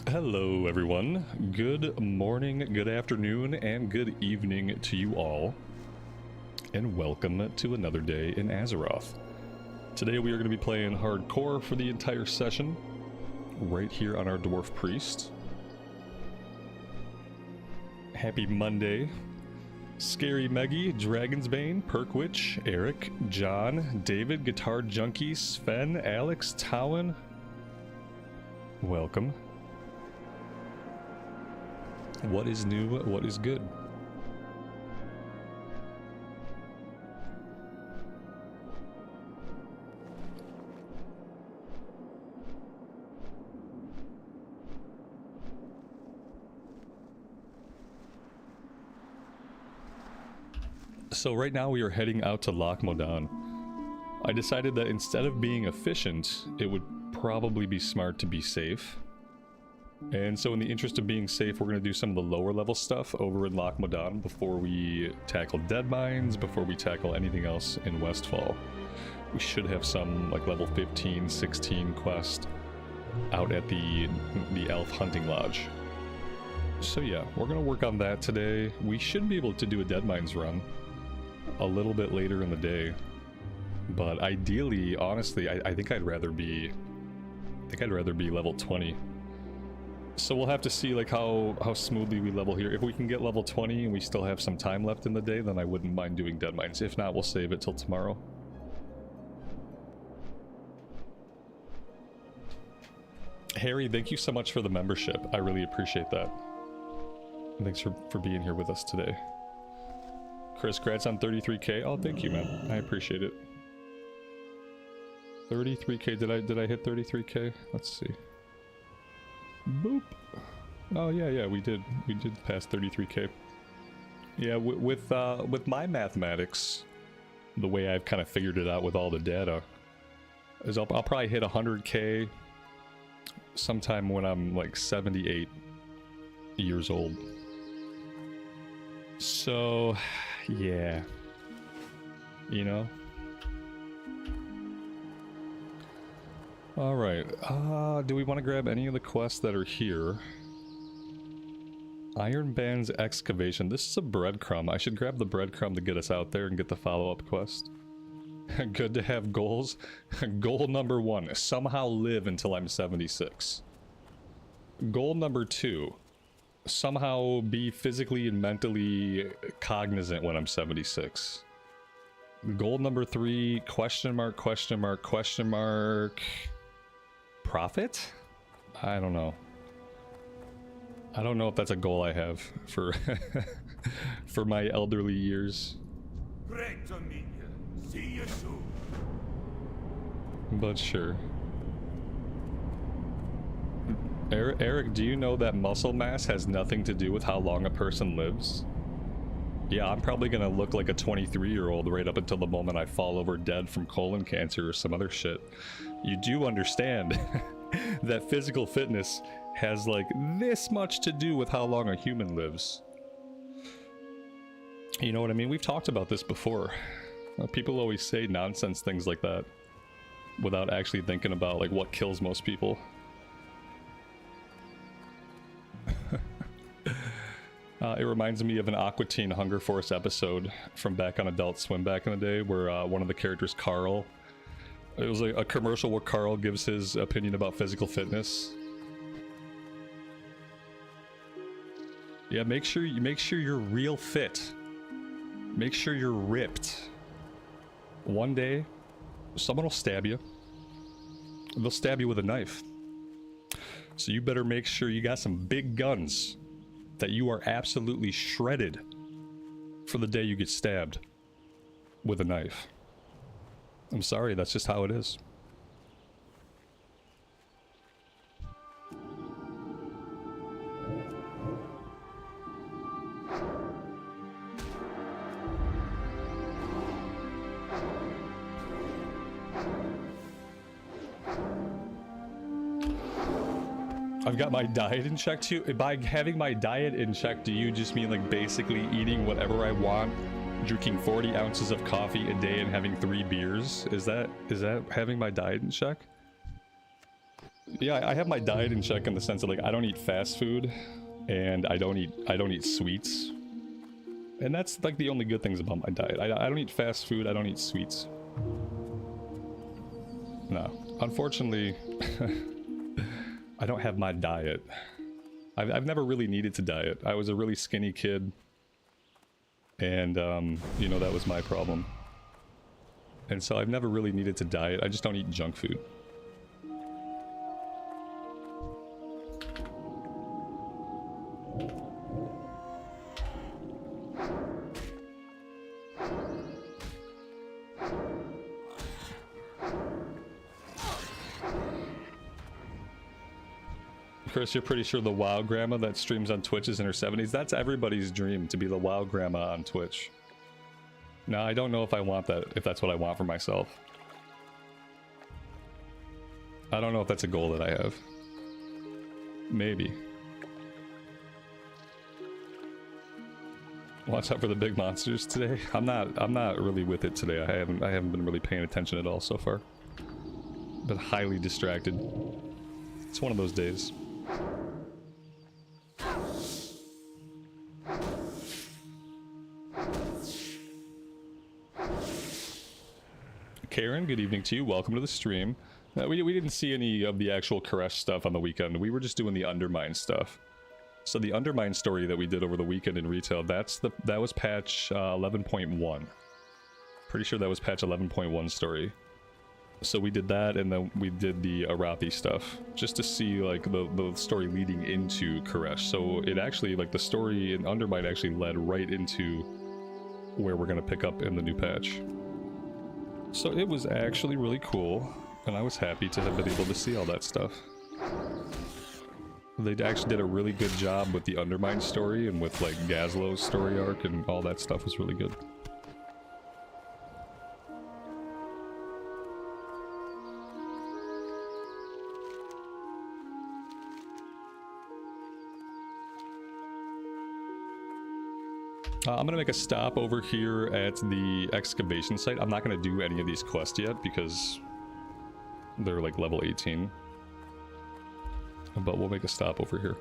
Hello everyone, good morning, good afternoon, and good evening to you all, and welcome to another day in Azeroth. Today we are going to be playing hardcore for the entire session, right here on our Dwarf Priest. Happy Monday. Scary Meggy, Dragon's Bane, Perkwitch, Eric, John, David, Guitar Junkie, Sven, Alex, Towan. Welcome. What is new? What is good? So right now we are heading out to Loch Modan. I decided that instead of being efficient, it would probably be smart to be safe. And so in the interest of being safe, we're going to do some of the lower level stuff over in Loch Modan before we tackle dead mines, before we tackle anything else in Westfall. We should have some like level 15, 16 quest out at the Elf Hunting Lodge. So yeah, we're going to work on that today. We should be able to do a dead mines run a little bit later in the day. But ideally, honestly, I think I'd rather be level 20. So we'll have to see like how smoothly we level here. If we can get level 20 and we still have some time left in the day, then I wouldn't mind doing dead mines. If not, we'll save it till tomorrow. Harry, thank you so much for the membership. I really appreciate that. Thanks for being here with us today. Chris, congrats on 33k. Oh, thank you, man. I appreciate it. 33k. Did I hit 33k? Let's see. Boop. Oh yeah, we did pass 33k. Yeah, with my mathematics, the way I've kind of figured it out with all the data is I'll probably hit 100k sometime when I'm like 78 years old. So yeah, you know. Alright, do we want to grab any of the quests that are here? Iron Band's Excavation. This is a breadcrumb. I should grab the breadcrumb to get us out there and get the follow-up quest. Good to have goals. Goal number 1, somehow live until I'm 76. Goal number 2, somehow be physically and mentally cognizant when I'm 76. Goal number 3, question mark, question mark, question mark... Profit? I don't know. I don't know if that's a goal I have for for my elderly years. See you soon. But sure. Eric, do you know that muscle mass has nothing to do with how long a person lives? Yeah, I'm probably gonna look like a 23-year-old right up until the moment I fall over dead from colon cancer or some other shit. You do understand that physical fitness has like this much to do with how long a human lives. You know what I mean? We've talked about this before. People always say nonsense things like that without actually thinking about like what kills most people. It reminds me of an Aqua Teen Hunger Force episode from back on Adult Swim back in the day where one of the characters, Carl, it was like a commercial where Carl gives his opinion about physical fitness. Yeah, make sure you're real fit. Make sure you're ripped. One day, someone will stab you. They'll stab you with a knife. So you better make sure you got some big guns, that you are absolutely shredded for the day you get stabbed with a knife. I'm sorry, that's just how it is. I've got my diet in check too. By having my diet in check, do you just mean like basically eating whatever I want, drinking 40 ounces of coffee a day and having 3 beers? Is that having my diet in check? Yeah, I have my diet in check in the sense that like I don't eat fast food, and I don't eat sweets, and that's like the only good things about my diet. I don't eat fast food. I don't eat sweets. No, unfortunately, I don't have my diet. I've never really needed to diet. I was a really skinny kid, and you know, that was my problem. And so I've never really needed to diet. I just don't eat junk food. Chris, you're pretty sure the WoW grandma that streams on Twitch is in her 70s? That's everybody's dream, to be the WoW grandma on Twitch. Now, I don't know if I want that, if that's what I want for myself. I don't know if that's a goal that I have. Maybe. Watch out for the big monsters today. I'm not really with it today. I haven't been really paying attention at all so far. Been highly distracted. It's one of those days. Karen, good evening to you. Welcome to the stream. We didn't see any of the actual Koresh stuff on the weekend. We were just doing the Undermine stuff. So the Undermine story that we did over the weekend in retail, that was patch 11.1. Pretty sure that was patch 11.1 story. So we did that, and then we did the Arathi stuff, just to see like the story leading into Koresh. So it actually, like, the story in Undermine actually led right into where we're gonna pick up in the new patch. So it was actually really cool, and I was happy to have been able to see all that stuff. They actually did a really good job with the Undermine story, and with like Gazlo's story arc, and all that stuff was really good. I'm gonna make a stop over here at the excavation site. I'm not gonna do any of these quests yet because they're like level 18. But we'll make a stop over here.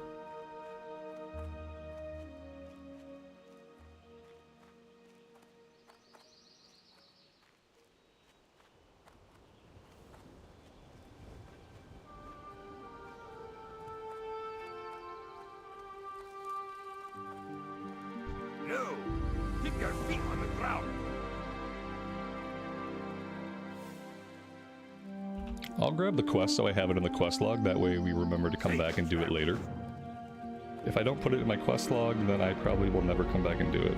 I'll grab the quest so I have it in the quest log, that way we remember to come back and do it later. If I don't put it in my quest log, then I probably will never come back and do it.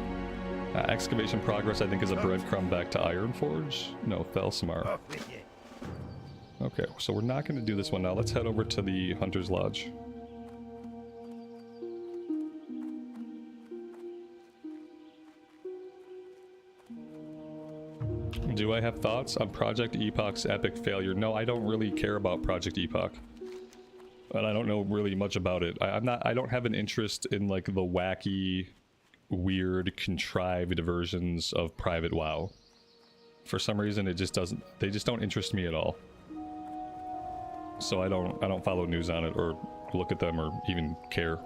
Excavation progress, I think, is a breadcrumb back to Ironforge? No, Thelsamar. Okay, so we're not going to do this one now. Let's head over to the Hunter's Lodge. Do I have thoughts on Project Epoch's epic failure? No, I don't really care about Project Epoch. And I don't know really much about it. I don't have an interest in like the wacky, weird, contrived versions of Private WoW. For some reason, it just doesn't, they just don't interest me at all. So I don't follow news on it or look at them or even care.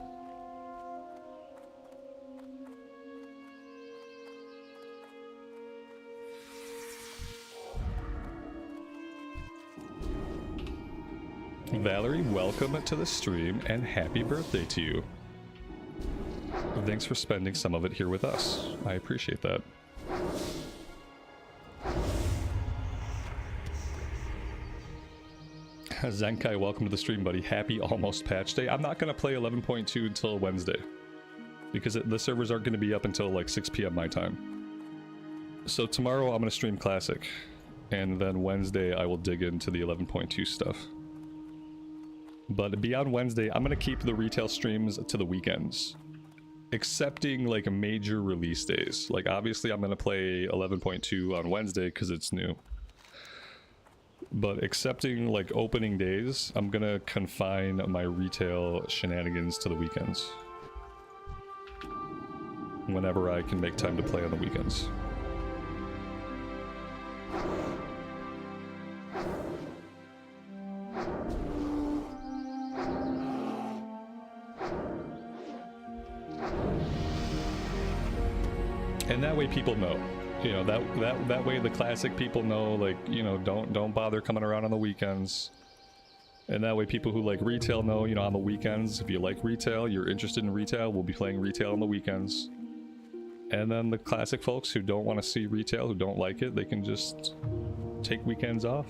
Valerie, welcome to the stream and happy birthday to you. Thanks for spending some of it here with us. I appreciate that. Zenkai, welcome to the stream, buddy. Happy almost patch day. I'm not going to play 11.2 until Wednesday, because the servers aren't going to be up until like 6 p.m. my time. So tomorrow I'm going to stream Classic, and then Wednesday I will dig into the 11.2 stuff. But beyond Wednesday, I'm going to keep the retail streams to the weekends. Excepting like major release days. Like obviously I'm going to play 11.2 on Wednesday because it's new. But excepting like opening days, I'm going to confine my retail shenanigans to the weekends. Whenever I can make time to play on the weekends. And that way people know. You know, that way the classic people know, like, you know, don't bother coming around on the weekends. And that way people who like retail know, you know, on the weekends, if you like retail, you're interested in retail, we'll be playing retail on the weekends. And then the classic folks who don't want to see retail, who don't like it, they can just take weekends off.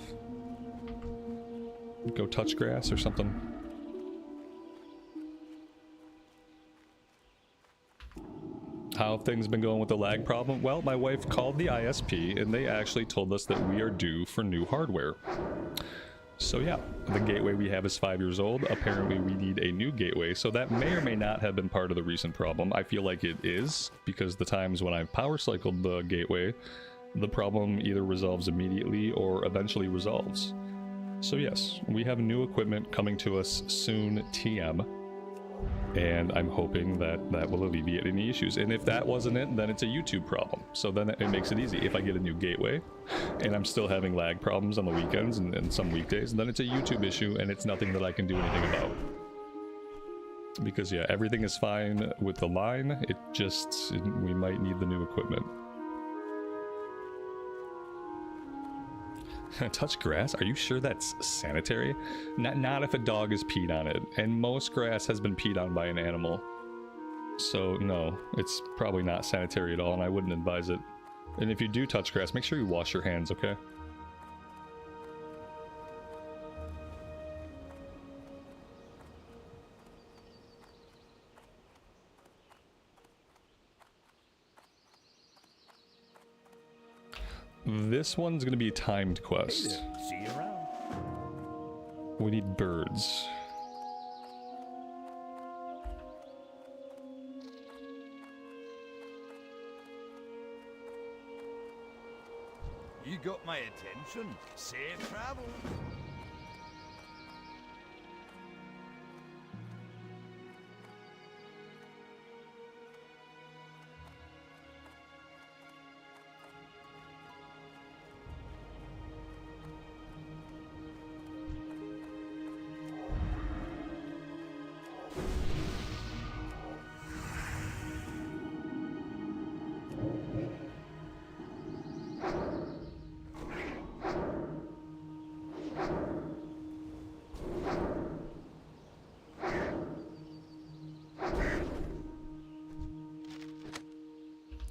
Go touch grass or something. How have things been going with the lag problem? Well, my wife called the ISP and they actually told us that we are due for new hardware. So yeah, the gateway we have is 5 years old. Apparently we need a new gateway, so that may or may not have been part of the recent problem. I feel like it is, because the times when I've power cycled the gateway, the problem either resolves immediately or eventually resolves. So yes, we have new equipment coming to us soon, TM. And I'm hoping that that will alleviate any issues. And if that wasn't it, then it's a YouTube problem. So then it makes it easy. If I get a new gateway and I'm still having lag problems on the weekends and some weekdays, then it's a YouTube issue and it's nothing that I can do anything about. Because yeah, everything is fine with the line. It just, we might need the new equipment. Touch grass? Are you sure that's sanitary? Not if a dog has peed on it. And most grass has been peed on by an animal. So no, it's probably not sanitary at all, and I wouldn't advise it. And if you do touch grass, make sure you wash your hands, okay? This one's gonna be a timed quest. See you around. We need birds. You got my attention. Safe travel.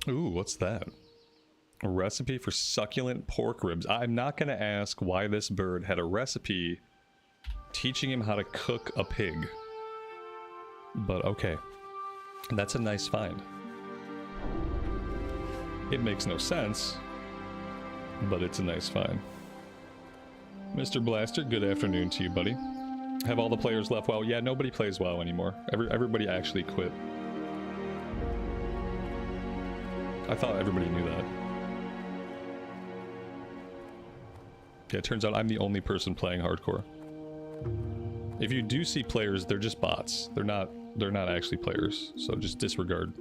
Ooh, what's that? A recipe for succulent pork ribs. I'm not going to ask why this bird had a recipe teaching him how to cook a pig. But okay. That's a nice find. It makes no sense, but it's a nice find. Mr. Blaster, good afternoon to you, buddy. Have all the players left WoW? Yeah, nobody plays WoW anymore. Everybody actually quit. I thought everybody knew that. Yeah, it turns out I'm the only person playing hardcore. If you do see players, they're just bots. They're not actually players, so just disregard.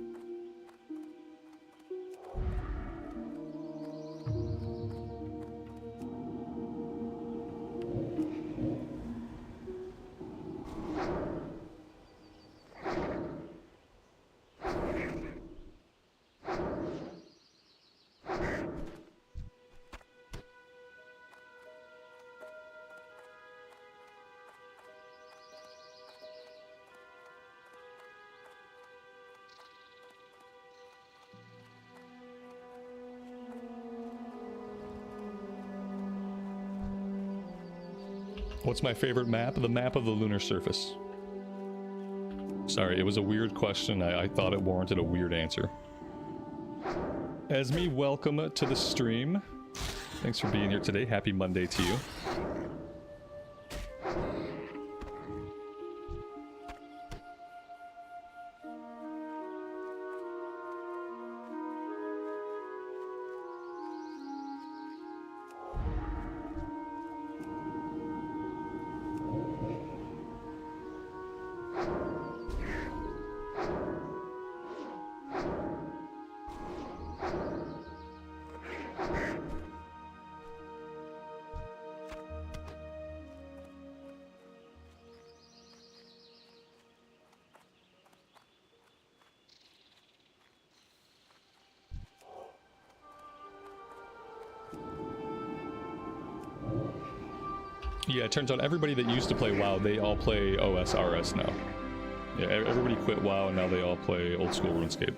What's my favorite map? The map of the lunar surface. Sorry, it was a weird question. I thought it warranted a weird answer. Esme, welcome to the stream. Thanks for being here today. Happy Monday to you. Yeah, it turns out everybody that used to play WoW, they all play OSRS now. Yeah, everybody quit WoW and now they all play old school RuneScape.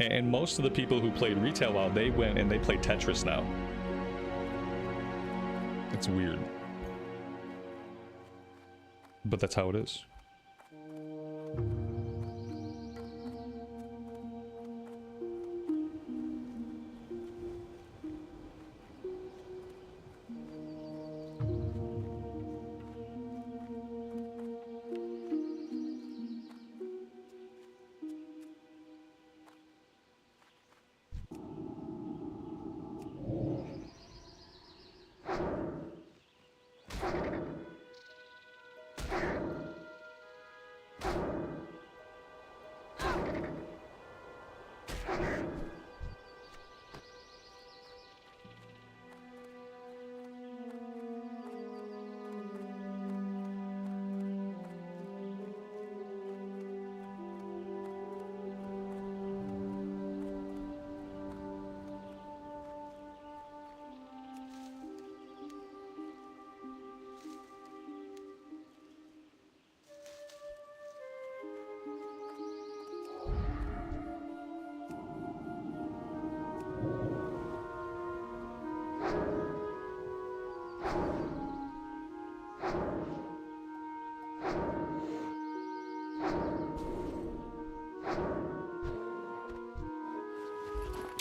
And most of the people who played retail WoW, they went and they play Tetris now. It's weird. But that's how it is.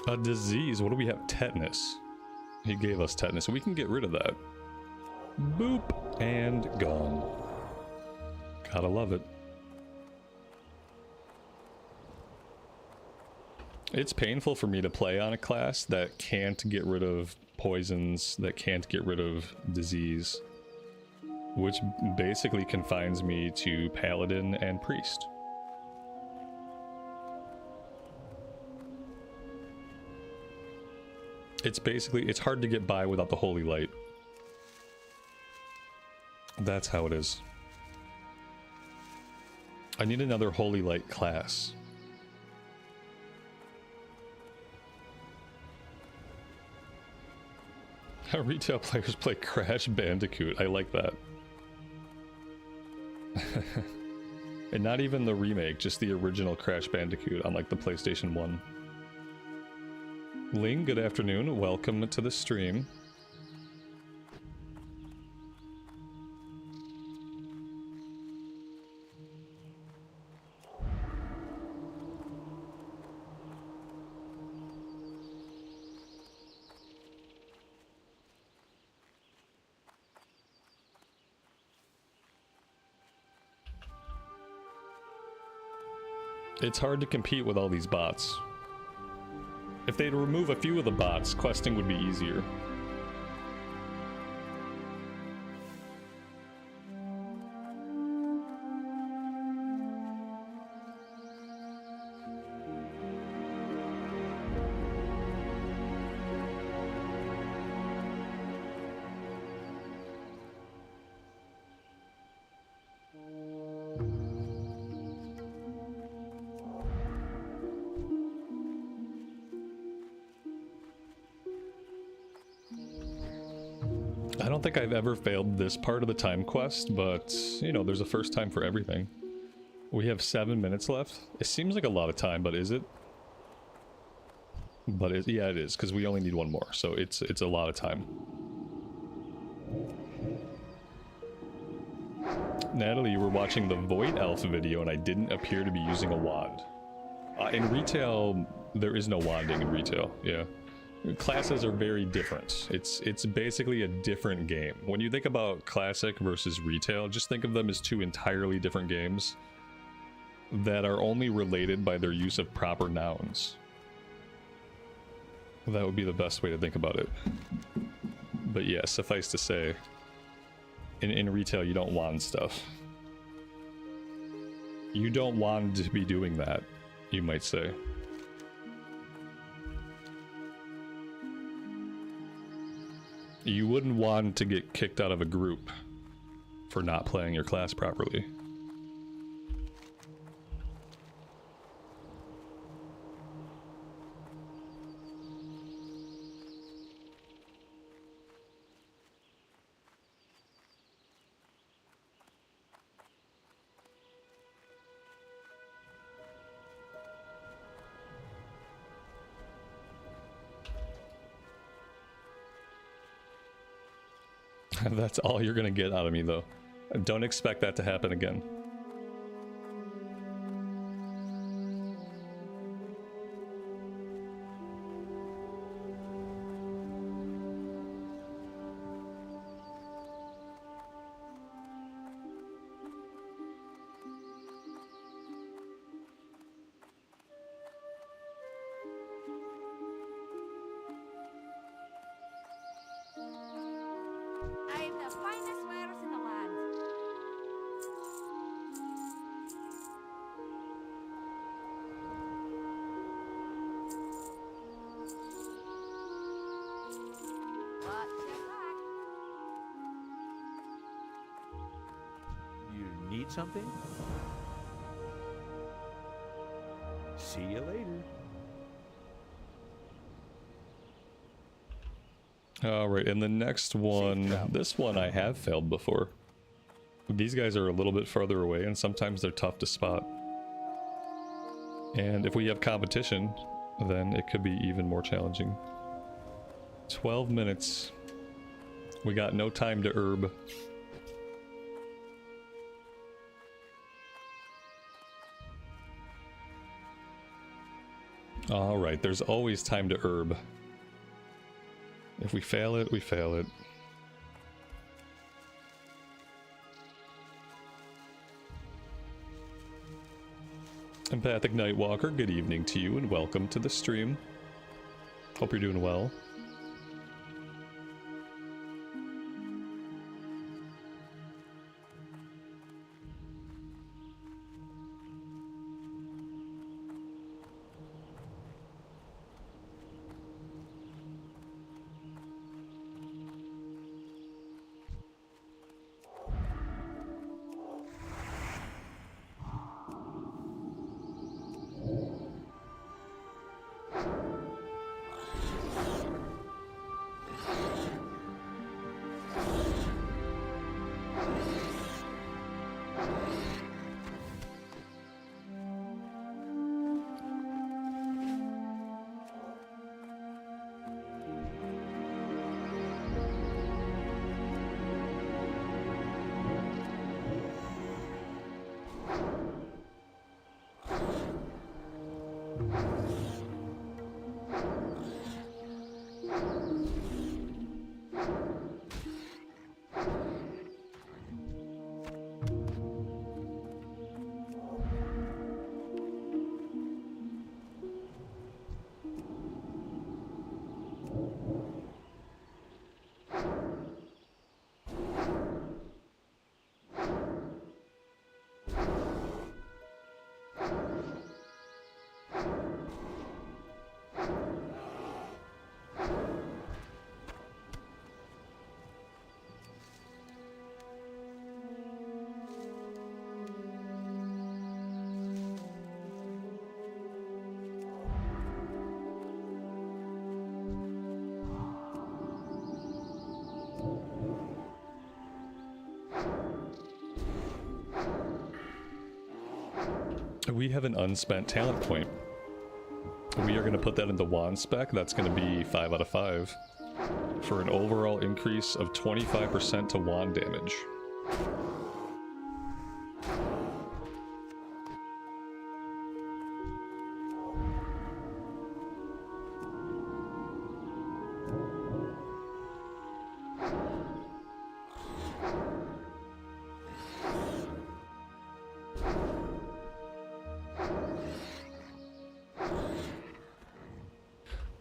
A disease. What do we have? Tetanus. He gave us tetanus, so we can get rid of that. Boop. And gone. Gotta love it. It's painful for me to play on a class that can't get rid of poisons, that can't get rid of disease, which basically confines me to Paladin and Priest. It's hard to get by without the Holy Light. That's how it is. I need another Holy Light class. How retail players play Crash Bandicoot. I like that. And not even the remake, just the original Crash Bandicoot on like the PlayStation 1. Ling, good afternoon. Welcome to the stream. It's hard to compete with all these bots. If they'd remove a few of the bots, questing would be easier. I don't think I've ever failed this part of the time quest, but, you know, there's a first time for everything. We have 7 minutes left. It seems like a lot of time, but is it? But yeah, it is, because we only need one more, so it's a lot of time. Natalie, you were watching the Void Elf video, and I didn't appear to be using a wand. In retail, there is no wanding in retail, yeah. Classes are very different. It's basically a different game. When you think about classic versus retail, just think of them as two entirely different games that are only related by their use of proper nouns. That would be the best way to think about it. But yeah, suffice to say, in retail you don't wand stuff. You don't want to be doing that, you might say. You wouldn't want to get kicked out of a group for not playing your class properly. That's all you're gonna get out of me, though. Don't expect that to happen again. I'm the finest wares in the land. Watch your back. You need something? See you later. Alright, and the next one, travel. this one I have failed before. These guys are a little bit further away, and sometimes they're tough to spot. And if we have competition, then it could be even more challenging. 12 minutes. We got no time to herb. Alright, there's always time to herb. If we fail it, we fail it. Empathic Nightwalker, good evening to you and welcome to the stream. Hope you're doing well. We have an unspent talent point. We are going to put that in the wand spec. That's going to be 5 out of 5 for an overall increase of 25% to wand damage.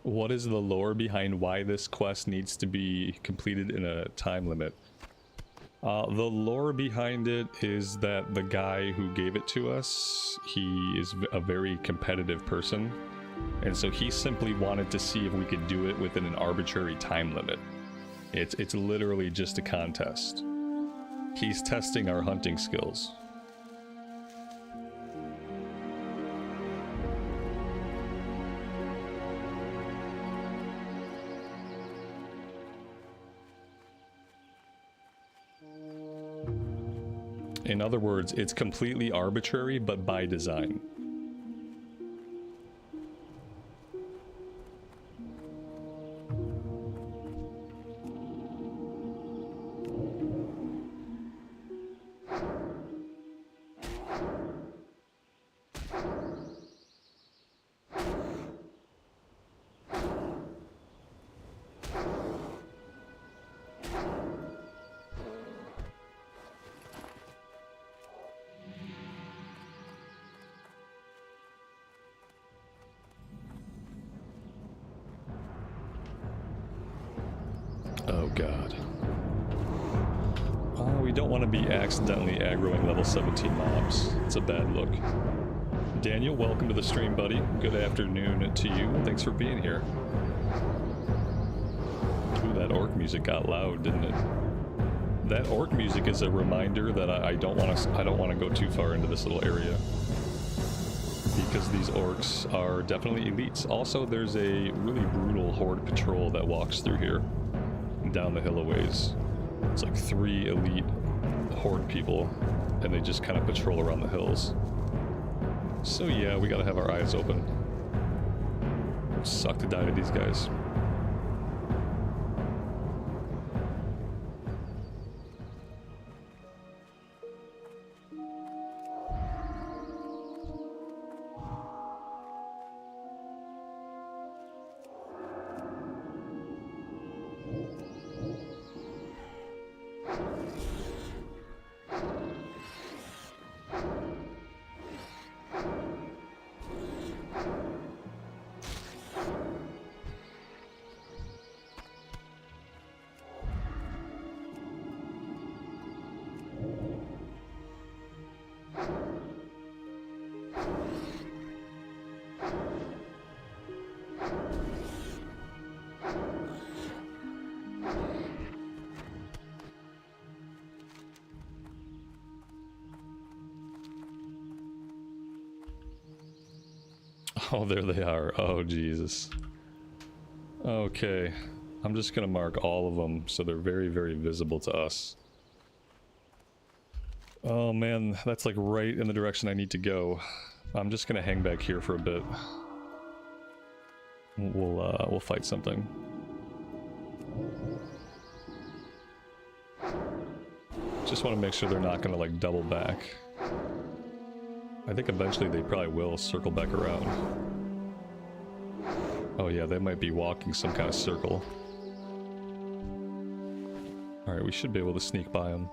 What is the lore behind why this quest needs to be completed in a time limit? The lore behind it is that the guy who gave it to us, he is a very competitive person, and so he simply wanted to see if we could do it within an arbitrary time limit. It's literally just a contest. He's testing our hunting skills. In other words, it's completely arbitrary, but by design. God. We don't want to be accidentally aggroing level 17 mobs. It's a bad look. Daniel, welcome to the stream, buddy. Good afternoon to you. Thanks for being here. Ooh, that orc music got loud, didn't it? That orc music is a reminder that I don't want to go too far into this little area, because these orcs are definitely elites. Also, there's a really brutal horde patrol that walks through here down the hill a ways. It's like 3 elite horde people, and they just kind of patrol around the hills. So yeah, we gotta have our eyes open. It would suck to die to these guys. Oh, there they are. Oh, Jesus. Okay. I'm just gonna mark all of them so they're very, very visible to us. Oh man, that's like right in the direction I need to go. I'm just gonna hang back here for a bit. We'll fight something. Just want to make sure they're not gonna like double back. I think eventually they probably will circle back around. Oh yeah, they might be walking some kind of circle. Alright, we should be able to sneak by them.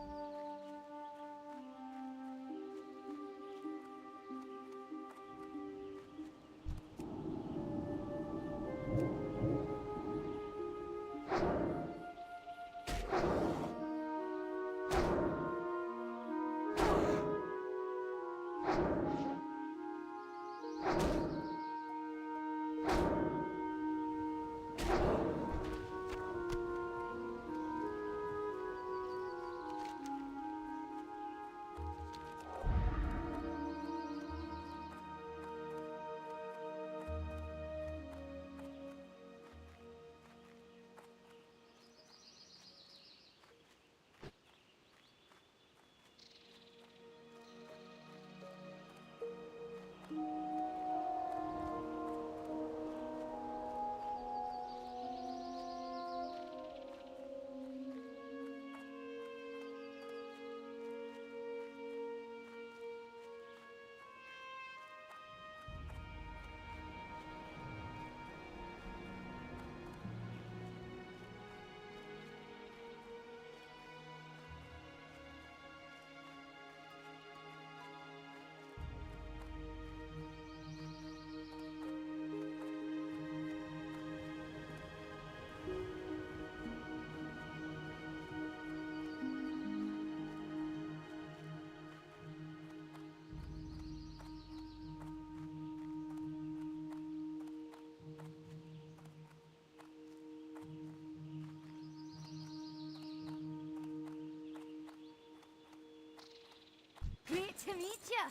Great to meet you.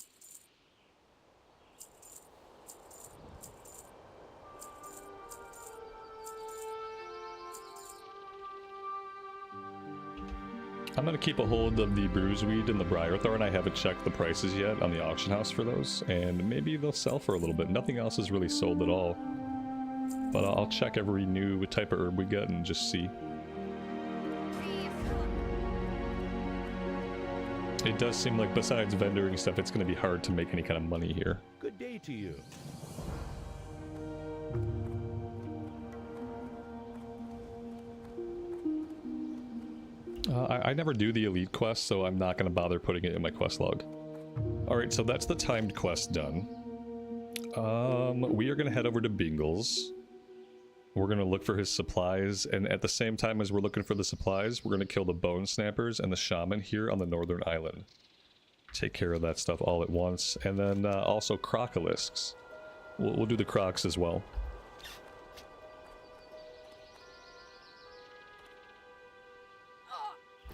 I'm gonna keep a hold of the bruiseweed and the briarthorn. I haven't checked the prices yet on the auction house for those, and maybe they'll sell for a little bit. Nothing else is really sold at all. But I'll check every new type of herb we get and just see. It does seem like besides vendoring stuff, it's going to be hard to make any kind of money here. Good day to you. I never do the elite quest, so I'm not going to bother putting it in my quest log. Alright, so that's the timed quest done. We are going to head over to Bingle's. We're going to look for his supplies, and at the same time as we're looking for the supplies, we're going to kill the bone snappers and the shaman here on the northern island. Take care of that stuff all at once, and then also crocolisks. We'll do the crocs as well.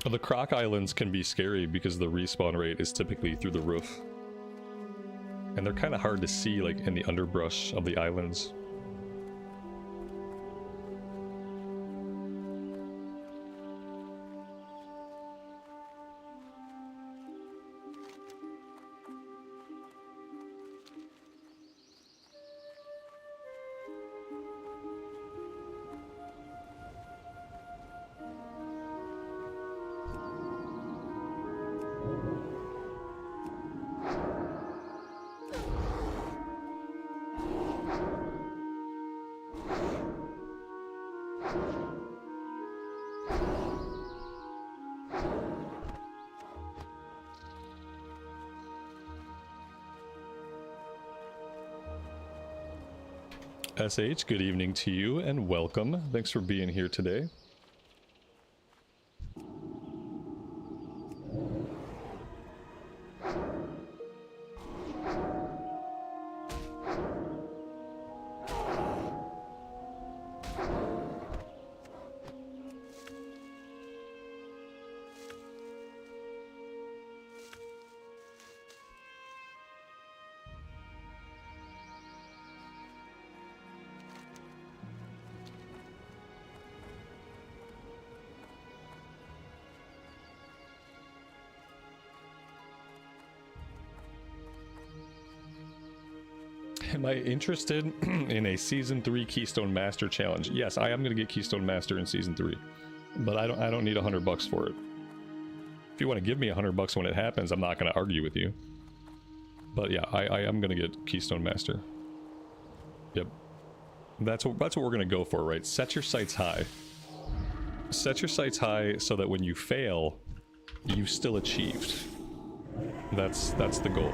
The croc islands can be scary because the respawn rate is typically through the roof. And they're kind of hard to see, like, in the underbrush of the islands. SH, good evening to you and welcome. Thanks for being here today. Am I interested in a Season 3 Keystone Master challenge? Yes, I am going to get Keystone Master in Season 3. But I don't need $100 for it. If you want to give me $100 when it happens, I'm not going to argue with you. But yeah, I am going to get Keystone Master. Yep. That's what we're going to go for, right? Set your sights high. Set your sights high so that when you fail, you still achieved. That's the goal.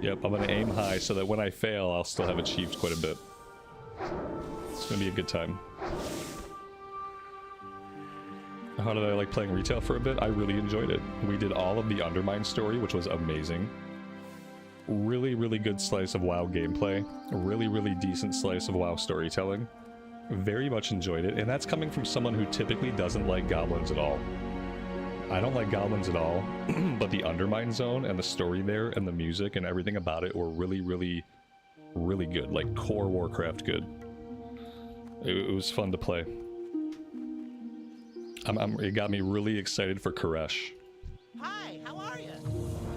Yep, I'm gonna aim high so that when I fail, I'll still have achieved quite a bit. It's gonna be a good time. How did I like playing retail for a bit? I really enjoyed it. We did all of the Undermine story, which was amazing. Really, really good slice of WoW gameplay. A really, really decent slice of WoW storytelling. Very much enjoyed it, and that's coming from someone who typically doesn't like goblins at all. I don't like goblins at all, but the Undermine zone and the story there and the music and everything about it were really, really, really good. Like core Warcraft good. It was fun to play. It got me really excited for Koresh. Hi, how are you?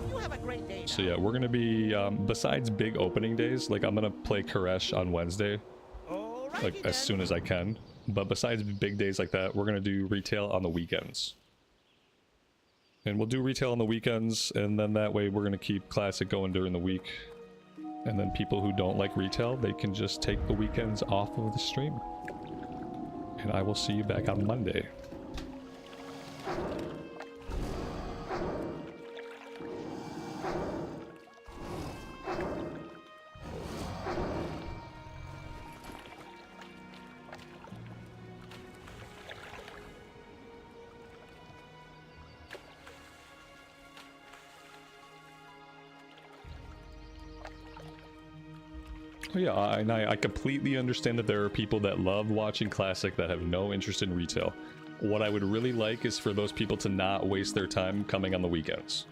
You have a great day now. So yeah, we're gonna be, besides big opening days, like I'm gonna play Koresh on Wednesday. Alrighty Like then. as soon as I can. But besides big days like that, we're gonna do retail on the weekends. And we'll do retail on the weekends, and then that way we're going to keep Classic going during the week. And then people who don't like retail, they can just take the weekends off of the stream. And I will see you back on Monday. Yeah, I completely understand that there are people that love watching Classic that have no interest in retail. What I would really like is for those people to not waste their time coming on the weekends.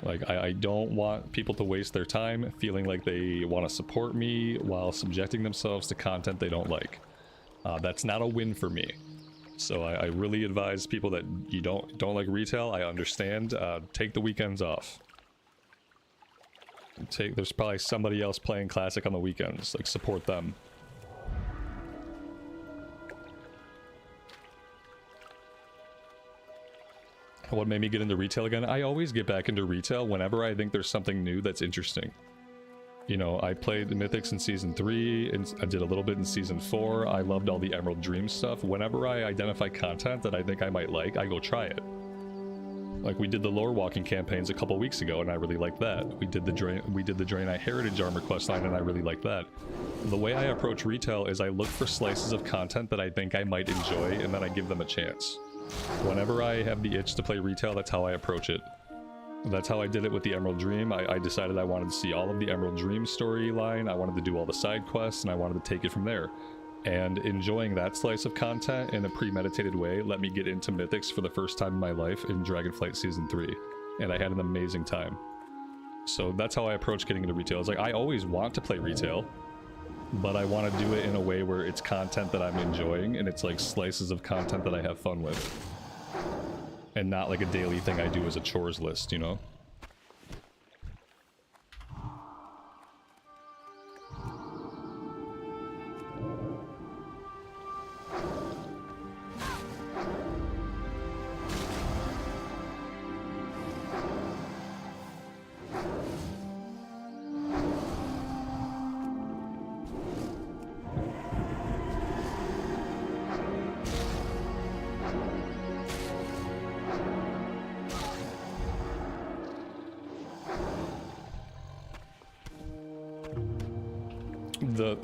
Like, I don't want people to waste their time feeling like they want to support me while subjecting themselves to content they don't like. That's not a win for me. So I really advise people that you don't like retail, I understand, take the weekends off. There's probably somebody else playing Classic on the weekends, like support them. What made me get into retail again? I always get back into retail whenever I think there's something new that's interesting. You know, I played the Mythics in Season 3, and I did a little bit in Season 4, I loved all the Emerald Dream stuff. Whenever I identify content that I think I might like, I go try it. Like, we did the lore walking campaigns a couple weeks ago, and I really liked that. We did the Draenei Heritage Armor questline, and I really liked that. The way I approach retail is I look for slices of content that I think I might enjoy, and then I give them a chance. Whenever I have the itch to play retail, that's how I approach it. That's how I did it with the Emerald Dream. I decided I wanted to see all of the Emerald Dream storyline, I wanted to do all the side quests, and I wanted to take it from there. And enjoying that slice of content in a premeditated way let me get into Mythics for the first time in my life in Dragonflight Season 3. And I had an amazing time. So that's how I approach getting into retail. It's like, I always want to play retail, but I want to do it in a way where it's content that I'm enjoying, and it's like slices of content that I have fun with. And not like a daily thing I do as a chores list, you know?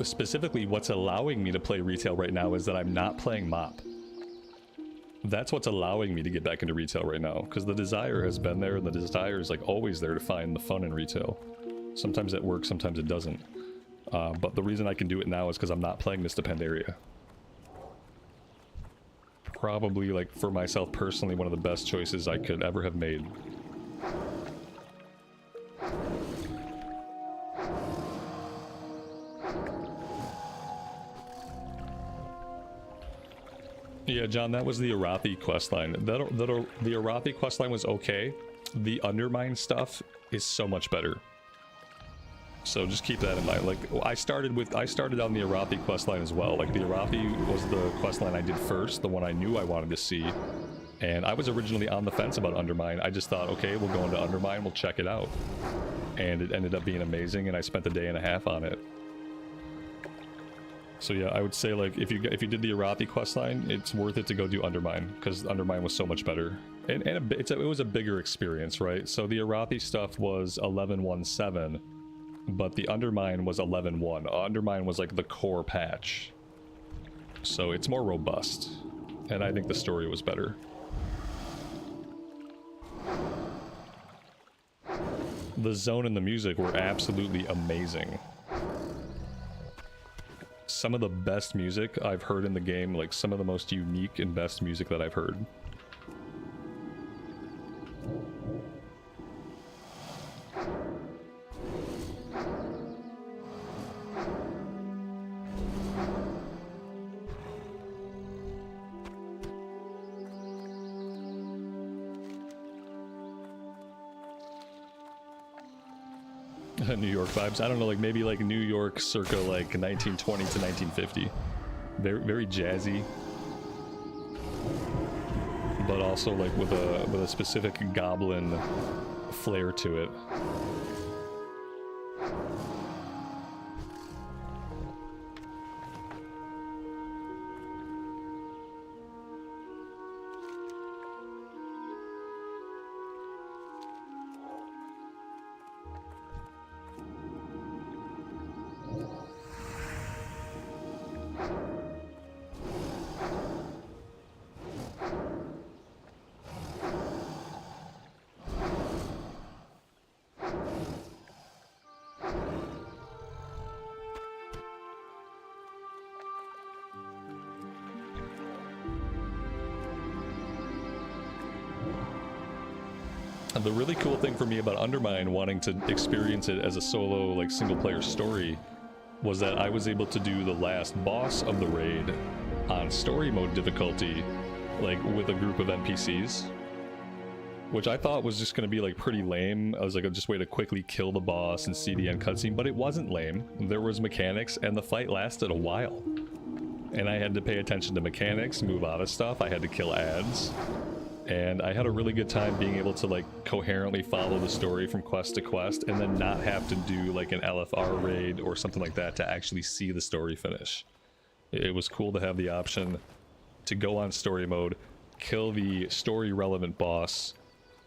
Specifically, what's allowing me to play retail right now is that I'm not playing MOP. That's what's allowing me to get back into retail right now, because the desire has been there, and the desire is like always there to find the fun in retail. Sometimes it works, sometimes it doesn't. But the reason I can do it now is because I'm not playing Mista Pandaria. Probably, like, for myself personally, one of the best choices I could ever have made. Yeah, John, that was the Arathi questline. The Arathi questline was okay. The Undermine stuff is so much better. So just keep that in mind. Like, I started on the Arathi questline as well. Like, the Arathi was the questline I did first, the one I knew I wanted to see. And I was originally on the fence about Undermine. I just thought, okay, we'll go into Undermine, we'll check it out. And it ended up being amazing, and I spent a day and a half on it. So yeah, I would say, like, if you did the Arathi questline, it's worth it to go do Undermine, because Undermine was so much better, and it was a bigger experience, right? So the Arathi stuff was 11.1.7, but the Undermine was 11.1. Undermine was like the core patch, so it's more robust, and I think the story was better. The zone and the music were absolutely amazing. Some of the best music I've heard in the game, like some of the most unique and best music that I've heard. New York vibes. I don't know, like maybe like New York circa like 1920 to 1950. Very, very jazzy, but also like with a specific goblin flair to it. The really cool thing for me about Undermine, wanting to experience it as a solo, like, single-player story, was that I was able to do the last boss of the raid on story mode difficulty, like, with a group of NPCs, which I thought was just gonna be, like, pretty lame. I was like, just way to quickly kill the boss and see the end cutscene, but it wasn't lame. There was mechanics, and the fight lasted a while. And I had to pay attention to mechanics, move out of stuff, I had to kill adds. And I had a really good time being able to, like, coherently follow the story from quest to quest, and then not have to do, like, an LFR raid or something like that to actually see the story finish. It was cool to have the option to go on story mode, kill the story-relevant boss,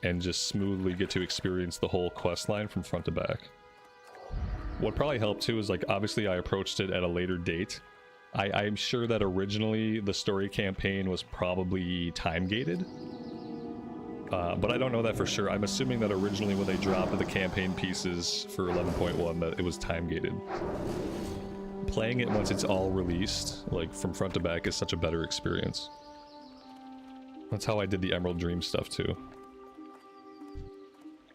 and just smoothly get to experience the whole quest line from front to back. What probably helped too is, like, obviously I approached it at a later date. I'm sure that originally the story campaign was probably time gated, but I don't know that for sure. I'm assuming that originally when they dropped the campaign pieces for 11.1 that it was time gated. Playing it once it's all released, like from front to back, is such a better experience. That's how I did the Emerald Dream stuff too.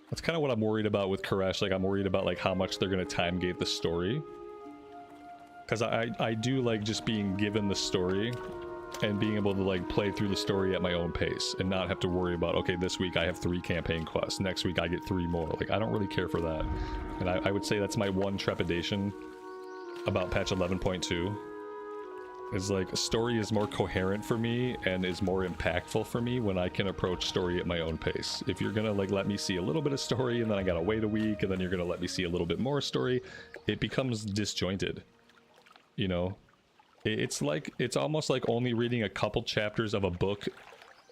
That's kind of what I'm worried about with Koresh. Like, I'm worried about like how much they're going to time gate the story. Because I do like just being given the story and being able to like play through the story at my own pace and not have to worry about, okay, this week I have 3 campaign quests, next week I get 3 more. Like, I don't really care for that. And I would say that's my one trepidation about patch 11.2. Is like, story is more coherent for me and is more impactful for me when I can approach story at my own pace. If you're gonna like let me see a little bit of story and then I gotta wait a week and then you're gonna let me see a little bit more story, it becomes disjointed. You know, it's like, it's almost like only reading a couple chapters of a book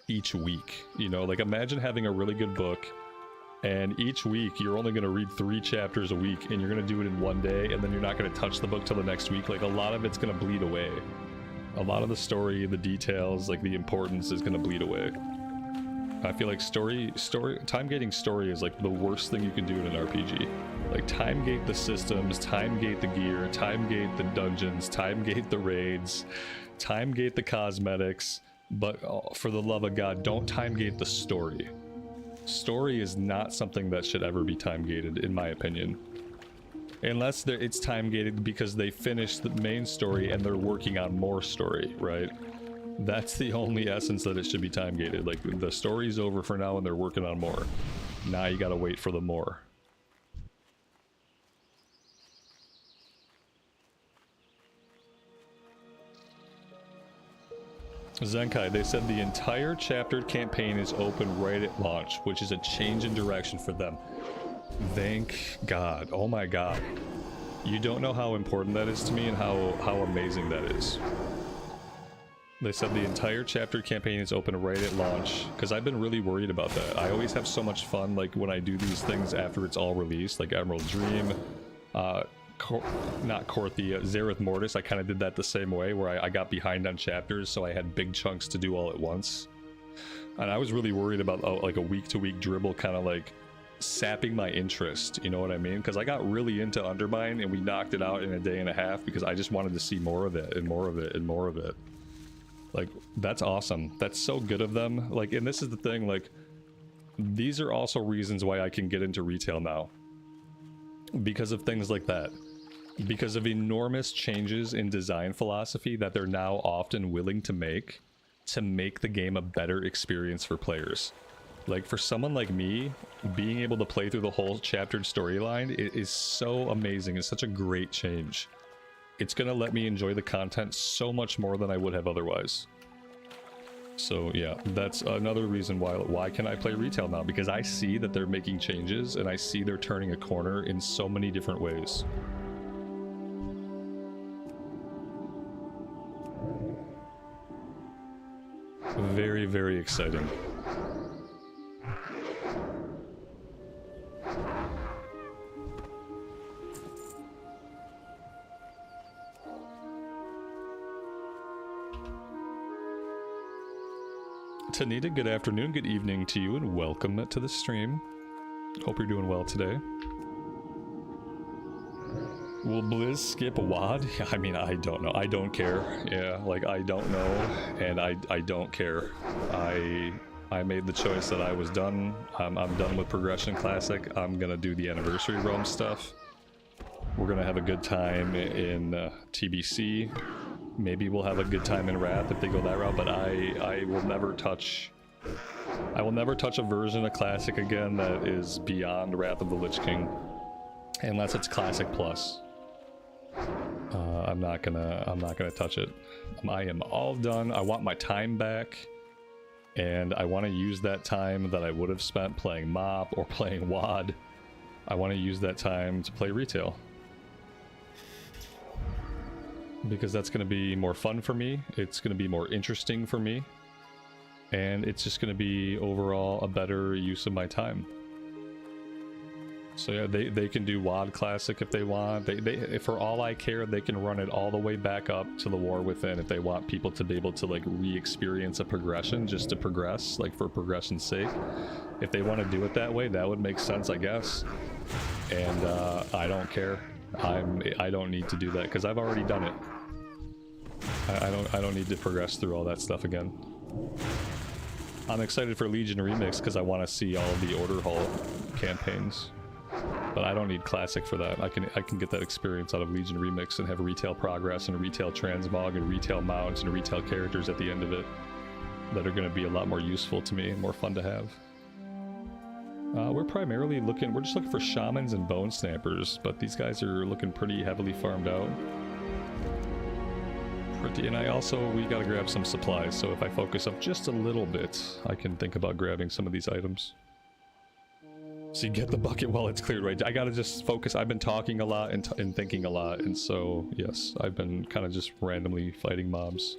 each week. You know, like, imagine having a really good book and each week you're only going to read 3 chapters a week and you're going to do it in one day and then you're not going to touch the book till the next week. Like, a lot of it's going to bleed away. A lot of the story, the details, like the importance is going to bleed away. I feel like time gating story is like the worst thing you can do in an RPG. Like, time gate the systems, time gate the gear, time gate the dungeons, time gate the raids, time gate the cosmetics, but for the love of God, don't time gate the story. Story is not something that should ever be time gated, in my opinion. Unless it's time gated because they finished the main story and they're working on more story, right? That's the only essence that it should be time gated. Like, the story's over for now and they're working on more. Now you gotta wait for the more. Zenkai, they said the entire chaptered campaign is open right at launch, which is a change in direction for them. Thank God. Oh my God. You don't know how important that is to me and how amazing that is. They said the entire chapter campaign is open right at launch, because I've been really worried about that. I always have so much fun, like, when I do these things after it's all released, like Emerald Dream, not Korthia, Zareth Mortis. I kind of did that the same way, where I got behind on chapters, so I had big chunks to do all at once. And I was really worried about, like, a week-to-week dribble kind of, like, sapping my interest, you know what I mean? Because I got really into Undermine, and we knocked it out in a day and a half, because I just wanted to see more of it, and more of it, and more of it. Like, that's awesome. That's so good of them. Like, and this is the thing, like, these are also reasons why I can get into retail now. Because of things like that. Because of enormous changes in design philosophy that they're now often willing to make the game a better experience for players. Like, for someone like me, being able to play through the whole chaptered storyline is so amazing. It's such a great change. It's gonna let me enjoy the content so much more than I would have otherwise. So yeah, that's another reason why can I play retail now, because I see that they're making changes and I see they're turning a corner in so many different ways. Very, very exciting. Tanita, good afternoon, good evening to you, and welcome to the stream. Hope you're doing well today. Will Blizz skip WoD? I mean, I don't know. I don't care. Yeah, like, I don't know, and I don't care. I made the choice that I was done. I'm done with Progression Classic. I'm gonna do the Anniversary Realm stuff. We're gonna have a good time in TBC. Maybe we'll have a good time in Wrath if they go that route, but I will never touch... I will never touch a version of Classic again that is beyond Wrath of the Lich King. Unless it's Classic Plus. I'm not gonna touch it. I am all done. I want my time back. And I want to use that time that I would have spent playing MoP or playing WoD. I want to use that time to play retail. Because that's going to be more fun for me, it's going to be more interesting for me, and it's just going to be overall a better use of my time. So yeah, they can do WoD Classic if they want. They for all I care, they can run it all the way back up to the War Within if they want people to be able to like re-experience a progression just to progress, like for progression's sake. If they want to do it that way, that would make sense, I guess. And I don't care. I don't need to do that because I've already done it. I don't need to progress through all that stuff again. I'm excited for Legion Remix because I want to see all of the Order Hall campaigns. But I don't need Classic for that. I can get that experience out of Legion Remix and have retail progress and retail transmog and retail mounts and retail characters at the end of it that are going to be a lot more useful to me and more fun to have. We're primarily looking, we're just looking for shamans and bone snappers, but these guys are looking pretty heavily farmed out. And we gotta grab some supplies, so if I focus up just a little bit, I can think about grabbing some of these items. So you get the bucket while it's cleared, right? I gotta just focus. I've been talking a lot and thinking a lot, and so, yes, I've been kind of just randomly fighting mobs.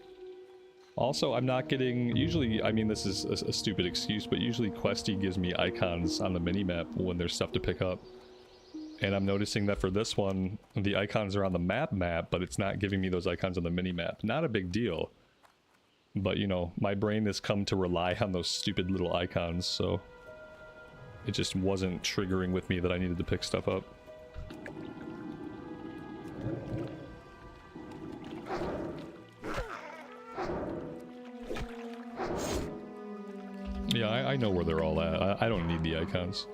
Also, I'm not getting, usually, I mean, this is a stupid excuse, but usually Questie gives me icons on the minimap when there's stuff to pick up. And I'm noticing that for this one, the icons are on the map, but it's not giving me those icons on the minimap. Not a big deal. But, you know, my brain has come to rely on those stupid little icons, so it just wasn't triggering with me that I needed to pick stuff up. Yeah, I know where they're all at. I don't need the icons.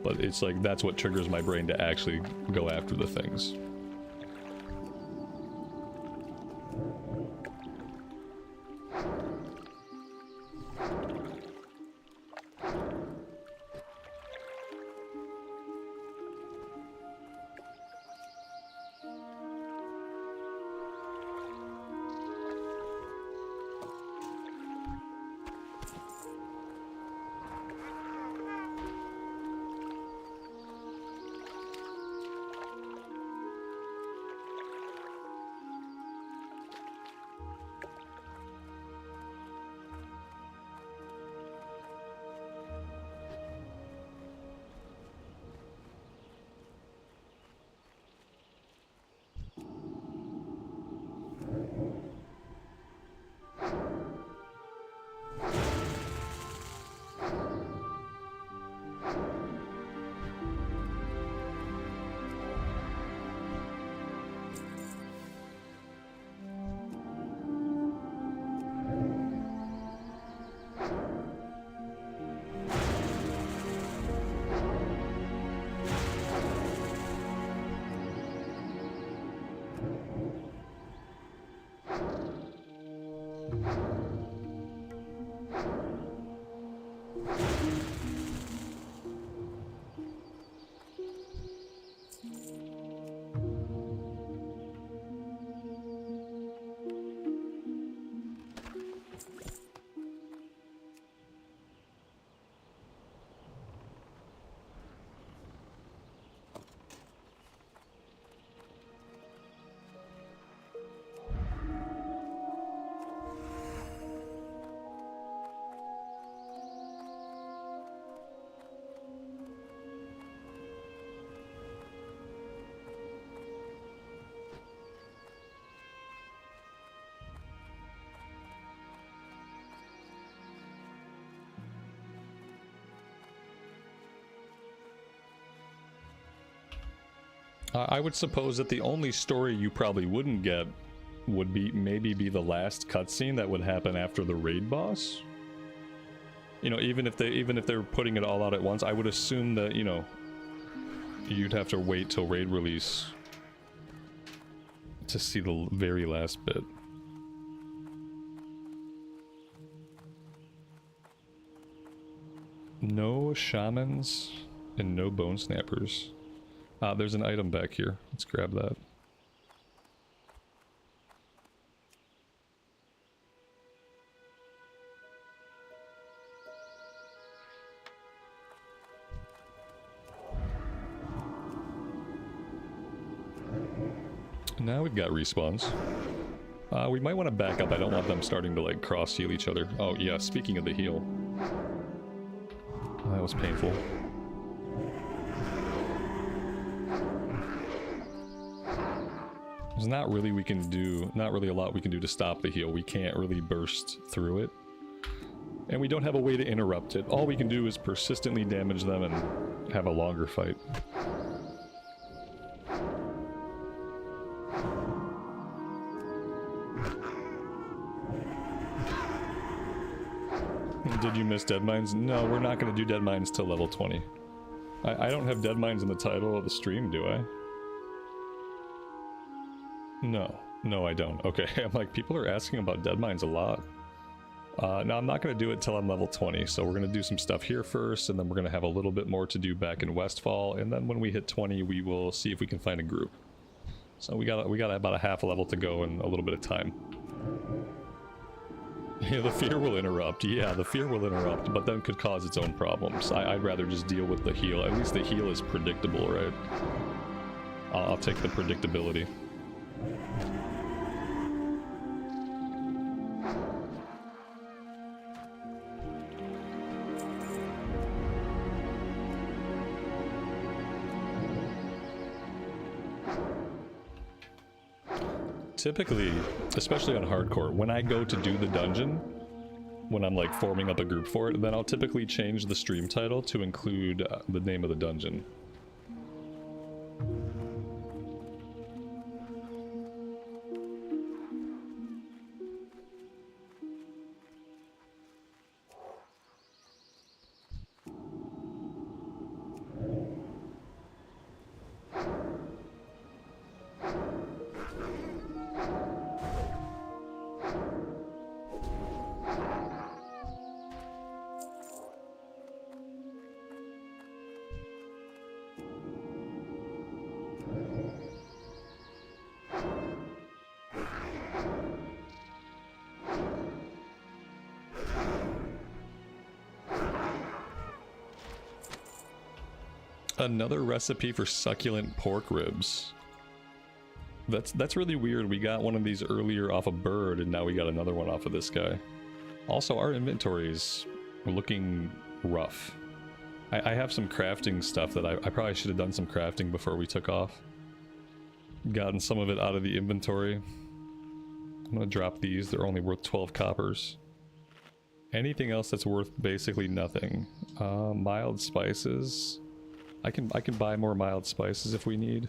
But it's like, that's what triggers my brain to actually go after the things. I would suppose that the only story you probably wouldn't get would be maybe the last cutscene that would happen after the raid boss. You know, even if they're putting it all out at once, I would assume that, you know, you'd have to wait till raid release to see the very last bit. No shamans and no bone snappers. There's an item back here. Let's grab that. Now we've got respawns. We might want to back up. I don't want them starting to like cross heal each other. Oh yeah, speaking of the heal. That was painful. There's not really a lot we can do to stop the heal. We can't really burst through it. And we don't have a way to interrupt it. All we can do is persistently damage them and have a longer fight. Did you miss Dead Mines? No, we're not going to do Dead Mines till level 20. I don't have Dead Mines in the title of the stream, do I? No, I don't. Okay, I'm like, people are asking about Dead Mines a lot. No, I'm not going to do it till I'm level 20, so we're going to do some stuff here first, and then we're going to have a little bit more to do back in Westfall, and then when we hit 20, we will see if we can find a group. So we got about a half a level to go and a little bit of time. Yeah, the fear will interrupt. Yeah, the fear will interrupt, but then could cause its own problems. I'd rather just deal with the heal. At least the heal is predictable, right? I'll take the predictability. Typically, especially on hardcore, when I go to do the dungeon, when I'm like forming up a group for it, then I'll typically change the stream title to include the name of the dungeon. Another recipe for succulent pork ribs. That's really weird. We got one of these earlier off a bird, and now we got another one off of this guy. Also, our inventory is looking rough. I have some crafting stuff that I probably should have done some crafting before we took off. Gotten some of it out of the inventory. I'm gonna drop these. They're only worth 12 coppers. Anything else that's worth basically nothing. Mild spices. I can buy more mild spices if we need.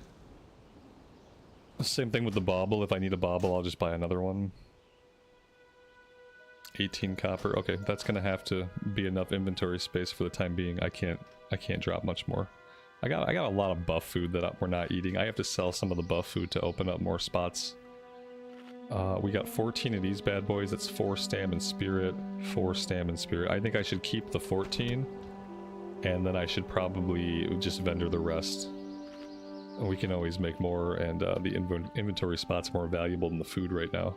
Same thing with the bauble. If I need a bauble, I'll just buy another one. 18 copper. Okay, that's gonna have to be enough inventory space for the time being. I can't drop much more. I got a lot of buff food that we're not eating. I have to sell some of the buff food to open up more spots. We got 14 of these bad boys. That's 4 stam and spirit, 4 stam and spirit. I think I should keep the 14. And then I should probably just vendor the rest. We can always make more, and the inventory spot's more valuable than the food right now.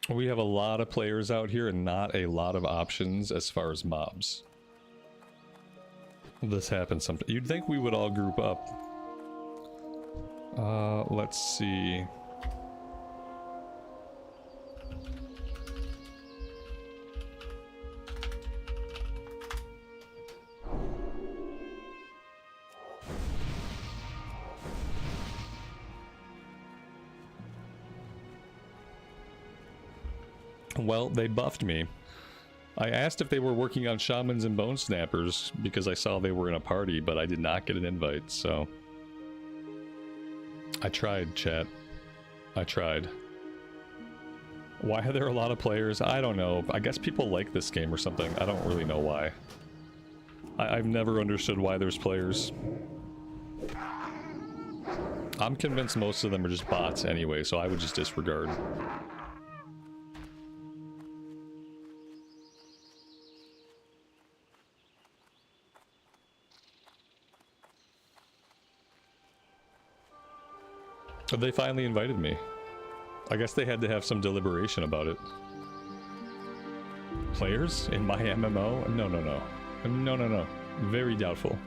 We have a lot of players out here and not a lot of options as far as mobs. This happens sometimes. You'd think we would all group up. Let's see. Well, they buffed me. I asked if they were working on shamans and bone snappers because I saw they were in a party, but I did not get an invite, so... I tried, chat. I tried. Why are there a lot of players? I don't know. I guess people like this game or something. I don't really know why. I've never understood why there's players. I'm convinced most of them are just bots anyway, so I would just disregard. But they finally invited me. I guess they had to have some deliberation about it. Players in my MMO? No, no, no. No, no, no. Very doubtful.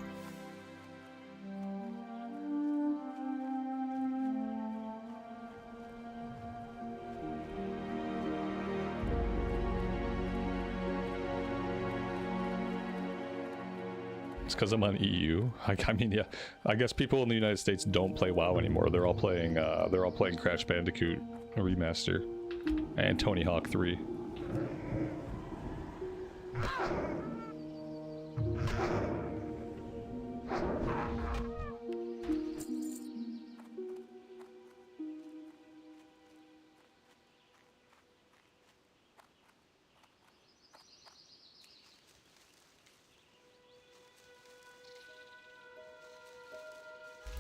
It's because I'm on EU. I mean, yeah. I guess people in the United States don't play WoW anymore. They're all playing Crash Bandicoot Remaster and Tony Hawk 3.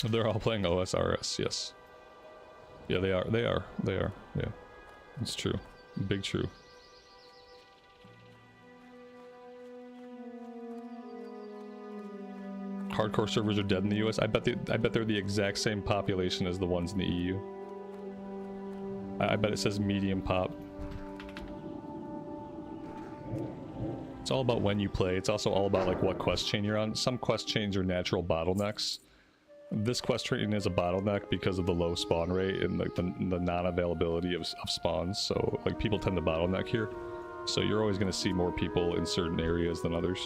They're all playing OSRS, yes. Yeah, they are. Yeah. It's true. Big true. Hardcore servers are dead in the US. I bet they're the exact same population as the ones in the EU. I bet it says medium pop. It's all about when you play. It's also all about like what quest chain you're on. Some quest chains are natural bottlenecks. This quest chain is a bottleneck because of the low spawn rate and like the non-availability of spawns. So like people tend to bottleneck here. So you're always going to see more people in certain areas than others.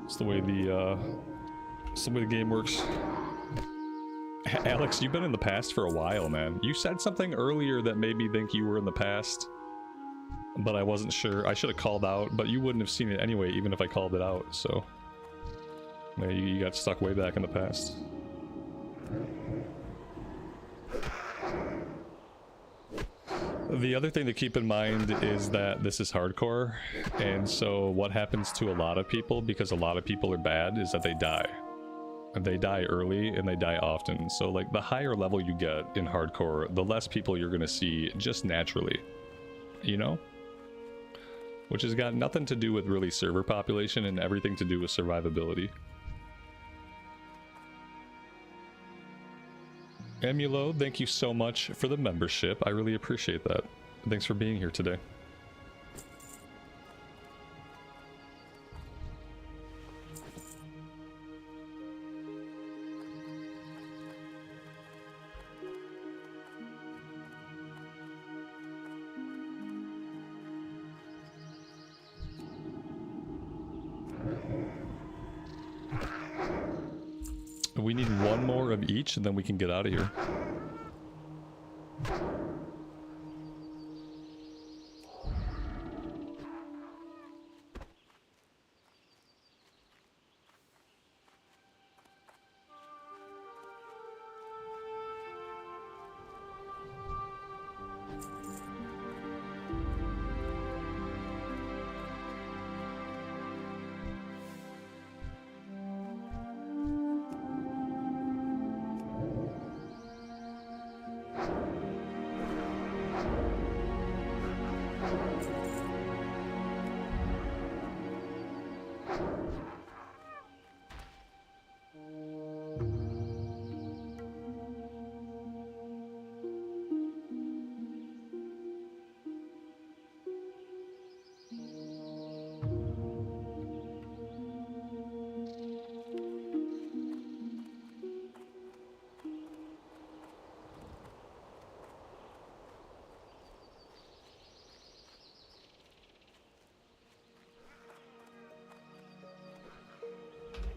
It's the way the game works. Alex, you've been in the past for a while, man. You said something earlier that made me think you were in the past, but I wasn't sure. I should have called out, but you wouldn't have seen it anyway, even if I called it out, so... Yeah, you got stuck way back in the past. The other thing to keep in mind is that this is hardcore, and so what happens to a lot of people, because a lot of people are bad, is that they die. And they die early, and they die often. So like the higher level you get in hardcore, the less people you're gonna see just naturally. You know? Which has got nothing to do with really server population and everything to do with survivability. Emulo, thank you so much for the membership. I really appreciate that. Thanks for being here today. We need one more of each, and then we can get out of here.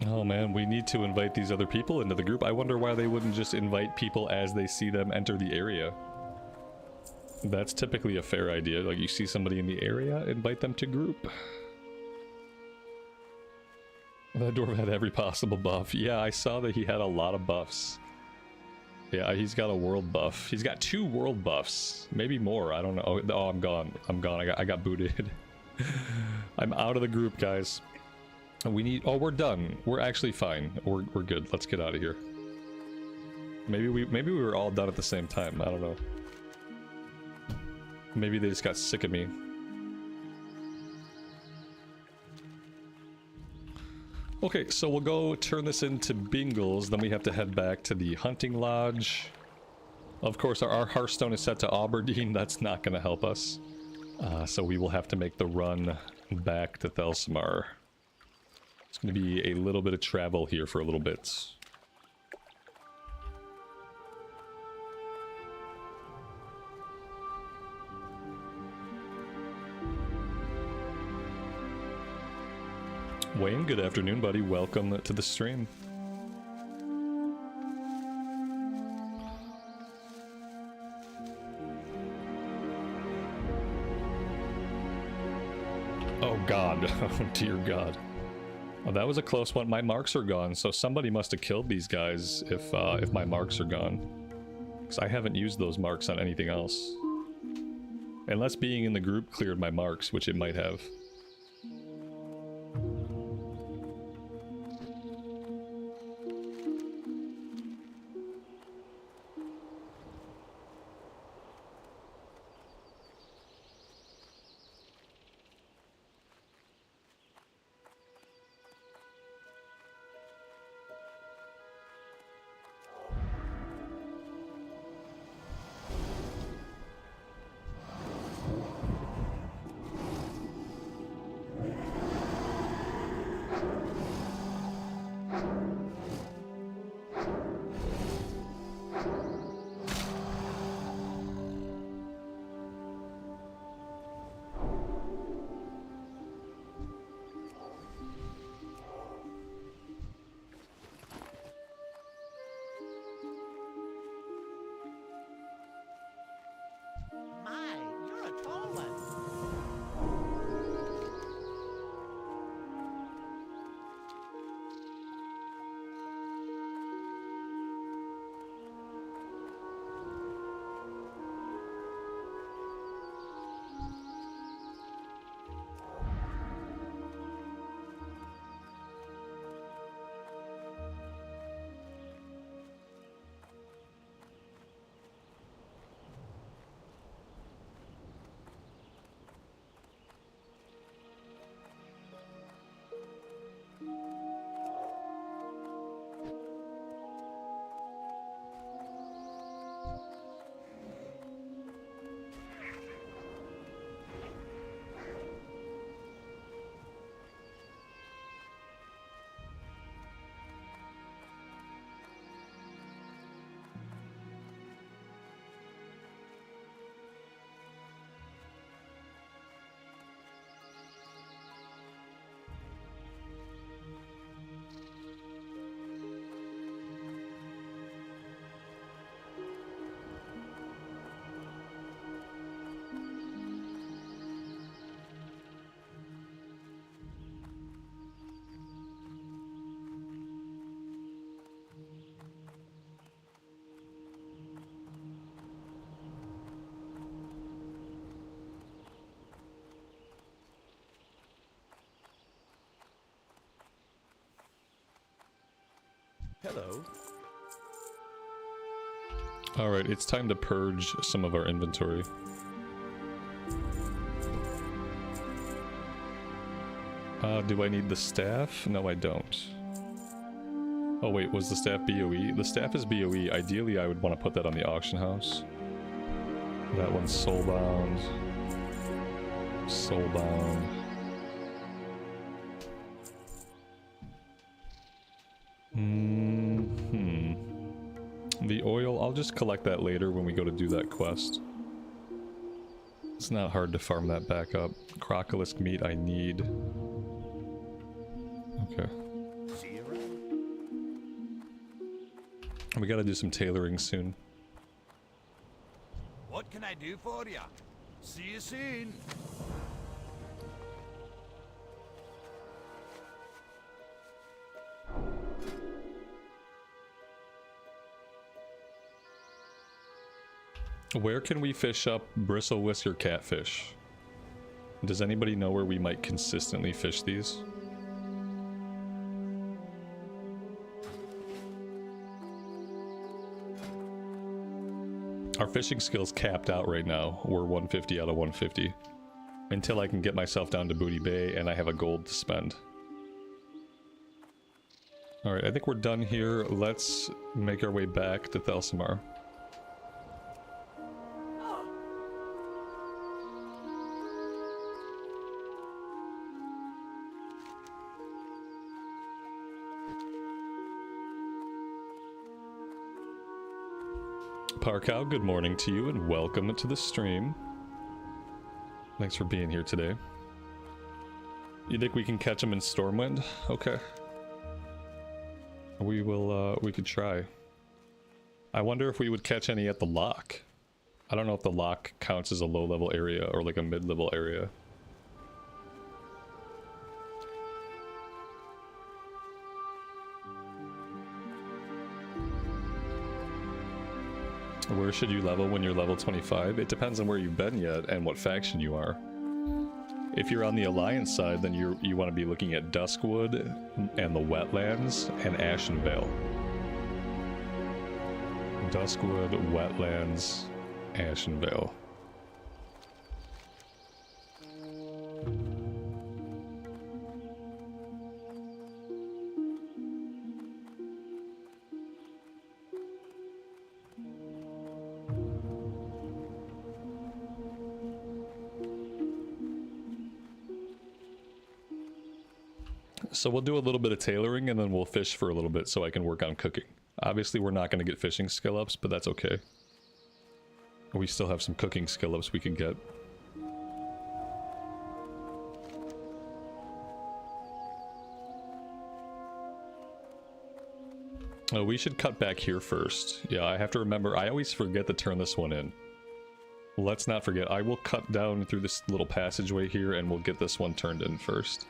Oh man, we need to invite these other people into the group. I wonder why they wouldn't just invite people as they see them enter the area. That's typically a fair idea. Like, you see somebody in the area, invite them to group. That dwarf had every possible buff. Yeah, I saw that he had a lot of buffs. Yeah, he's got a world buff. He's got 2 world buffs. Maybe more, I don't know. Oh, I'm gone. I'm gone. I got booted. I'm out of the group, guys. We need... Oh, we're done. We're actually fine. We're good. Let's get out of here. Maybe we were all done at the same time. I don't know. Maybe they just got sick of me. Okay, so we'll go turn this into Bingles, then we have to head back to the hunting lodge. Of course, our Hearthstone is set to Aberdeen. That's not going to help us. So we will have to make the run back to Thelsamar. It's going to be a little bit of travel here for a little bit. Wayne, good afternoon, buddy. Welcome to the stream. Oh god. Oh dear god. Oh, that was a close one. My marks are gone, so somebody must have killed these guys if my marks are gone. Because I haven't used those marks on anything else. Unless being in the group cleared my marks, which it might have. My, you're a tall one. Hello. Alright, it's time to purge some of our inventory. Do I need the staff? No, I don't. Oh wait, was the staff BOE? The staff is BOE. Ideally, I would want to put that on the auction house. That one's soulbound. Soulbound. The oil, I'll just collect that later when we go to do that quest. It's not hard to farm that back up. Crocolisk meat I need. Okay. See you around. We gotta do some tailoring soon. What can I do for you? See you soon. Where can we fish up bristle whisker catfish? Does anybody know where we might consistently fish these? Our fishing skill's capped out right now. We're 150 out of 150. Until I can get myself down to Booty Bay and I have a gold to spend. Alright, I think we're done here. Let's make our way back to Thelsamar. Parkow, good morning to you and welcome to the stream. Thanks for being here today. You think we can catch him in Stormwind? Okay. We will, we could try. I wonder if we would catch any at the Loch. I don't know if the Loch counts as a low-level area or like a mid-level area. Where should you level when you're level 25? It depends on where you've been yet and what faction you are. If you're on the Alliance side, then you want to be looking at Duskwood and the Wetlands and Ashenvale. Duskwood, Wetlands, Ashenvale. So we'll do a little bit of tailoring and then we'll fish for a little bit so I can work on cooking. Obviously we're not going to get fishing skill ups, but that's okay. We still have some cooking skill ups we can get. Oh, we should cut back here first. Yeah, I have to remember, I always forget to turn this one in. Let's not forget, I will cut down through this little passageway here and we'll get this one turned in first.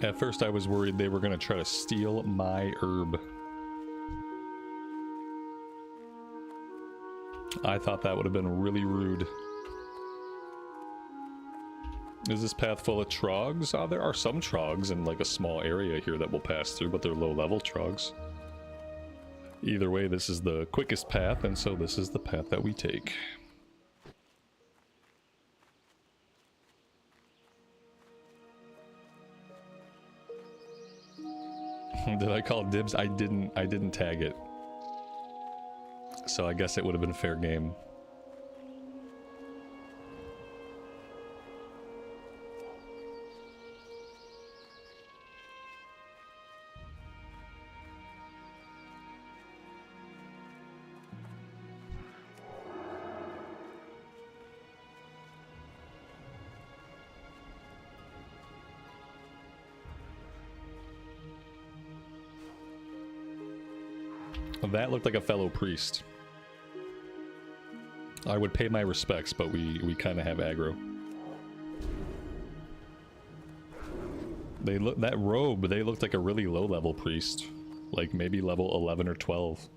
At first I was worried they were going to try to steal my herb. I thought that would have been really rude. Is this path full of trogs? There are some trogs in like a small area here that we'll pass through, but they're low level trogs. Either way, this is the quickest path, and so this is the path that we take. Did I call dibs? I didn't tag it. So I guess it would have been fair game. That looked like a fellow priest. I would pay my respects, but we kind of have aggro. They look, that robe, they looked like a really low level priest. Like maybe level 11 or 12.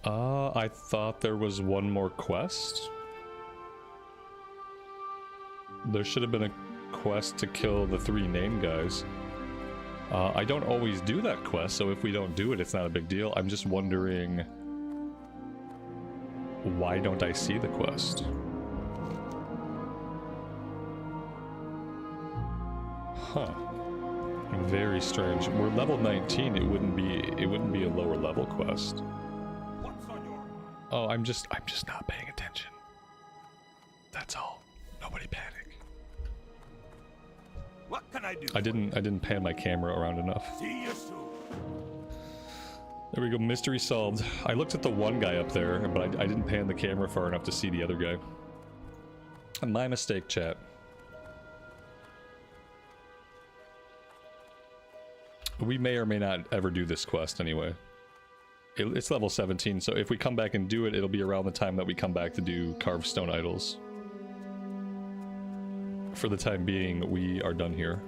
I thought there was one more quest. There should have been a quest to kill the 3 name guys. I don't always do that quest, so if we don't do it, it's not a big deal. I'm just wondering, why don't I see the quest? Huh. Very strange. We're level 19. It wouldn't be a lower level quest. What's on your mind? Oh, I'm just not paying attention. That's all. Nobody panic. What can I do? I didn't pan my camera around enough. See you soon. There we go, mystery solved. I looked at the one guy up there, but I didn't pan the camera far enough to see the other guy. My mistake, chat. We may or may not ever do this quest anyway. It's level 17, so if we come back and do it, it'll be around the time that we come back to do carved stone idols. For the time being, we are done here.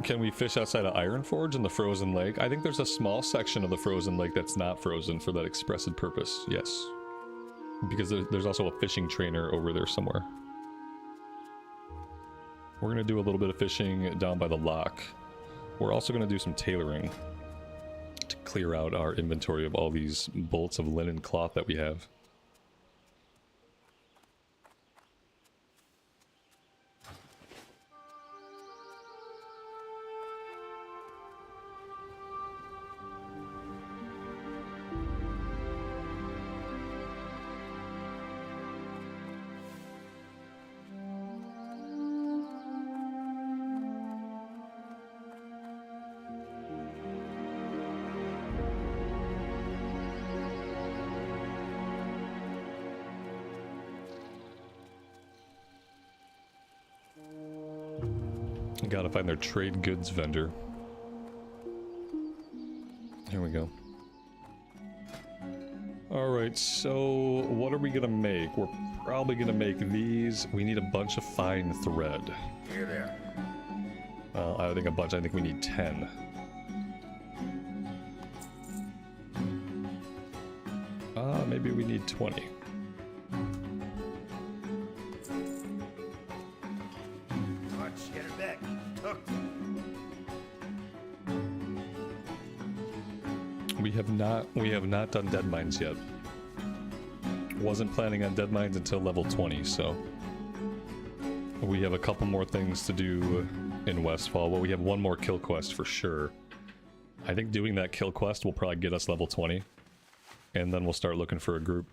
Can we fish outside of Ironforge in the frozen lake? I think there's a small section of the frozen lake that's not frozen for that expressed purpose, yes. Because there's also a fishing trainer over there somewhere. We're gonna do a little bit of fishing down by the loch. We're also gonna do some tailoring to clear out our inventory of all these bolts of linen cloth that we have. Gotta find their trade goods vendor. Here we go. Alright, so what are we gonna make? We're probably gonna make these. We need a bunch of fine thread. Here there. Well, I think a bunch. I think we need 10. Maybe we need 20. Let's get it back. Cooked. We have not done dead mines yet. Wasn't planning on dead mines until level 20, so we have a couple more things to do in Westfall. Well, we have one more kill quest for sure. I think doing that kill quest will probably get us level 20, and then we'll start looking for a group.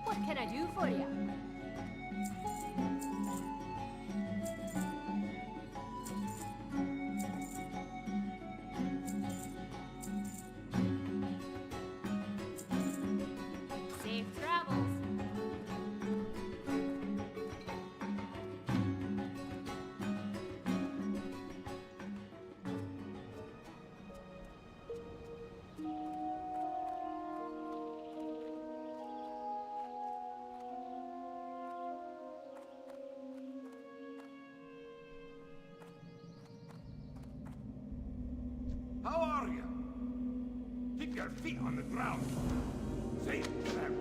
What can I do for you? Safe travels. your feet on the ground. Safe travel.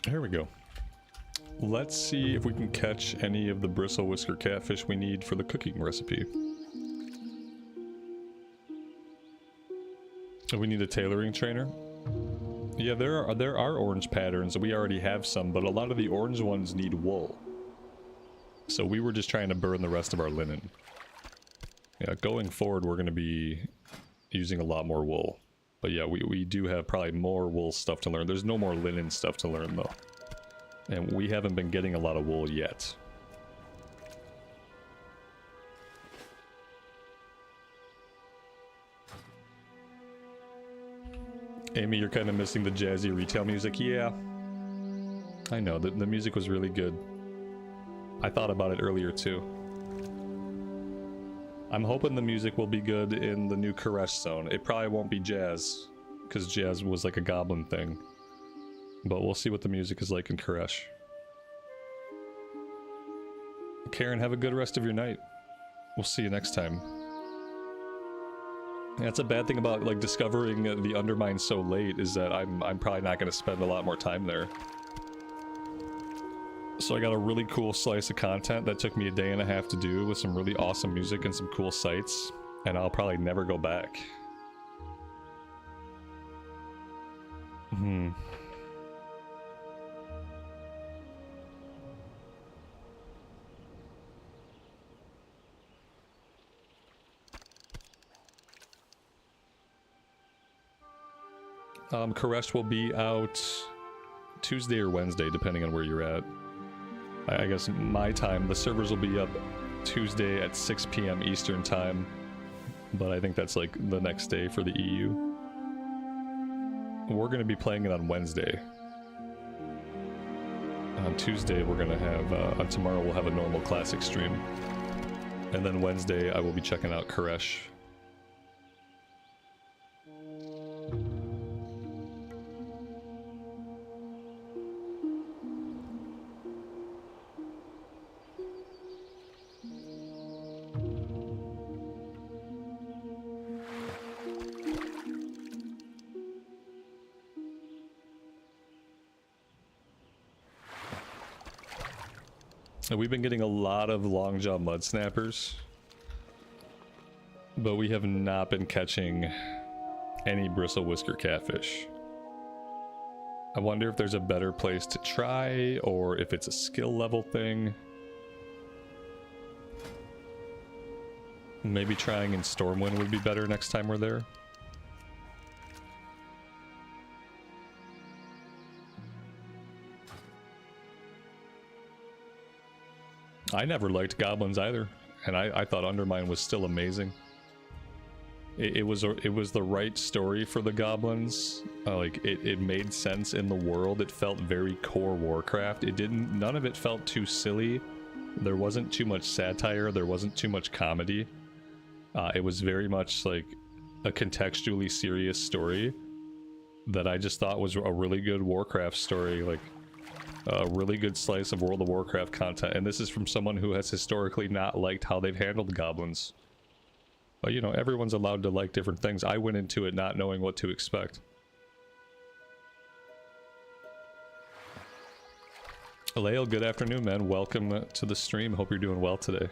Here we go. Let's see if we can catch any of the bristle whisker catfish we need for the cooking recipe. We need a tailoring trainer. Yeah, there are orange patterns. We already have some, but a lot of the orange ones need wool. So we were just trying to burn the rest of our linen. Yeah, going forward, we're going to be using a lot more wool. But yeah, we do have probably more wool stuff to learn. There's no more linen stuff to learn, though. And we haven't been getting a lot of wool yet. Amy, you're kind of missing the jazzy retail music. Yeah. I know, the music was really good. I thought about it earlier, too. I'm hoping the music will be good in the new Koresh zone. It probably won't be jazz, because jazz was like a goblin thing. But we'll see what the music is like in Koresh. Karen, have a good rest of your night. We'll see you next time. That's a bad thing about like discovering the Undermine so late, is that I'm probably not going to spend a lot more time there. So I got a really cool slice of content that took me a day and a half to do, with some really awesome music and some cool sights, and I'll probably never go back. Koresh will be out Tuesday or Wednesday, depending on where you're at. I guess my time, the servers will be up Tuesday at 6 p.m. Eastern time, but I think that's like the next day for the EU. We're going to be playing it on Wednesday. On Tuesday we're going to have, tomorrow we'll have a normal classic stream. And then Wednesday I will be checking out Koresh. We've been getting a lot of longjaw mud snappers, but we have not been catching any bristle whisker catfish. I wonder if there's a better place to try, or if it's a skill level thing. Maybe trying in Stormwind would be better next time we're there. I never liked goblins either, and I thought Undermine was still amazing. It was the right story for the goblins. Like it made sense in the world. It felt very core Warcraft. None of it felt too silly. There wasn't too much satire. There wasn't too much comedy. It was very much like a contextually serious story that I just thought was a really good Warcraft story. Like a really good slice of World of Warcraft content, and this is from someone who has historically not liked how they've handled goblins. But you know, everyone's allowed to like different things. I went into it not knowing what to expect. Aleo, good afternoon, man. Welcome to the stream. Hope you're doing well today.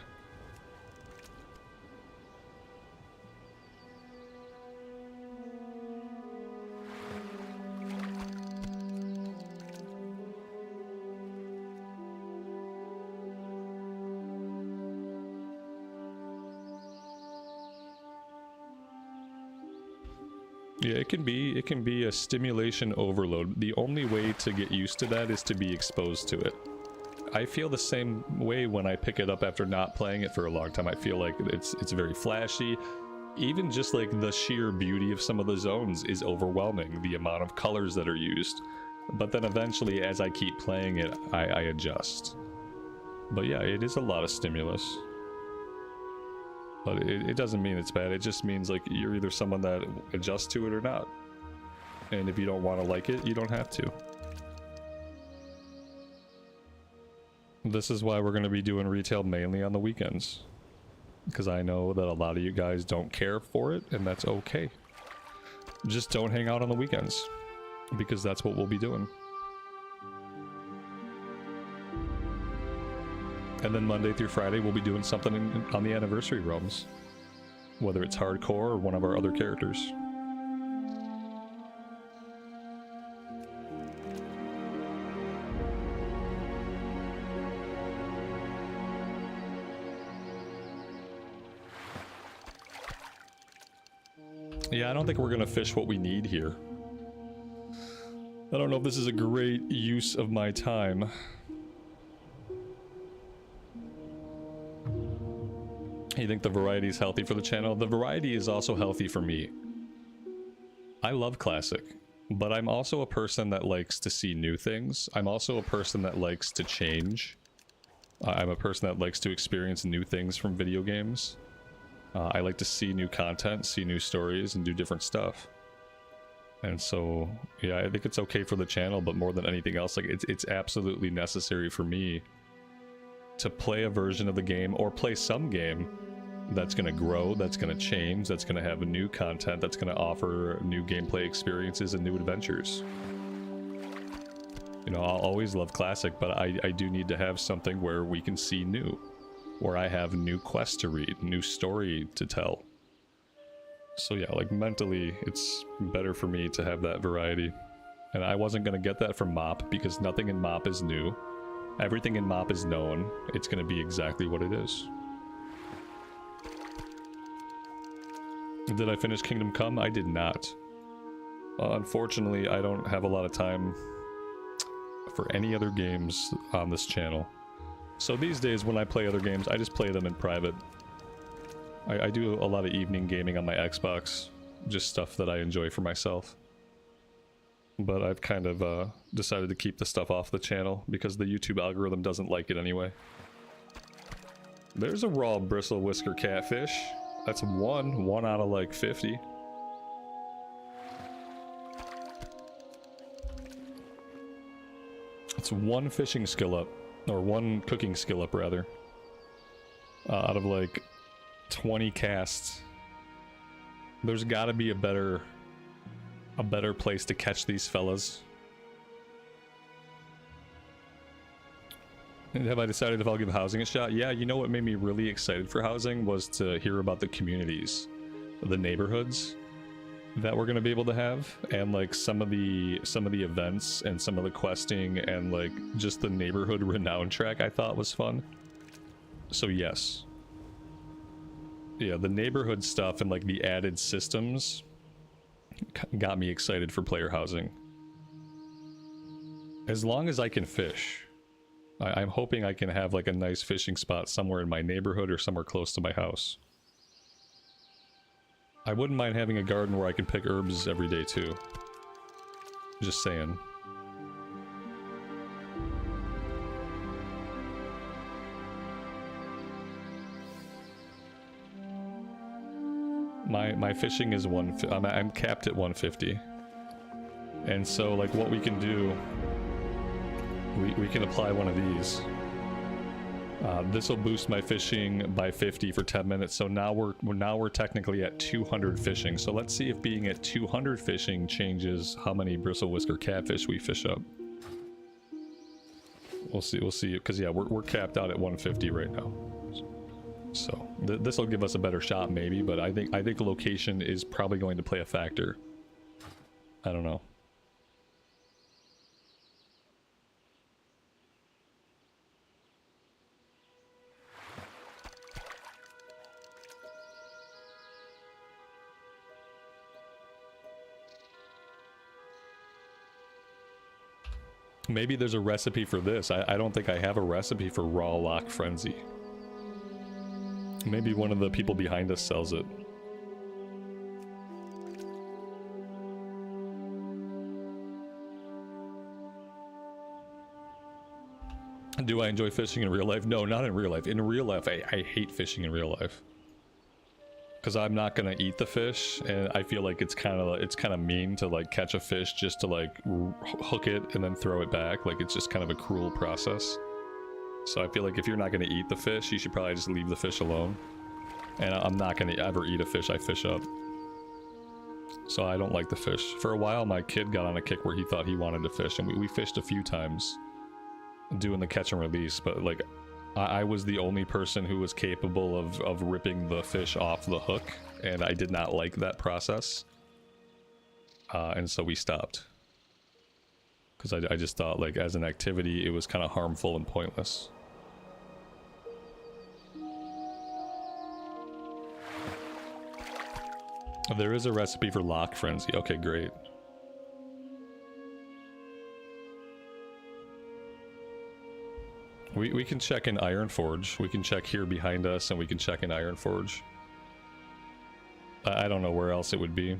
Yeah, it can be a stimulation overload. The only way to get used to that is to be exposed to it. I feel the same way when I pick it up after not playing it for a long time. I feel like it's very flashy. Even just like the sheer beauty of some of the zones is overwhelming, the amount of colors that are used. But then eventually, as I keep playing it, I adjust. But yeah, it is a lot of stimulus. But it doesn't mean it's bad, it just means like you're either someone that adjusts to it or not. And if you don't want to like it, you don't have to. This is why we're going to be doing retail mainly on the weekends. Because I know that a lot of you guys don't care for it, and that's okay. Just don't hang out on the weekends. Because that's what we'll be doing. And then Monday through Friday, we'll be doing something on the anniversary realms. Whether it's hardcore or one of our other characters. Yeah, I don't think we're gonna fish what we need here. I don't know if this is a great use of my time. You think the variety is healthy for the channel? The variety is also healthy for me. I love classic, but I'm also a person that likes to see new things. I'm also a person that likes to change. I'm a person that likes to experience new things from video games. I like to see new content, see new stories, and do different stuff. And so, yeah, I think it's okay for the channel, but more than anything else, like it's absolutely necessary for me to play a version of the game or play some game that's going to grow, that's going to change, that's going to have new content, that's going to offer new gameplay experiences and new adventures. You know, I'll always love classic, but I do need to have something where we can see new. Where I have new quests to read, new story to tell. So yeah, like mentally, it's better for me to have that variety. And I wasn't going to get that from MOP because nothing in MOP is new. Everything in MOP is known. It's going to be exactly what it is. Did I finish Kingdom Come? I did not. Unfortunately, I don't have a lot of time for any other games on this channel. So these days when I play other games, I just play them in private. I do a lot of evening gaming on my Xbox, just stuff that I enjoy for myself. But I've kind of decided to keep the stuff off the channel because the YouTube algorithm doesn't like it anyway. There's a raw bristle whisker catfish. That's one out of like 50. It's one fishing skill up. Or one cooking skill up, rather. Out of like 20 casts. There's gotta be a better place to catch these fellas. And have I decided if I'll give housing a shot? Yeah, you know what made me really excited for housing was to hear about the communities, the neighborhoods that we're gonna be able to have, and like some of the events and some of the questing and like just the neighborhood renown track I thought was fun. So yes. Yeah, the neighborhood stuff and like the added systems got me excited for player housing. As long as I can fish. I'm hoping I can have like a nice fishing spot somewhere in my neighborhood or somewhere close to my house. I wouldn't mind having a garden where I can pick herbs every day too. Just saying. My fishing is I'm capped at 150. And so like what we can do, we can apply one of these. This will boost my fishing by 50 for 10 minutes. So now we're technically at 200 fishing. So let's see if being at 200 fishing changes how many bristle whisker catfish we fish up. We'll see. Because yeah, we're capped out at 150 right now. So this will give us a better shot maybe, but I think location is probably going to play a factor. I don't know. Maybe there's a recipe for this. I don't think I have a recipe for raw lock frenzy. Maybe one of the people behind us sells it. Do I enjoy fishing in real life? No, not in real life. In real life, I hate fishing in real life. Because I'm not gonna eat the fish, and I feel like it's kind of mean to like catch a fish just to like hook it and then throw it back. Like it's just kind of a cruel process. So I feel like if you're not gonna eat the fish, you should probably just leave the fish alone. And I'm not gonna ever eat a fish I fish up. So I don't like the fish. For a while, my kid got on a kick where he thought he wanted to fish, and we fished a few times doing the catch and release, but like I was the only person who was capable of ripping the fish off the hook, and I did not like that process. And so we stopped. Because I just thought, like, as an activity, it was kind of harmful and pointless. There is a recipe for lock frenzy. Okay, great. We can check in Ironforge. We can check here behind us, and we can check in Ironforge. I don't know where else it would be.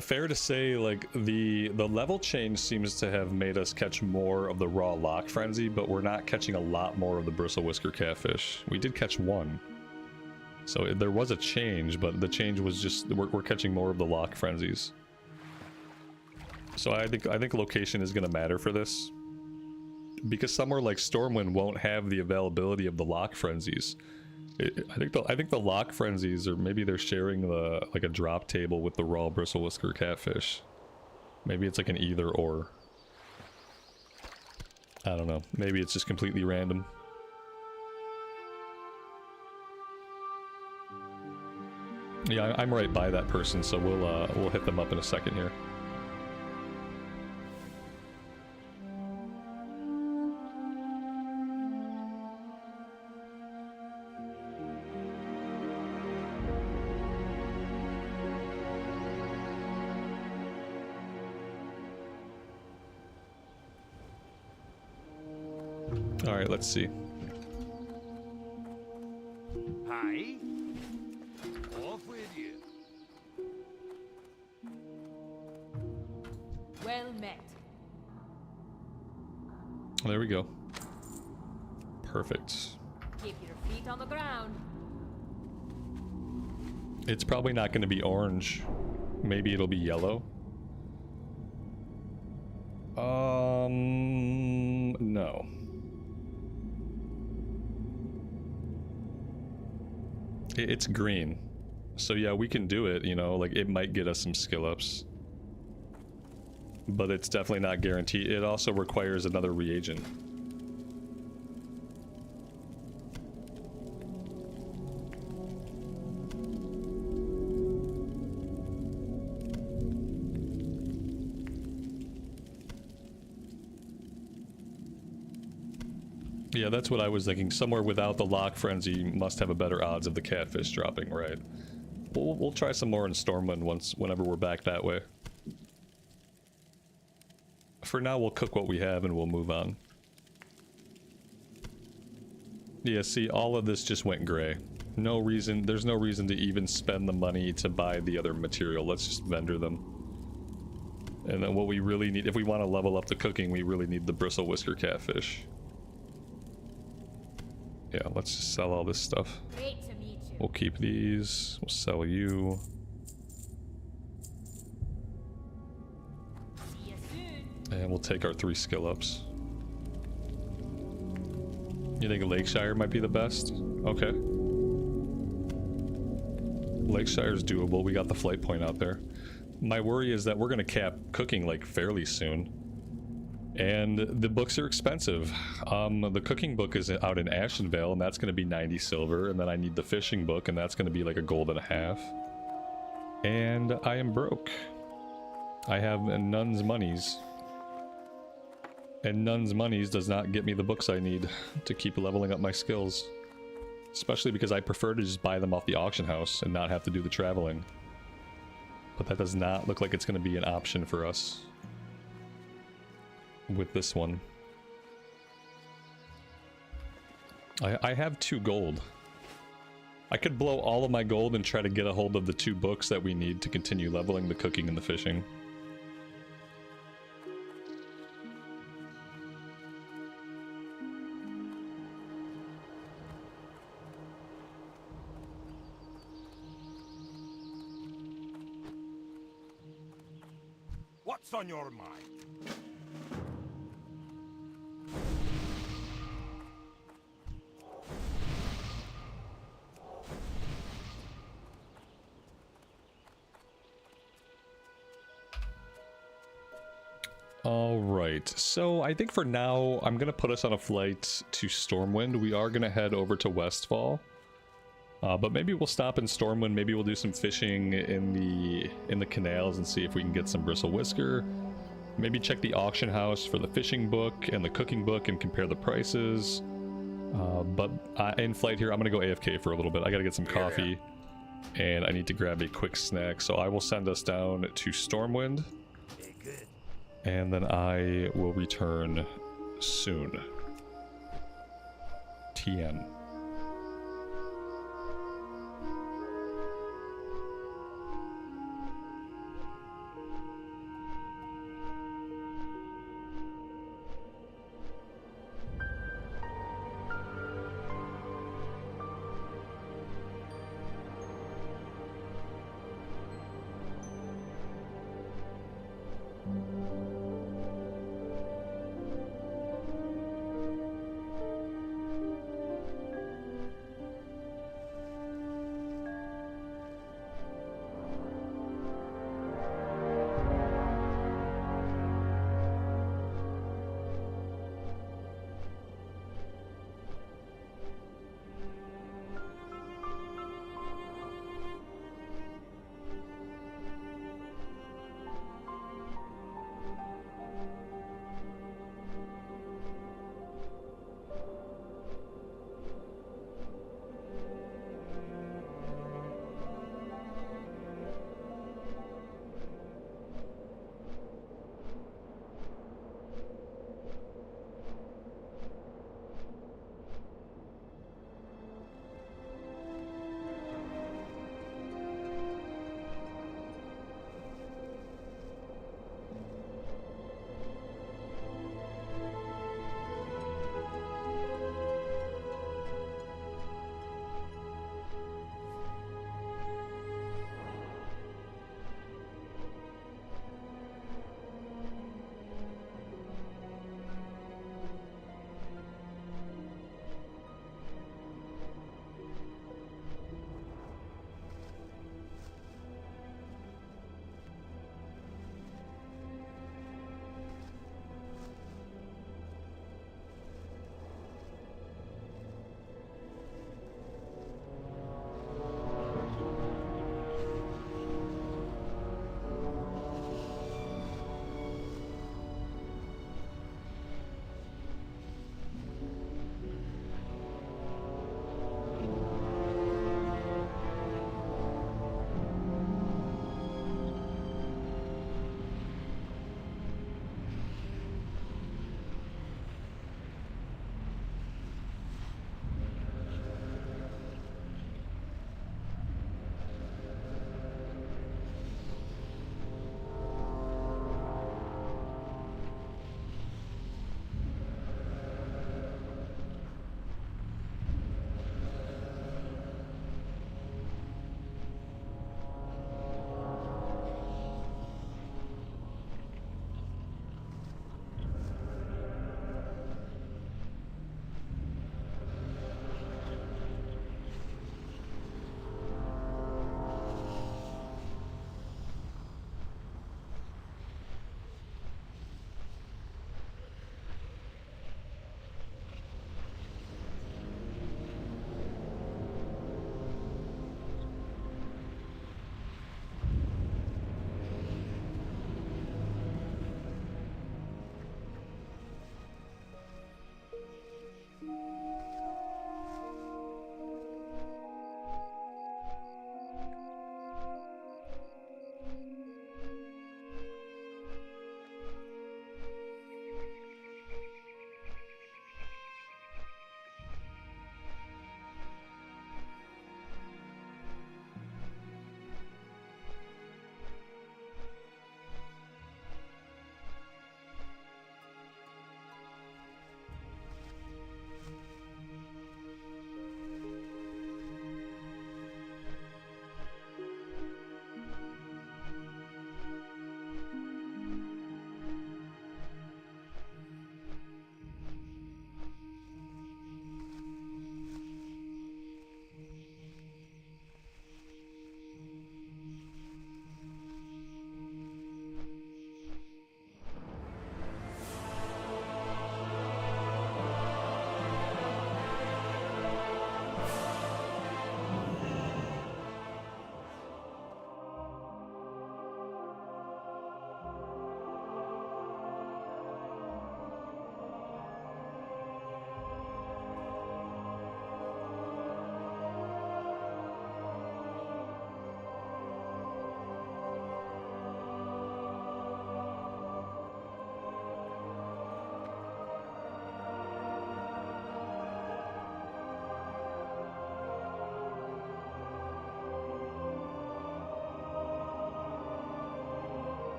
Fair to say, like, the level change seems to have made us catch more of the raw lock frenzy, but we're not catching a lot more of the bristle whisker catfish. We did catch one. So there was a change, but the change was just we're catching more of the lock frenzies. So I think location is going to matter for this, because somewhere like Stormwind won't have the availability of the lock frenzies. I think the lock frenzies, or maybe they're sharing the like a drop table with the raw bristle whisker catfish. Maybe it's like an either or. I don't know. Maybe it's just completely random. Yeah, I'm right by that person, so we'll hit them up in a second here. Alright, let's see. Hi. Off with you. Well met. There we go. Perfect. Keep your feet on the ground. It's probably not going to be orange. Maybe it'll be yellow. No. It's green. So yeah, we can do it, you know, like it might get us some skill ups. But it's definitely not guaranteed. It also requires another reagent. Yeah, that's what I was thinking. Somewhere without the lock frenzy must have a better odds of the catfish dropping, right? We'll try some more in Stormwind whenever we're back that way. For now, we'll cook what we have and we'll move on. Yeah, see, all of this just went gray. No reason, there's no reason to even spend the money to buy the other material. Let's just vendor them. And then what we really need, if we want to level up the cooking, we really need the bristle whisker catfish. Yeah, let's just sell all this stuff. Great to meet you. We'll keep these. We'll sell you. See you soon. And we'll take our 3 skill ups. You think Lakeshire might be the best? Okay. Lakeshire's doable. We got the flight point out there. My worry is that we're going to cap cooking like fairly soon. And the books are expensive. The cooking book is out in Ashenvale, and that's going to be 90 silver. And then I need the fishing book, and that's going to be like a gold and a half. And I am broke. I have Nun's Monies. And Nun's Monies does not get me the books I need to keep leveling up my skills. Especially because I prefer to just buy them off the auction house and not have to do the traveling. but that does not look like it's going to be an option for us with this one. I have 2 gold. I could blow all of my gold and try to get a hold of the 2 books that we need to continue leveling the cooking and the fishing. What's on your mind? Alright, so I think for now, I'm going to put us on a flight to Stormwind. We are going to head over to Westfall. But maybe we'll stop in Stormwind, maybe we'll do some fishing in the canals and see if we can get some bristle whisker. Maybe check the auction house for the fishing book and the cooking book and compare the prices. But in flight here, I'm going to go AFK for a little bit. I got to get some coffee, and I need to grab a quick snack. So I will send us down to Stormwind. And then I will return soon. TN.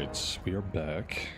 Alright, we are back.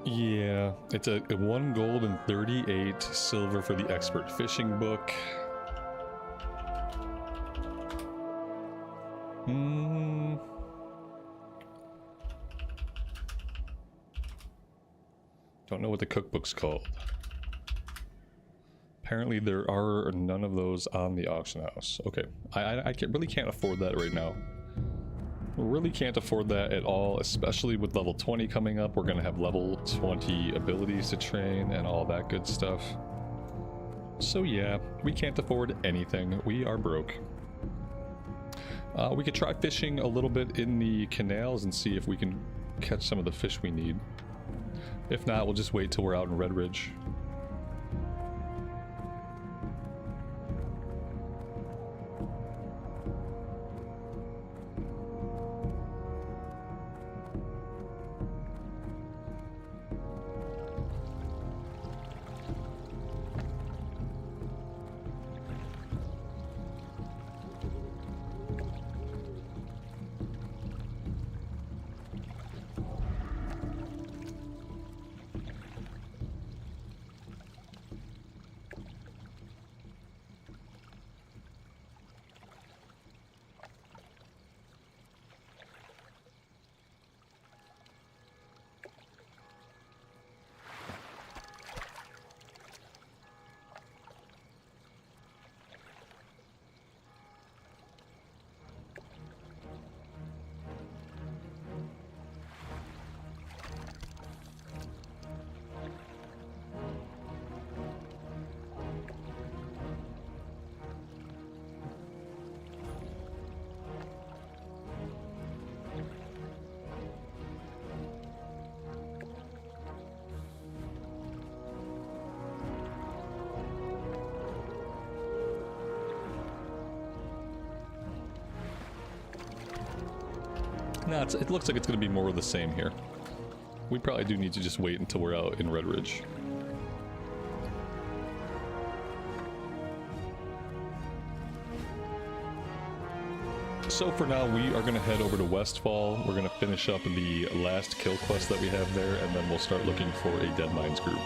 Yeah, it's a 1 gold and 38 silver for the expert fishing book. Don't know what the cookbook's called. Apparently there are none of those on the auction house. Okay, I really can't afford that right now. Really can't afford that at all, especially with level 20 coming up. We're gonna have level 20 abilities to train and all that good stuff. So yeah, we can't afford anything. We are broke. We could try fishing a little bit in the canals and see if we can catch some of the fish we need. If not, we'll just wait till we're out in Red Ridge. Nah, it looks like it's going to be more of the same here. We probably do need to just wait until we're out in Red Ridge. So for now, we are going to head over to Westfall. We're going to finish up the last kill quest that we have there, and then we'll start looking for a Dead Mines group.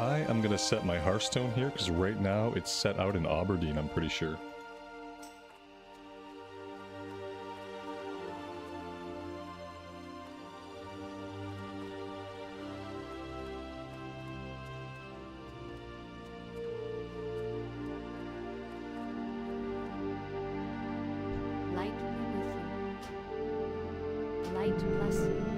I am gonna set my Hearthstone here because right now it's set out in Aberdeen, I'm pretty sure. Light be with you. Light bless you.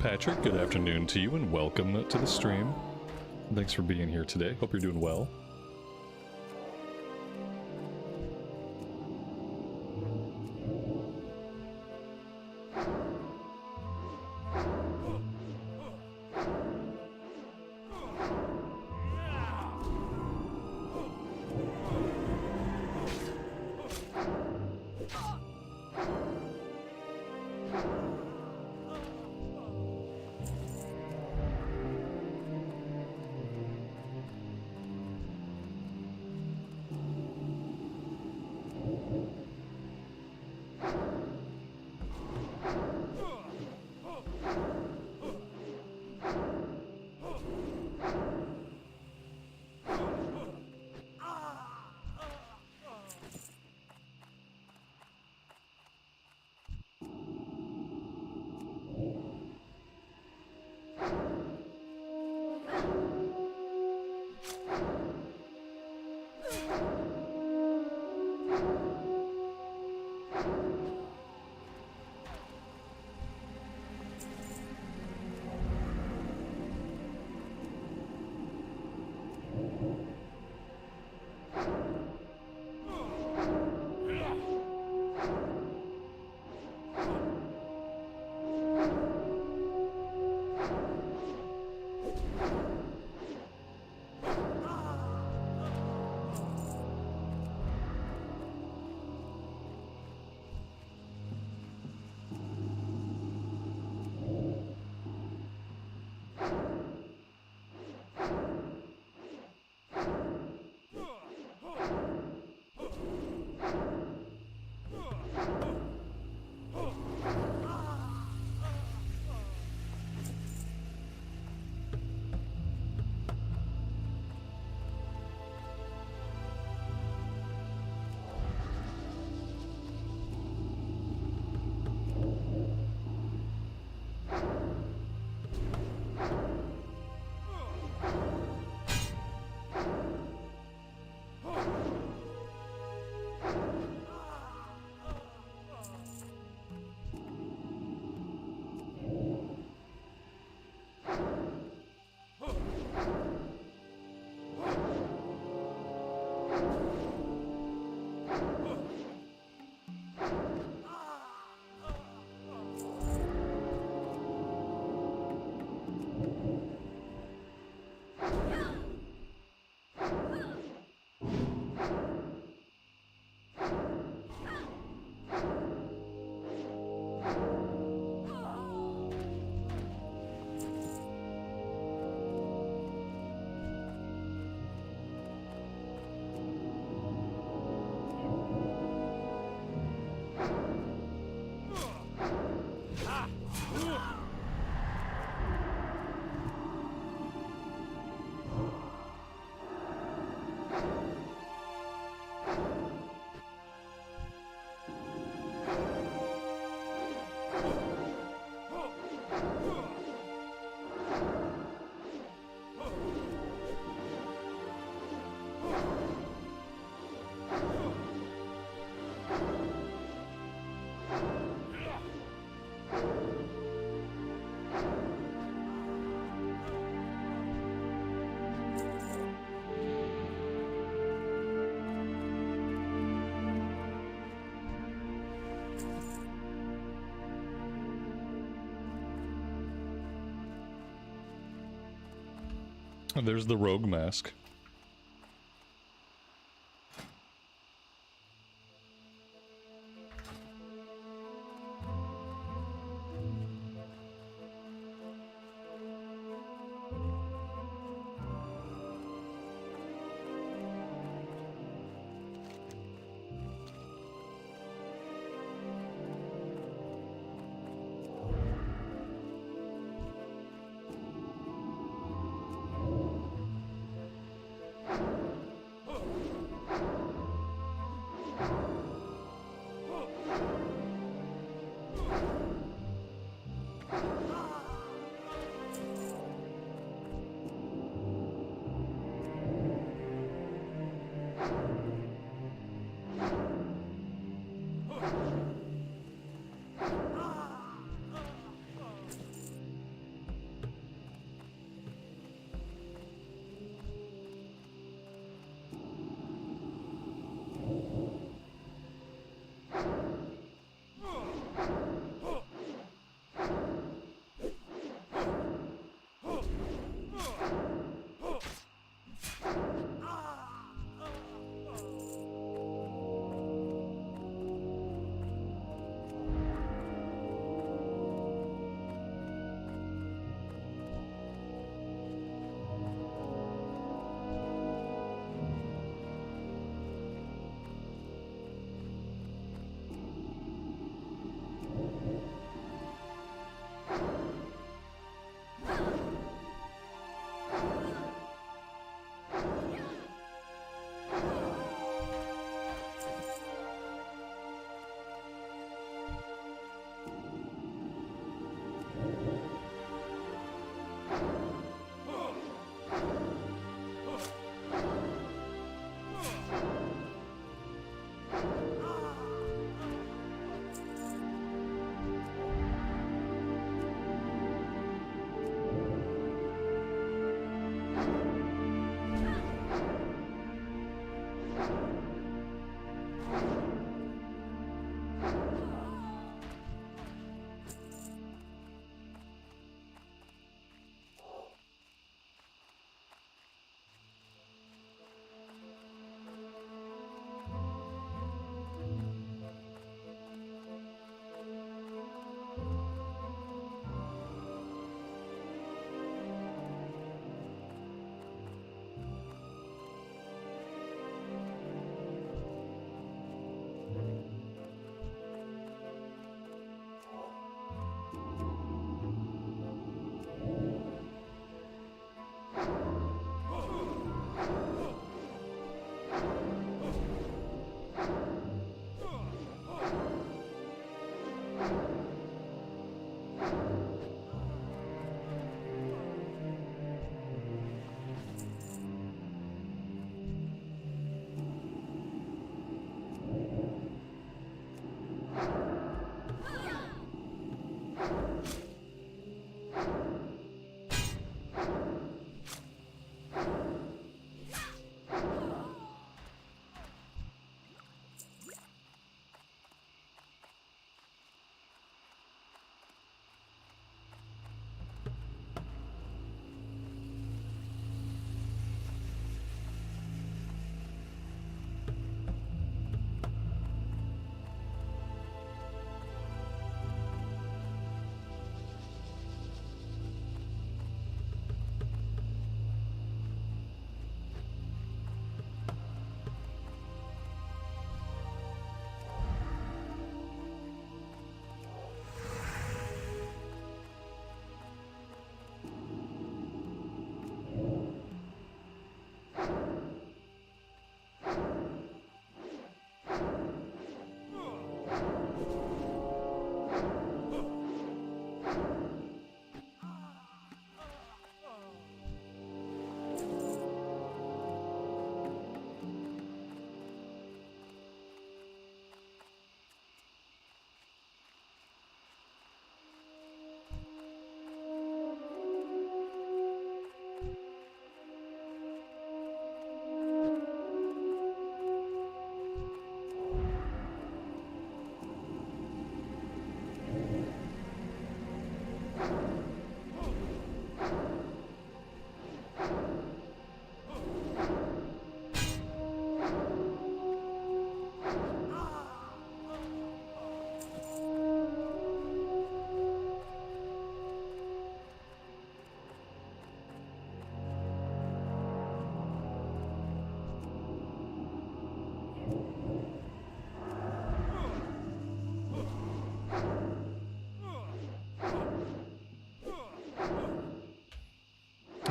Patrick, good afternoon to you and welcome to the stream. Thanks for being here today. Hope you're doing well. And there's the rogue mask.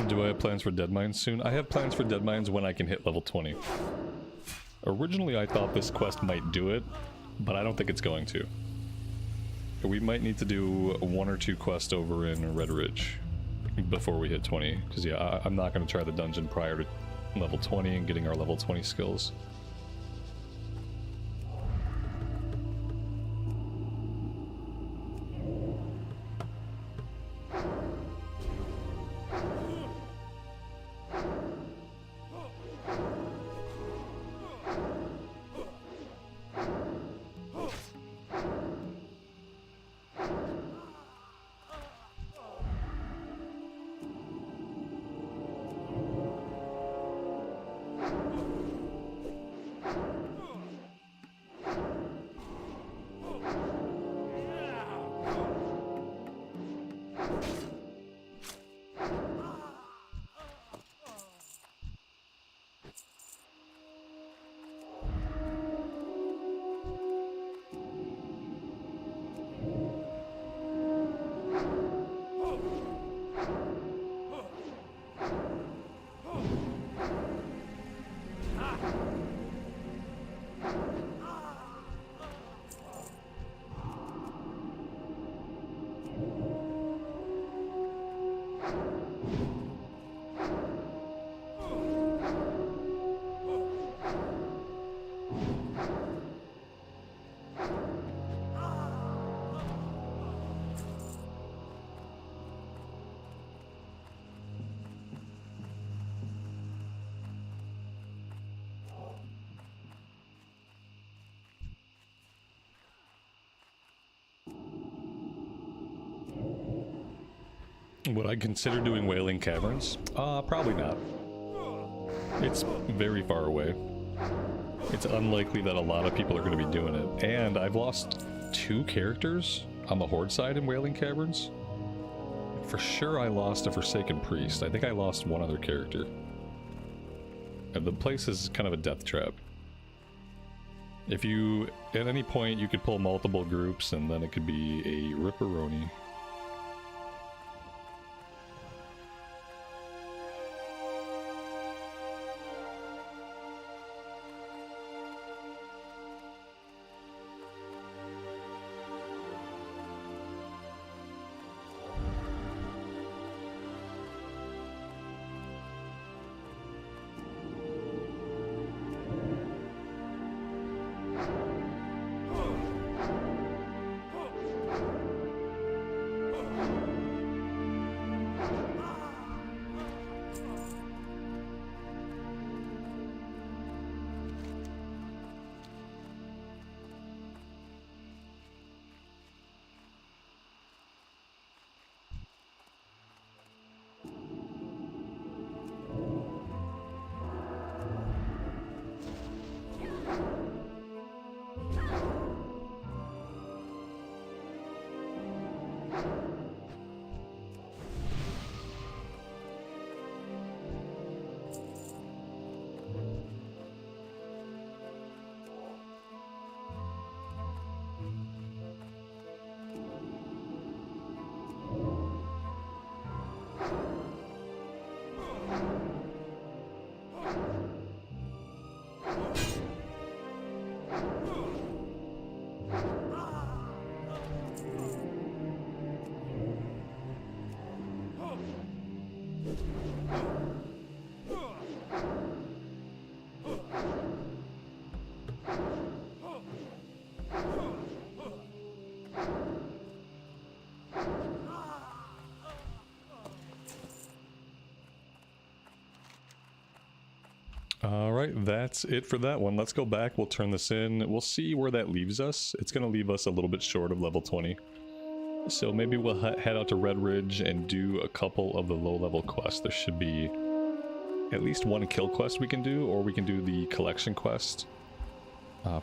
Do I have plans for Dead Mines soon? I have plans for Dead Mines when I can hit level 20. Originally I thought this quest might do it, but I don't think it's going to. We might need to do 1 or 2 quests over in Red Ridge before we hit 20, because yeah, I'm not going to try the dungeon prior to level 20 and getting our level 20 skills. Would I consider doing Wailing Caverns? Probably not. It's very far away. It's unlikely that a lot of people are going to be doing it. And I've lost 2 characters on the Horde side in Wailing Caverns. For sure I lost a Forsaken Priest. I think I lost 1 other character. And the place is kind of a death trap. If you, at any point, you could pull multiple groups and then it could be a ripperoni. Alright, that's it for that one. Let's go back, we'll turn this in, we'll see where that leaves us. It's going to leave us a little bit short of level 20. So maybe we'll head out to Red Ridge and do a couple of the low-level quests. There should be at least 1 kill quest we can do, or we can do the collection quest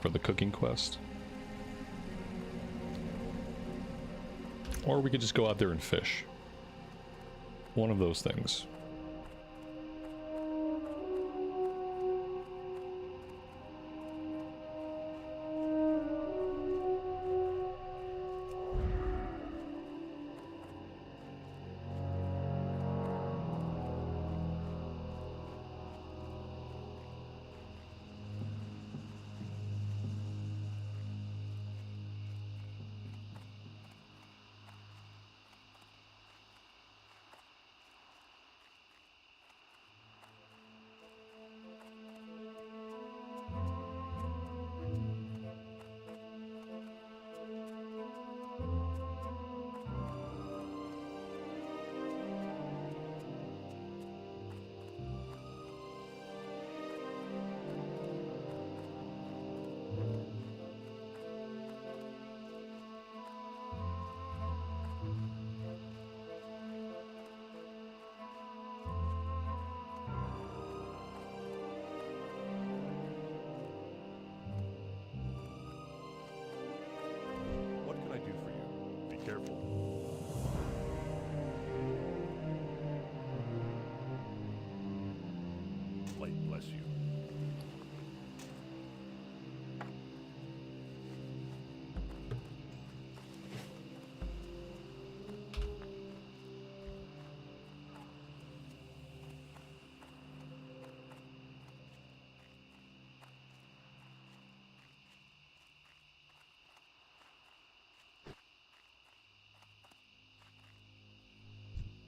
for the cooking quest. Or we could just go out there and fish. One of those things. careful. Light bless you.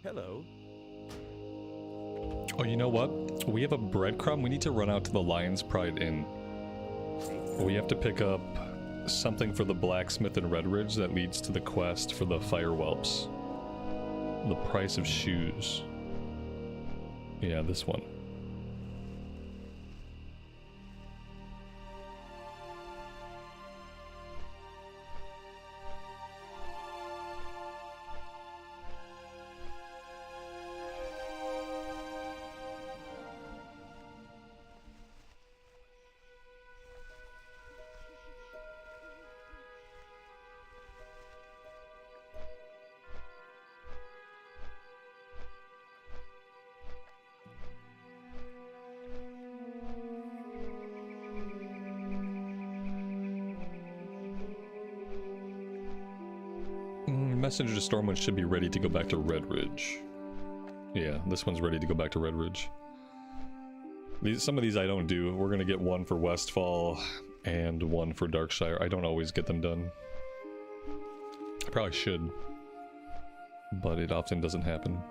Hello. Oh, you know what? We have a breadcrumb. We need to run out to the Lion's Pride Inn. We have to pick up something for the blacksmith in Red Ridge that leads to the quest for the fire whelps. The price of shoes. Yeah, this one. Messenger to Stormwind should be ready to go back to Red Ridge. Yeah, this one's ready to go back to Red Ridge. Some of these I don't do. We're gonna get one for Westfall and one for Darkshire. I don't always get them done. I probably should, but it often doesn't happen.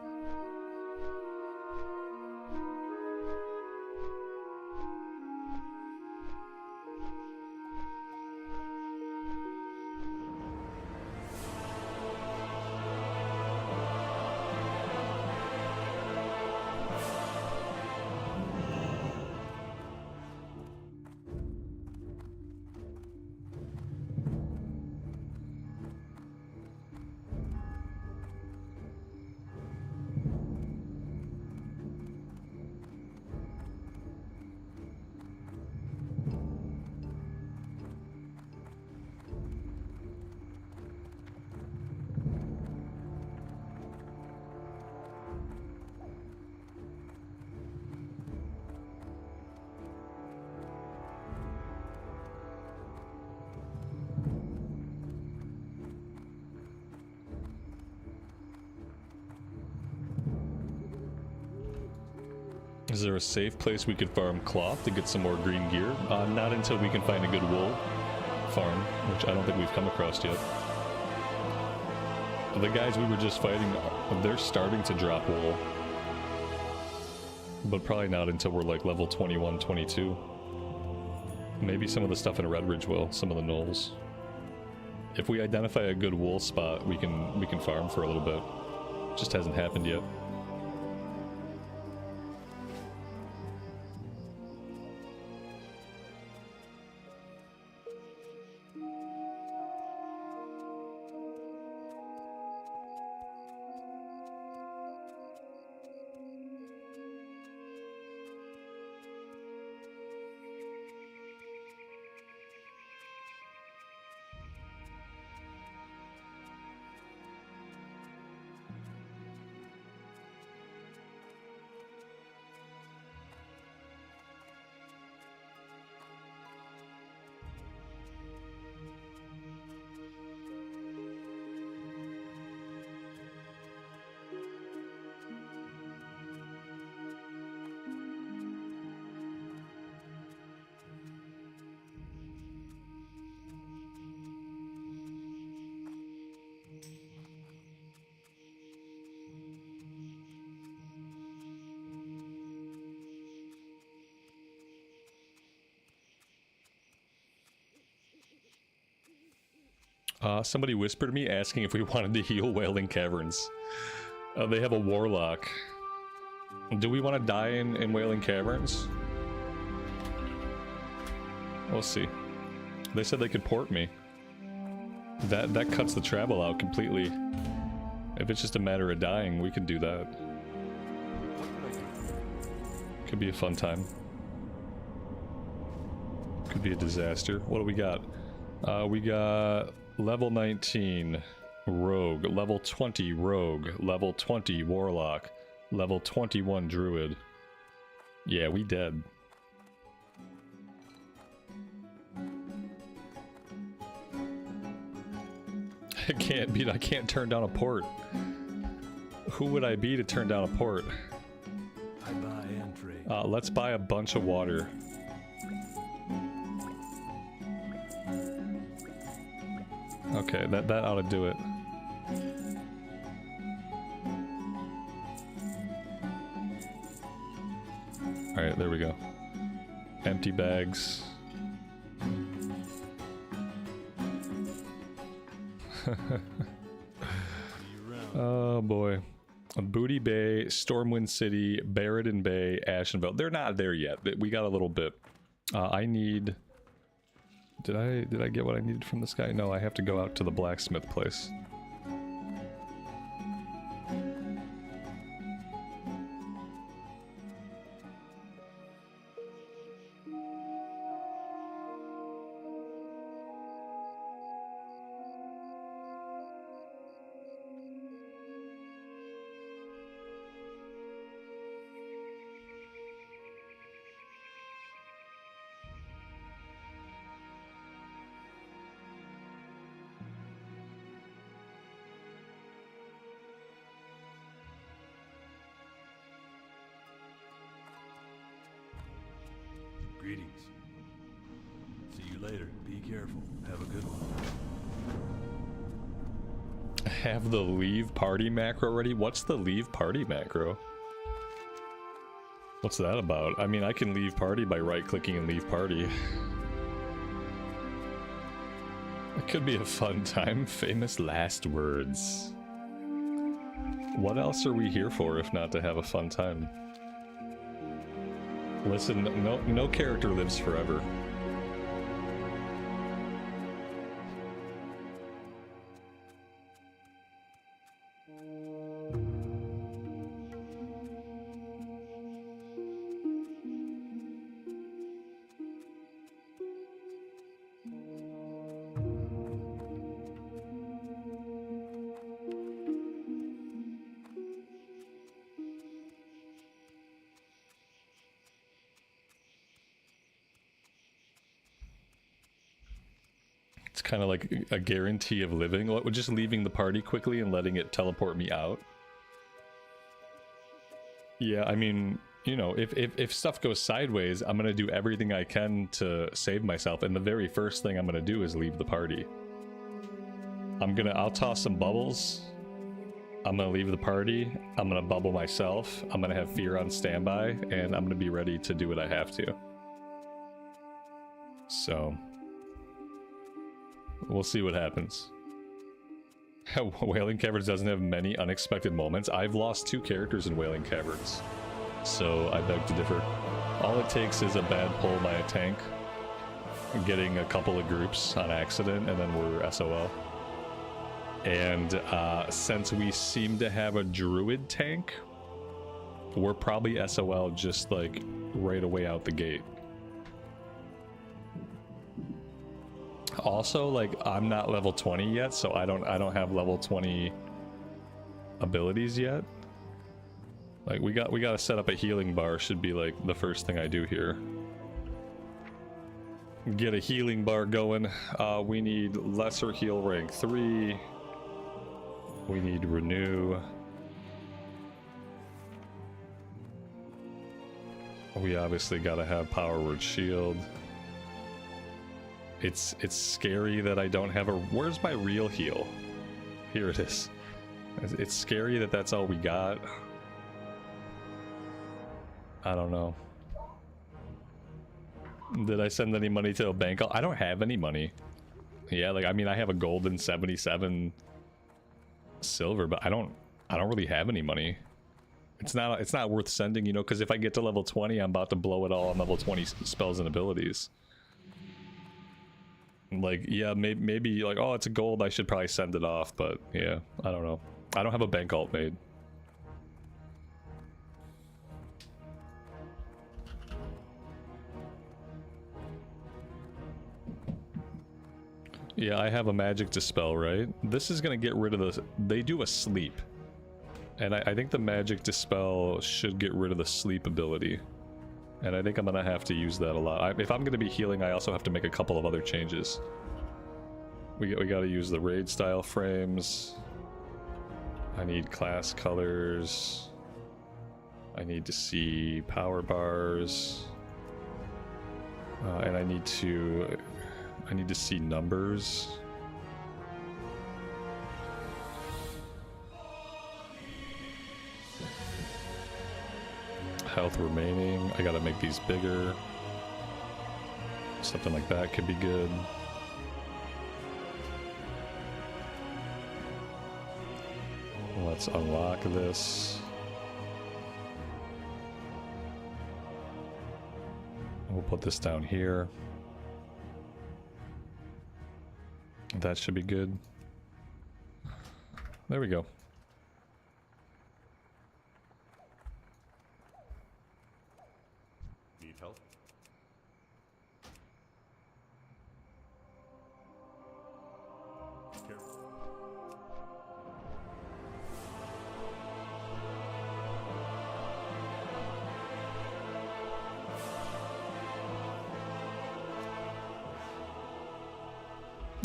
Is there a safe place we could farm cloth to get some more green gear? Not until we can find a good wool farm, which I don't think we've come across yet. The guys we were just fighting, they're starting to drop wool. But probably not until we're like level 21, 22. Maybe some of the stuff in Red Ridge will, some of the knolls. If we identify a good wool spot, we can farm for a little bit. Just hasn't happened yet. Somebody whispered to me asking if we wanted to heal Wailing Caverns. They have a warlock. Do we want to die in Wailing Caverns? We'll see. They said they could port me. That cuts the travel out completely. If it's just a matter of dying, we could do that. Could be a fun time. Could be a disaster. What do we got? We got level 19. Rogue, level 20 Rogue, level 20 Warlock, level 21 Druid. Yeah, we dead. I can't turn down a port. Who would I be to turn down a port? I buy and trade. Let's buy a bunch of water. Okay, that ought to do it. Alright, there we go. Empty bags. Oh boy. Booty Bay, Stormwind City, Barradin Bay, Ashenvale. They're not there yet. We got a little bit. I need... Did I get what I needed from this guy? No, I have to go out to the blacksmith place. Greetings. See you later. Be careful. Have a good one. Have the leave party macro ready? What's the leave party macro? What's that about? I mean, I can leave party by right-clicking and leave party. It could be a fun time. Famous last words. What else are we here for if not to have a fun time? Listen, no character lives forever. It's kind of like a guarantee of living. What, just leaving the party quickly and letting it teleport me out? Yeah, I mean, you know, if stuff goes sideways, I'm gonna do everything I can to save myself, and the very first thing I'm gonna do is leave the party. I'll toss some bubbles. I'm gonna leave the party. I'm gonna bubble myself. I'm gonna have fear on standby, and I'm gonna be ready to do what I have to. So... we'll see what happens. Wailing Caverns doesn't have many unexpected moments. I've lost 2 characters in Wailing Caverns, so I beg to differ. All it takes is a bad pull by a tank, getting a couple of groups on accident, and then we're SOL. And since we seem to have a druid tank, we're probably SOL just like right away out the gate. Also, like, I'm not level 20 yet, so I don't have level 20 abilities yet. Like, we gotta set up a healing bar, should be like the first thing I do here. Get a healing bar going. We need lesser heal rank 3. We need renew. We obviously gotta have power word shield. It's scary that I don't have a... where's my real heal? Here it is. It's scary that that's all we got. I don't know. Did I send any money to a bank? I don't have any money. Yeah, like, I mean, I have a golden 77 silver, but I don't really have any money. It's not worth sending, you know, because if I get to level 20, I'm about to blow it all on level 20 spells and abilities. Like, yeah, maybe like, oh, it's a gold, I should probably send it off, but yeah, I don't know. I don't have a bank alt made. Yeah, I have a magic dispel, right? This is gonna get rid of the... They do a sleep. And I think the magic dispel should get rid of the sleep ability. And I think I'm gonna have to use that a lot. If I'm gonna be healing, I also have to make a couple of other changes. We gotta use the raid style frames. I need class colors. I need to see power bars. And I need to see numbers. Health remaining. I gotta make these bigger. Something like that could be good. Let's unlock this. We'll put this down here. That should be good. There we go. Need help? Careful.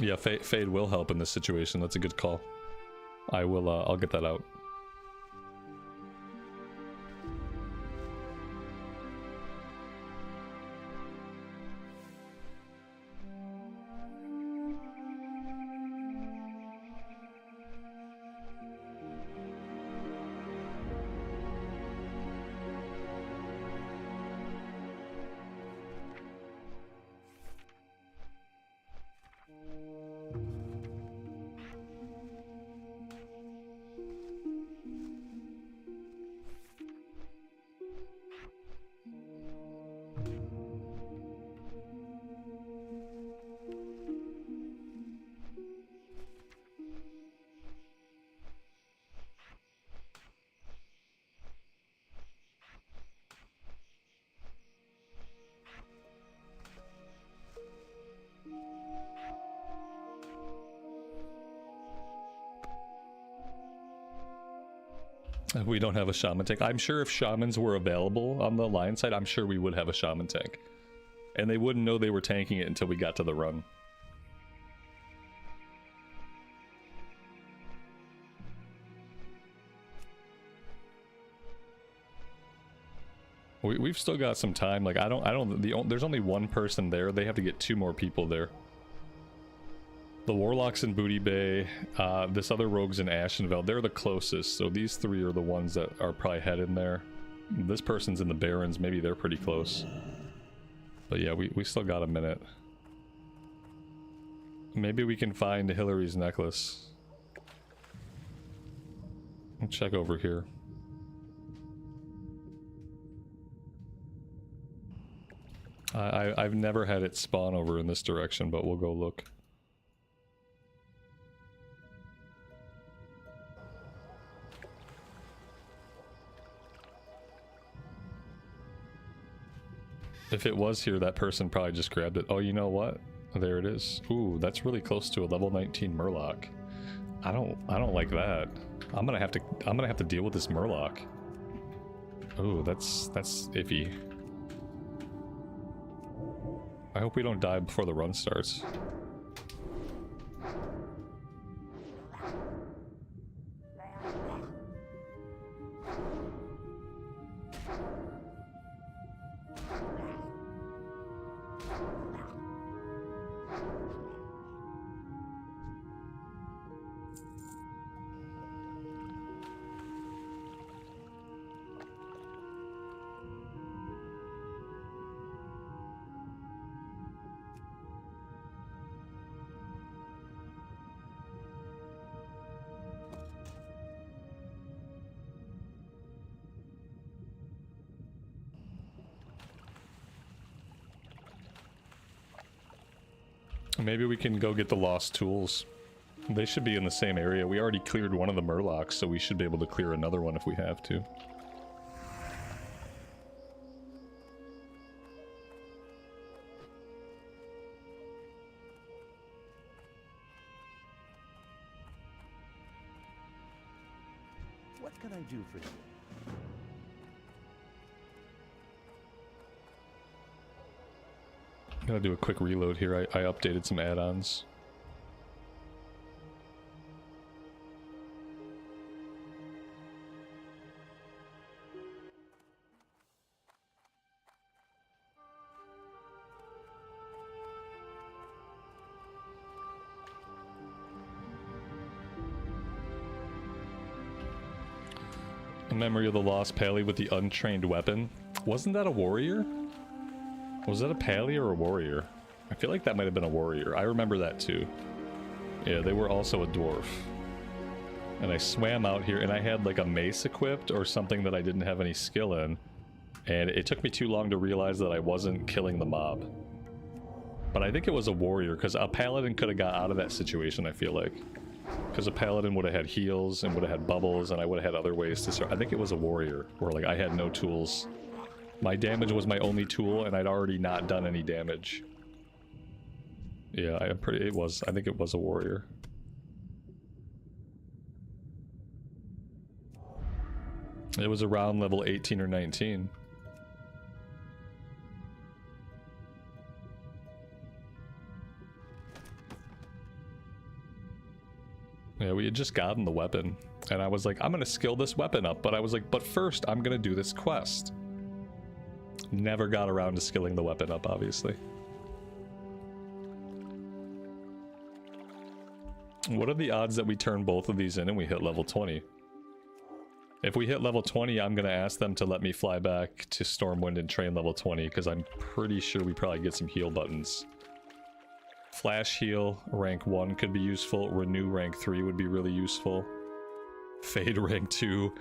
Yeah, Fade will help in this situation. That's a good call. I will, I'll get that out. We don't have a shaman tank. I'm sure if shamans were available on the lion side, I'm sure we would have a shaman tank. And they wouldn't know they were tanking it until we got to the run. We've still got some time. Like, there's only one person there. They have to get 2 more people there. The Warlocks in Booty Bay, this other rogue's in Ashenvale. They're the closest, so these 3 are the ones that are probably headed there. This person's in the Barrens, maybe they're pretty close. But yeah, we still got a minute. Maybe we can find Hillary's necklace. I'll check over here. I've never had it spawn over in this direction, but we'll go look. If it was here, that person probably just grabbed it. Oh, you know what? There it is. Ooh, that's really close to a level 19 Murloc. I don't like that. I'm gonna have to deal with this Murloc. Ooh, that's iffy. I hope we don't die before the run starts. Maybe we can go get the lost tools. They should be in the same area. We already cleared one of the Murlocs, so we should be able to clear another one if we have to. What can I do for you? I'm gonna do a quick reload here. I updated some add-ons. Memory of the Lost Pally with the untrained weapon. Wasn't that a warrior? Was that a Pally or a warrior? I feel like that might have been a warrior. I remember that too. Yeah, they were also a dwarf. And I swam out here and I had like a mace equipped or something that I didn't have any skill in. And it took me too long to realize that I wasn't killing the mob. But I think it was a warrior because a paladin could have got out of that situation, I feel like. Because a paladin would have had heals and would have had bubbles and I would have had other ways to start. I think it was a warrior where like I had no tools. My damage was my only tool and I'd already not done any damage. Yeah, I think it was a warrior. It was around level 18 or 19. Yeah, we had just gotten the weapon, and I was like, I'm gonna skill this weapon up, but I was like, but first, I'm gonna do this quest. Never got around to skilling the weapon up, obviously. What are the odds that we turn both of these in and we hit level 20? If we hit level 20, I'm gonna ask them to let me fly back to Stormwind and train level 20, because I'm pretty sure we probably get some heal buttons. Flash heal, rank 1 could be useful. Renew rank 3 would be really useful. Fade rank 2,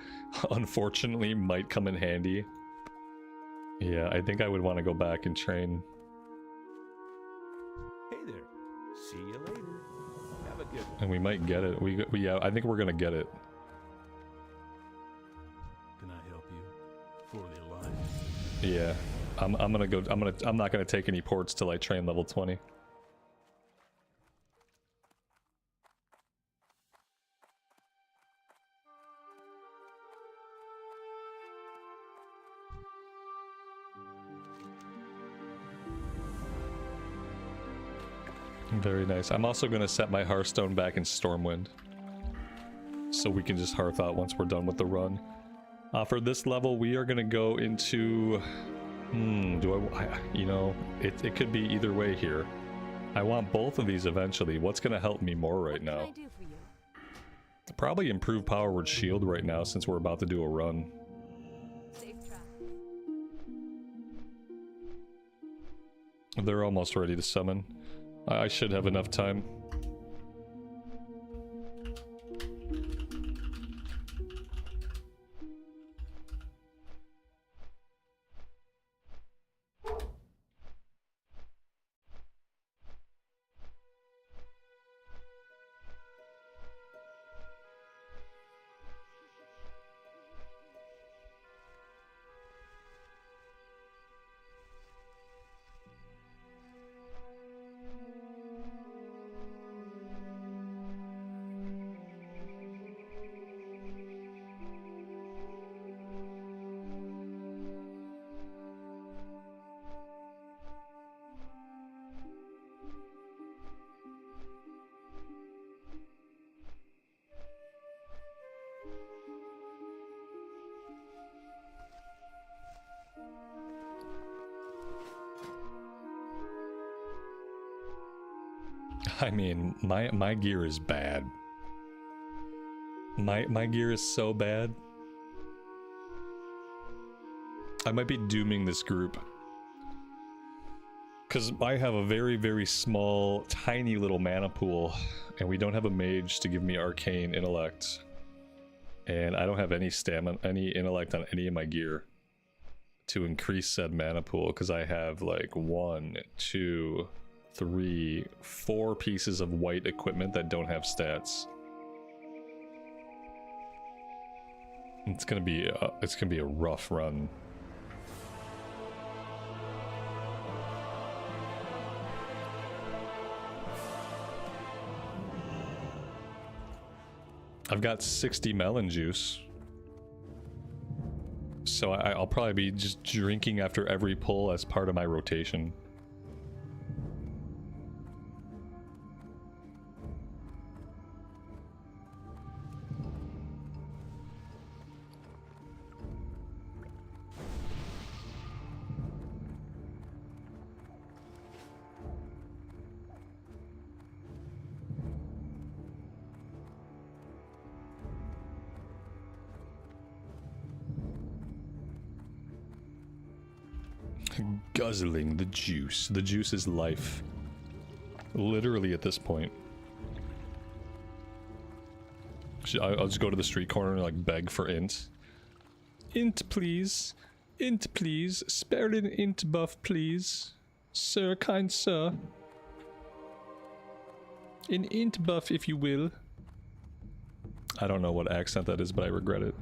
unfortunately, might come in handy. Yeah, I think I would want to go back and train. Hey there. See you later. Have a good one. And we might get it. Yeah, I think we're gonna get it. Can I help you? For the Alliance. Yeah, I'm not gonna take any ports till I train level 20. Very nice. I'm also going to set my Hearthstone back in Stormwind, so we can just hearth out once we're done with the run. For this level, we are going to go into... you know, it could be either way here. I want both of these eventually. What's going to help me more right now? What can I do for you? Probably improve Power Word Shield right now, since we're about to do a run. Safe travel. They're almost ready to summon. I should have enough time. I mean, my gear is bad. My gear is so bad. I might be dooming this group. Because I have a very, very small, tiny little mana pool, and we don't have a mage to give me arcane intellect. And I don't have any stamina, any intellect on any of my gear to increase said mana pool, because I have like 1, 2, 3, 4 pieces of white equipment that don't have stats. It's gonna be a rough run. I've got 60 melon juice. So I'll probably be just drinking after every pull as part of my rotation. Guzzling the juice. The juice is life. Literally at this point. I'll just go to the street corner and like beg for int. Int please. Int please. Spare an int buff please. Sir, kind sir. An int buff if you will. I don't know what accent that is, but I regret it.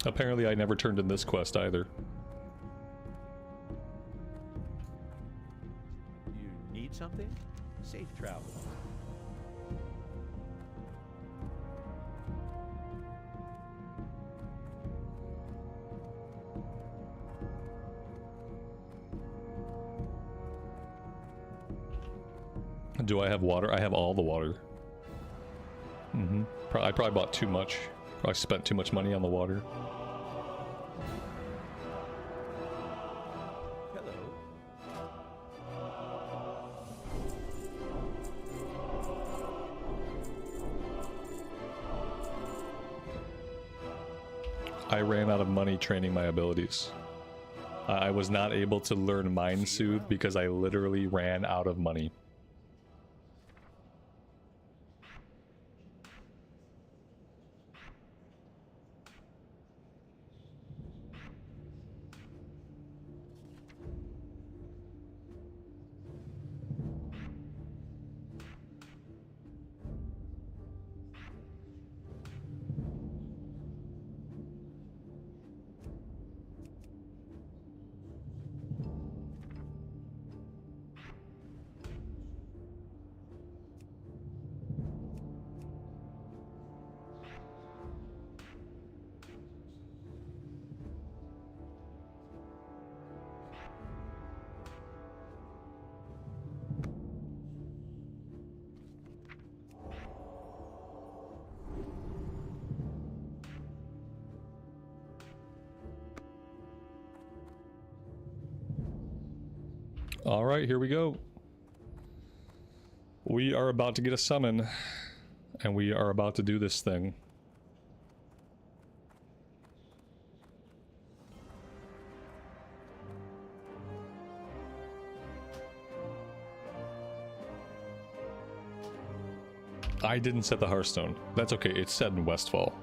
Apparently I never turned in this quest either. You need something? Safe travel. Do I have water? I have all the water. I probably bought too much. Probably spent too much money on the water. I ran out of money training my abilities. I was not able to learn Mind Soothe because I literally ran out of money. Alright, here we go. We are about to get a summon, and we are about to do this thing. I didn't set the Hearthstone. That's okay, it's set in Westfall.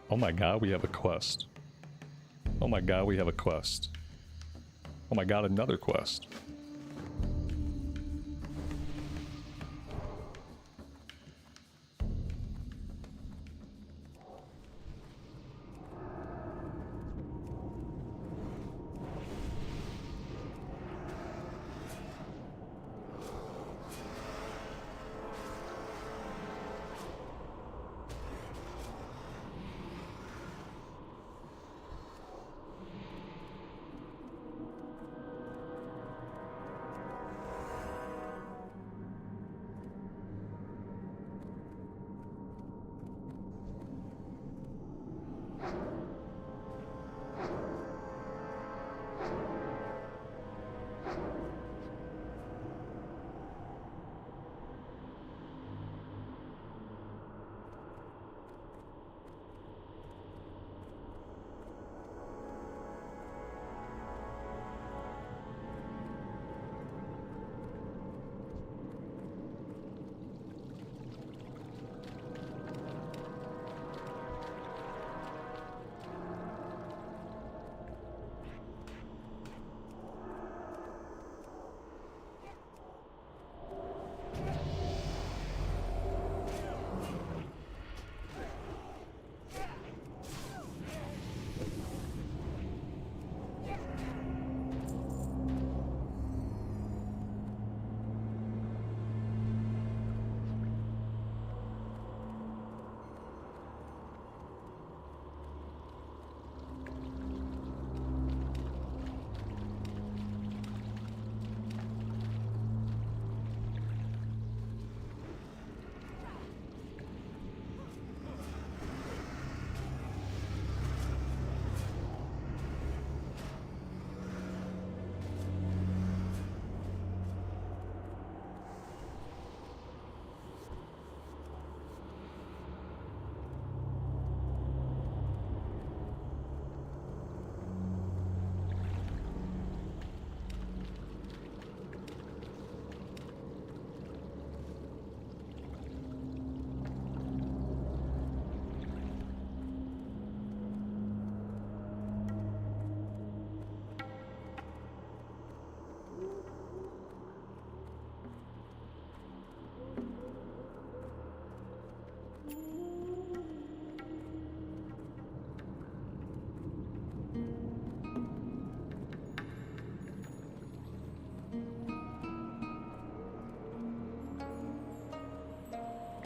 Oh my god, we have a quest. Oh my god, we have a quest. Oh my god, another quest.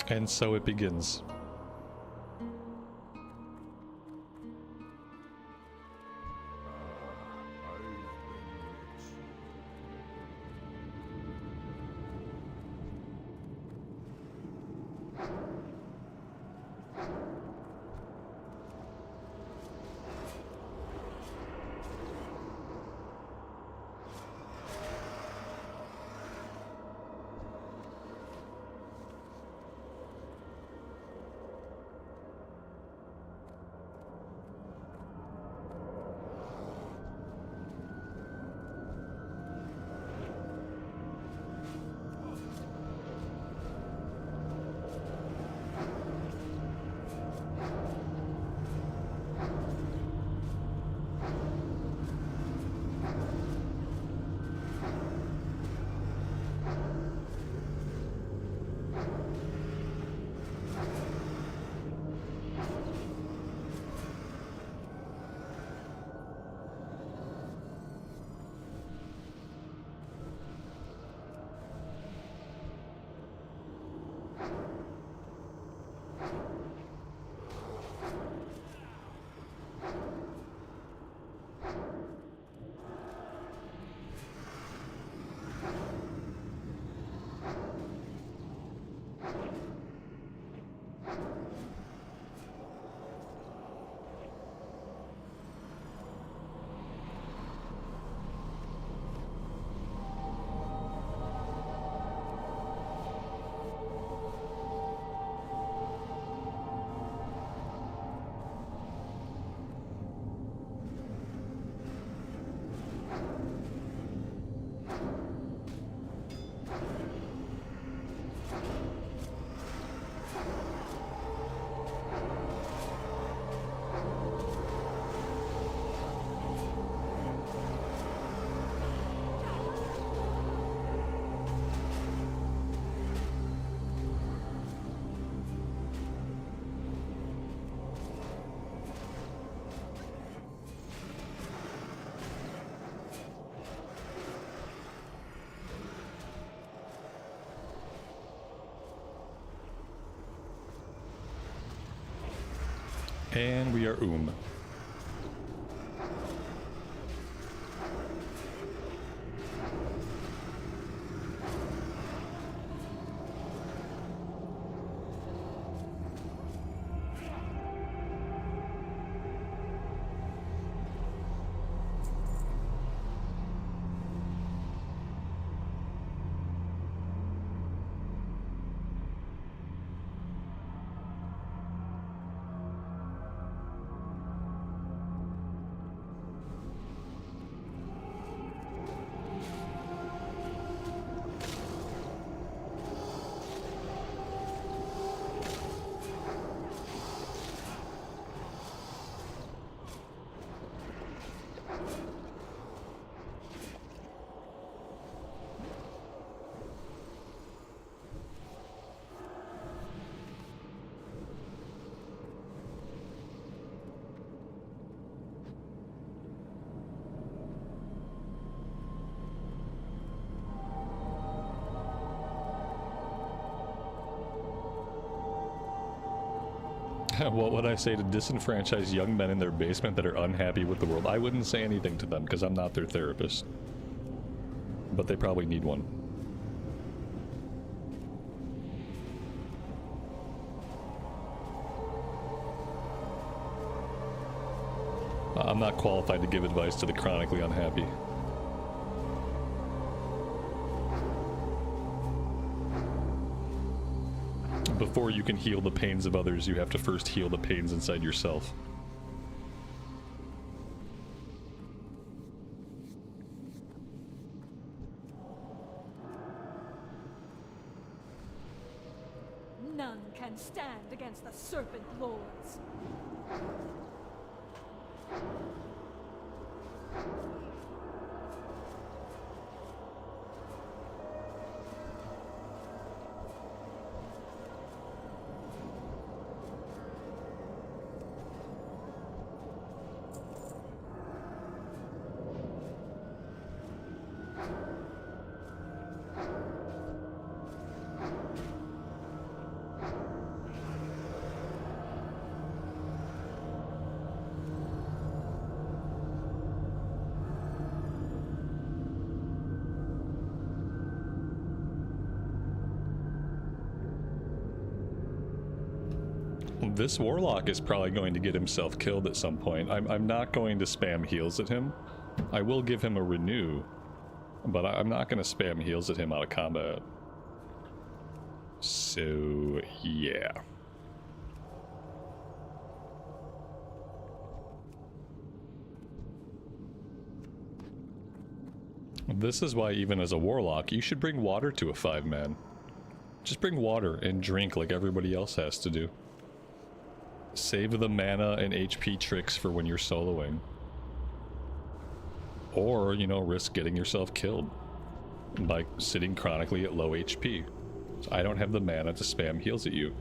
And so it begins. And we are What would I say to disenfranchised young men in their basement that are unhappy with the world? I wouldn't say anything to them because I'm not their therapist. But they probably need one. I'm not qualified to give advice to the chronically unhappy. Before you can heal the pains of others, you have to first heal the pains inside yourself. None can stand against the Serpent Lords. This Warlock is probably going to get himself killed at some point. I'm not going to spam heals at him. I will give him a renew, but I'm not going to spam heals at him out of combat. So, yeah. This is why even as a Warlock, you should bring water to a 5-man. Just bring water and drink like everybody else has to do. Save the mana and HP tricks for when you're soloing. Or, you know, risk getting yourself killed by sitting chronically at low HP. So I don't have the mana to spam heals at you.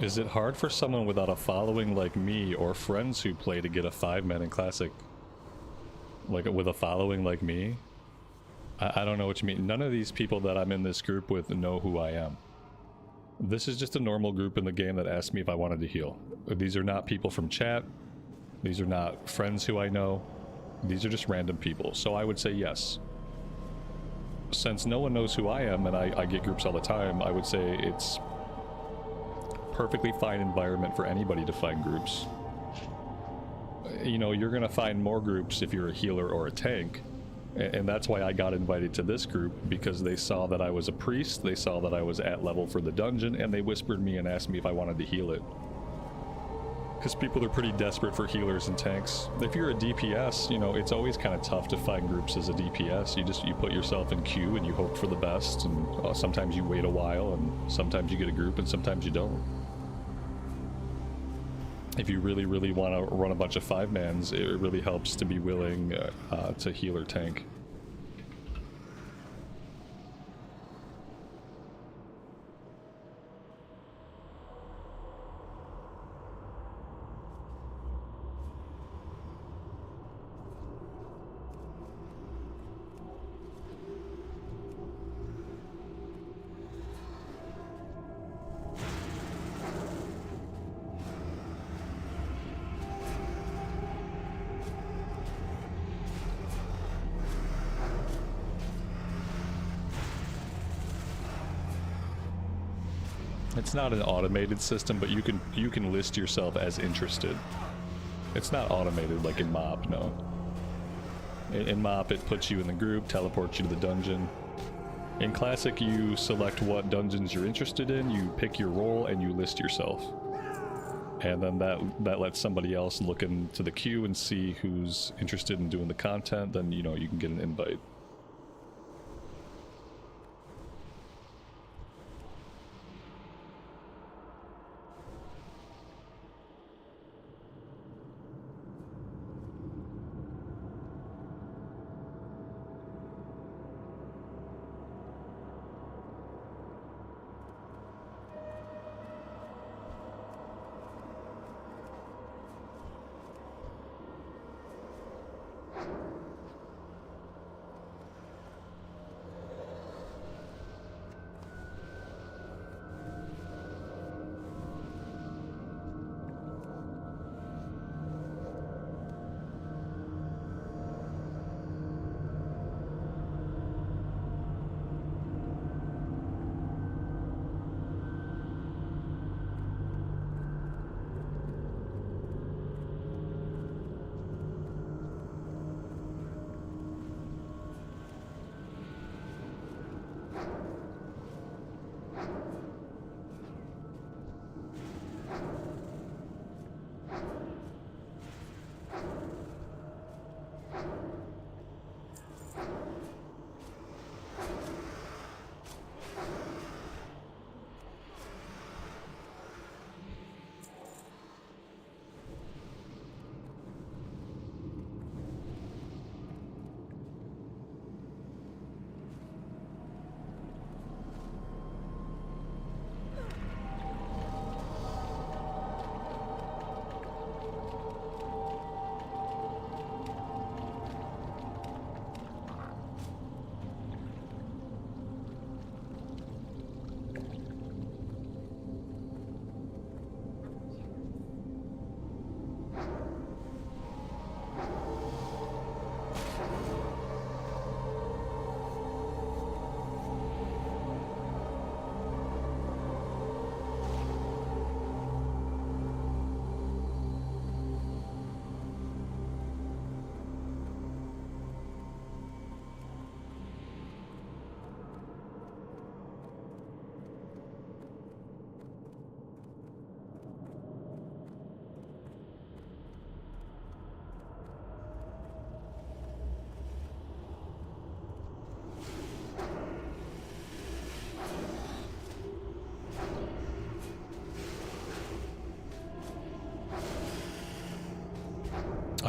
Is it hard for someone without a following like me or friends who play to get a 5-man in Classic? Like, with a following like me? I don't know what you mean. None of these people that I'm in this group with know who I am. This is just a normal group in the game that asked me if I wanted to heal. These are not people from chat. These are not friends who I know. These are just random people. So I would say yes. Since no one knows who I am and I get groups all the time, I would say it's perfectly fine environment for anybody to find groups. You know, you're gonna find more groups if you're a healer or a tank, and that's why I got invited to this group, because they saw that I was a priest, they saw that I was at level for the dungeon, and they whispered me and asked me if I wanted to heal it. Because people are pretty desperate for healers and tanks. If you're a DPS, you know, it's always kind of tough to find groups as a DPS. You put yourself in queue and you hope for the best, and sometimes you wait a while, and sometimes you get a group and sometimes you don't. If you really, really want to run a bunch of 5-mans, it really helps to be willing to heal or tank. It's not an automated system, but you can list yourself as interested. It's not automated like in MoP, no. In MoP, it puts you in the group, teleports you to the dungeon. In Classic, you select what dungeons you're interested in, you pick your role, and you list yourself. And then that lets somebody else look into the queue and see who's interested in doing the content, then, you know, you can get an invite.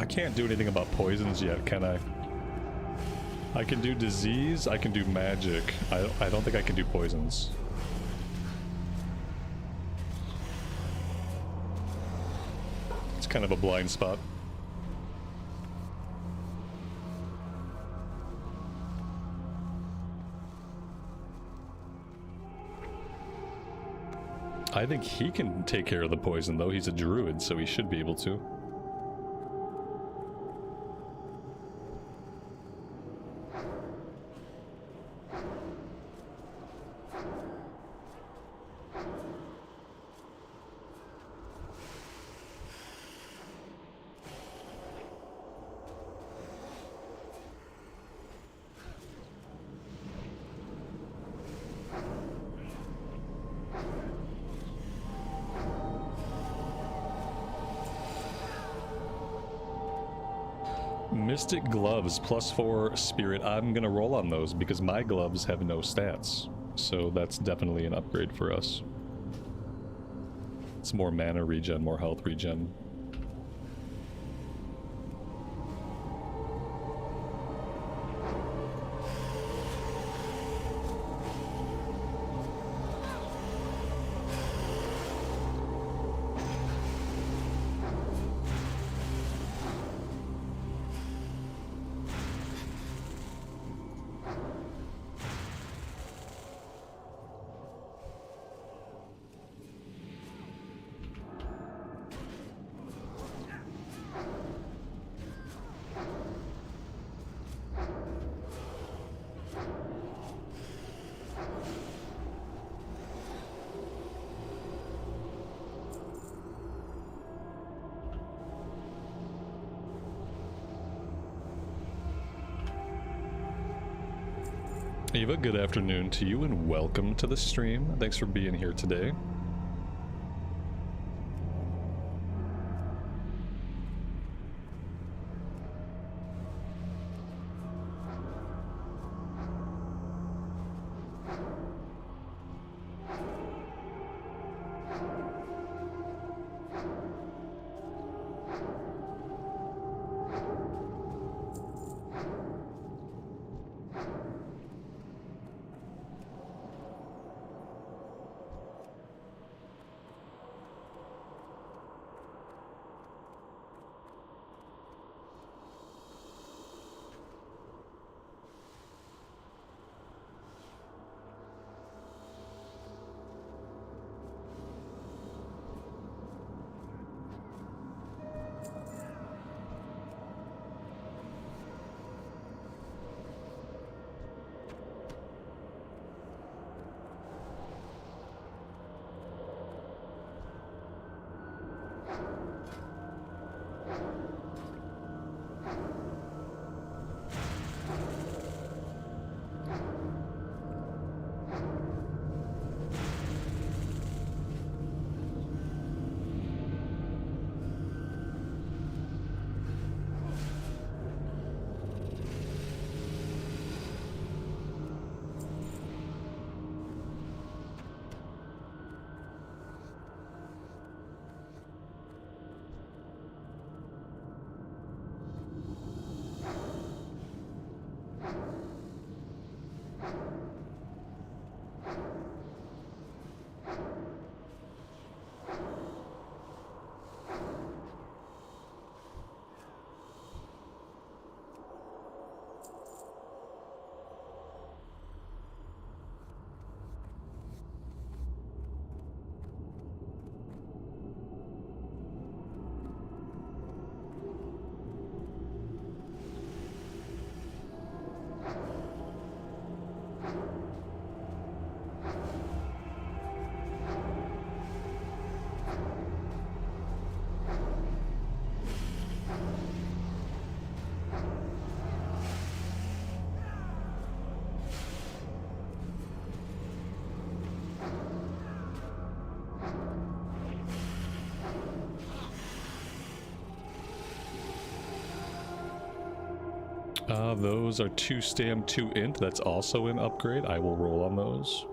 can't do anything about poisons yet, can I? I can do disease, I can do magic. I don't think I can do poisons. It's kind of a blind spot. I think he can take care of the poison, though. He's a druid, so he should be able to. Mystic gloves +4 spirit. I'm gonna roll on those because my gloves have no stats, so that's definitely an upgrade for us. It's more mana regen, more health regen. Eva, good afternoon to you and welcome to the stream. Thanks for being here today. Those are 2 stam, 2 int. That's also an upgrade. I will roll on those.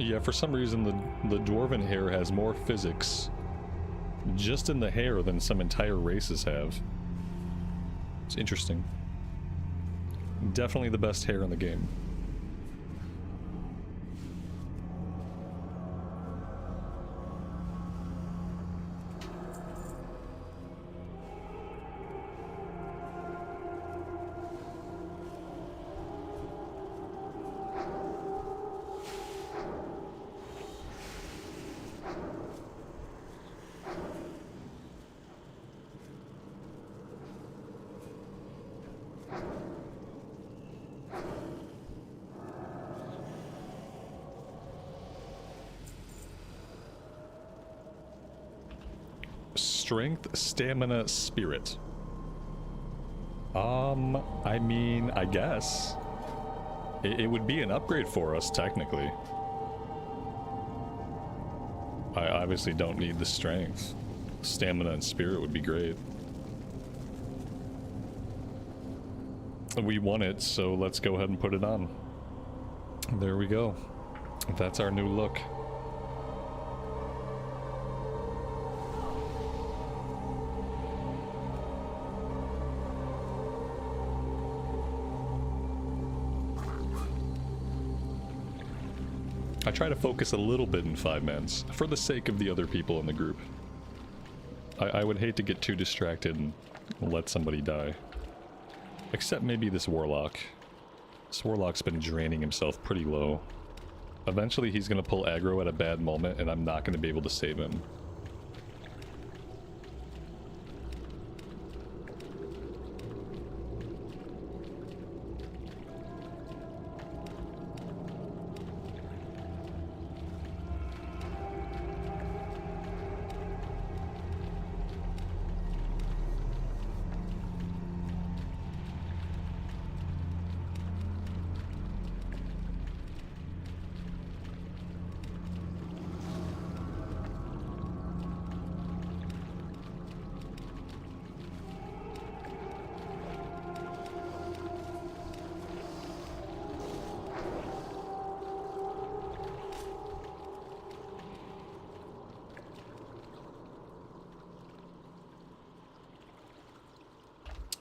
Yeah, for some reason the dwarven hair has more physics just in the hair than some entire races have. It's interesting. Definitely the best hair in the game. Strength, stamina, spirit. I mean, I guess. It would be an upgrade for us, technically. I obviously don't need the strength. Stamina and spirit would be great. We won it, so let's go ahead and put it on. There we go. That's our new look. I try to focus a little bit in 5-mans, for the sake of the other people in the group. I would hate to get too distracted and let somebody die. Except maybe this Warlock. This Warlock's been draining himself pretty low. Eventually he's gonna pull aggro at a bad moment and I'm not gonna be able to save him.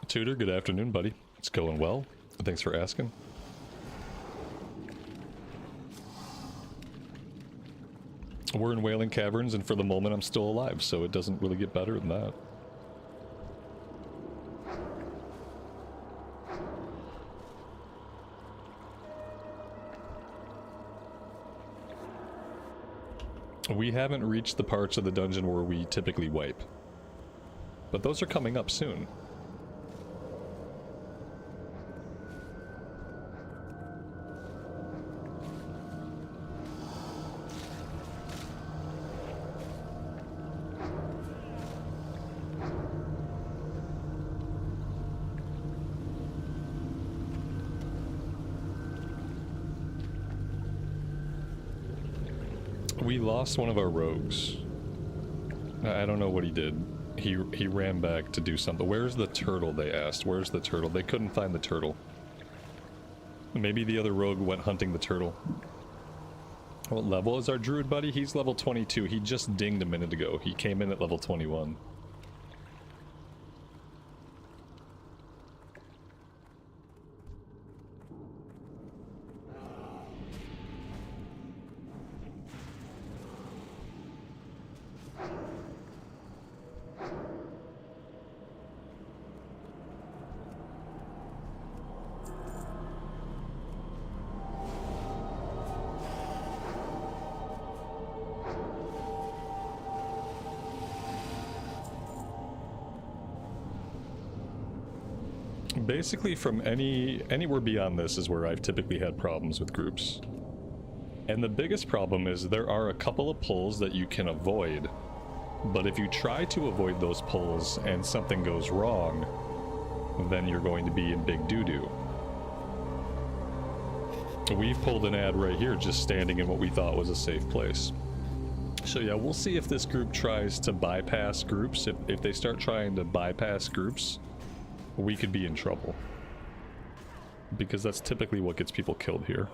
Tudor, good afternoon, buddy. It's going well. Thanks for asking. We're in Wailing Caverns, and for the moment I'm still alive, so it doesn't really get better than that. We haven't reached the parts of the dungeon where we typically wipe. But those are coming up soon. We lost one of our rogues. I don't know what he did. He ran back to do something. Where's the turtle, they asked. Where's the turtle? They couldn't find the turtle. Maybe the other rogue went hunting the turtle. What level is our druid buddy? He's level 22. He just dinged a minute ago. He came in at level 21. Basically, from anywhere beyond this is where I've typically had problems with groups. And the biggest problem is there are a couple of pulls that you can avoid, but if you try to avoid those pulls and something goes wrong, then you're going to be in big doo-doo. We've pulled an ad right here just standing in what we thought was a safe place. So yeah, we'll see if this group tries to bypass groups. If they start trying to bypass groups, we could be in trouble. Because that's typically what gets people killed here.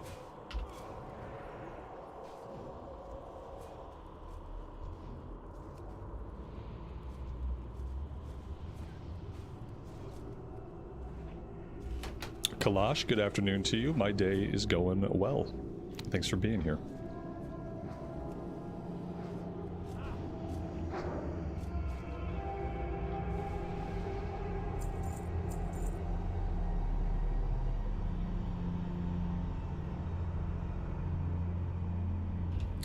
Kalash, good afternoon to you. My day is going well. Thanks for being here.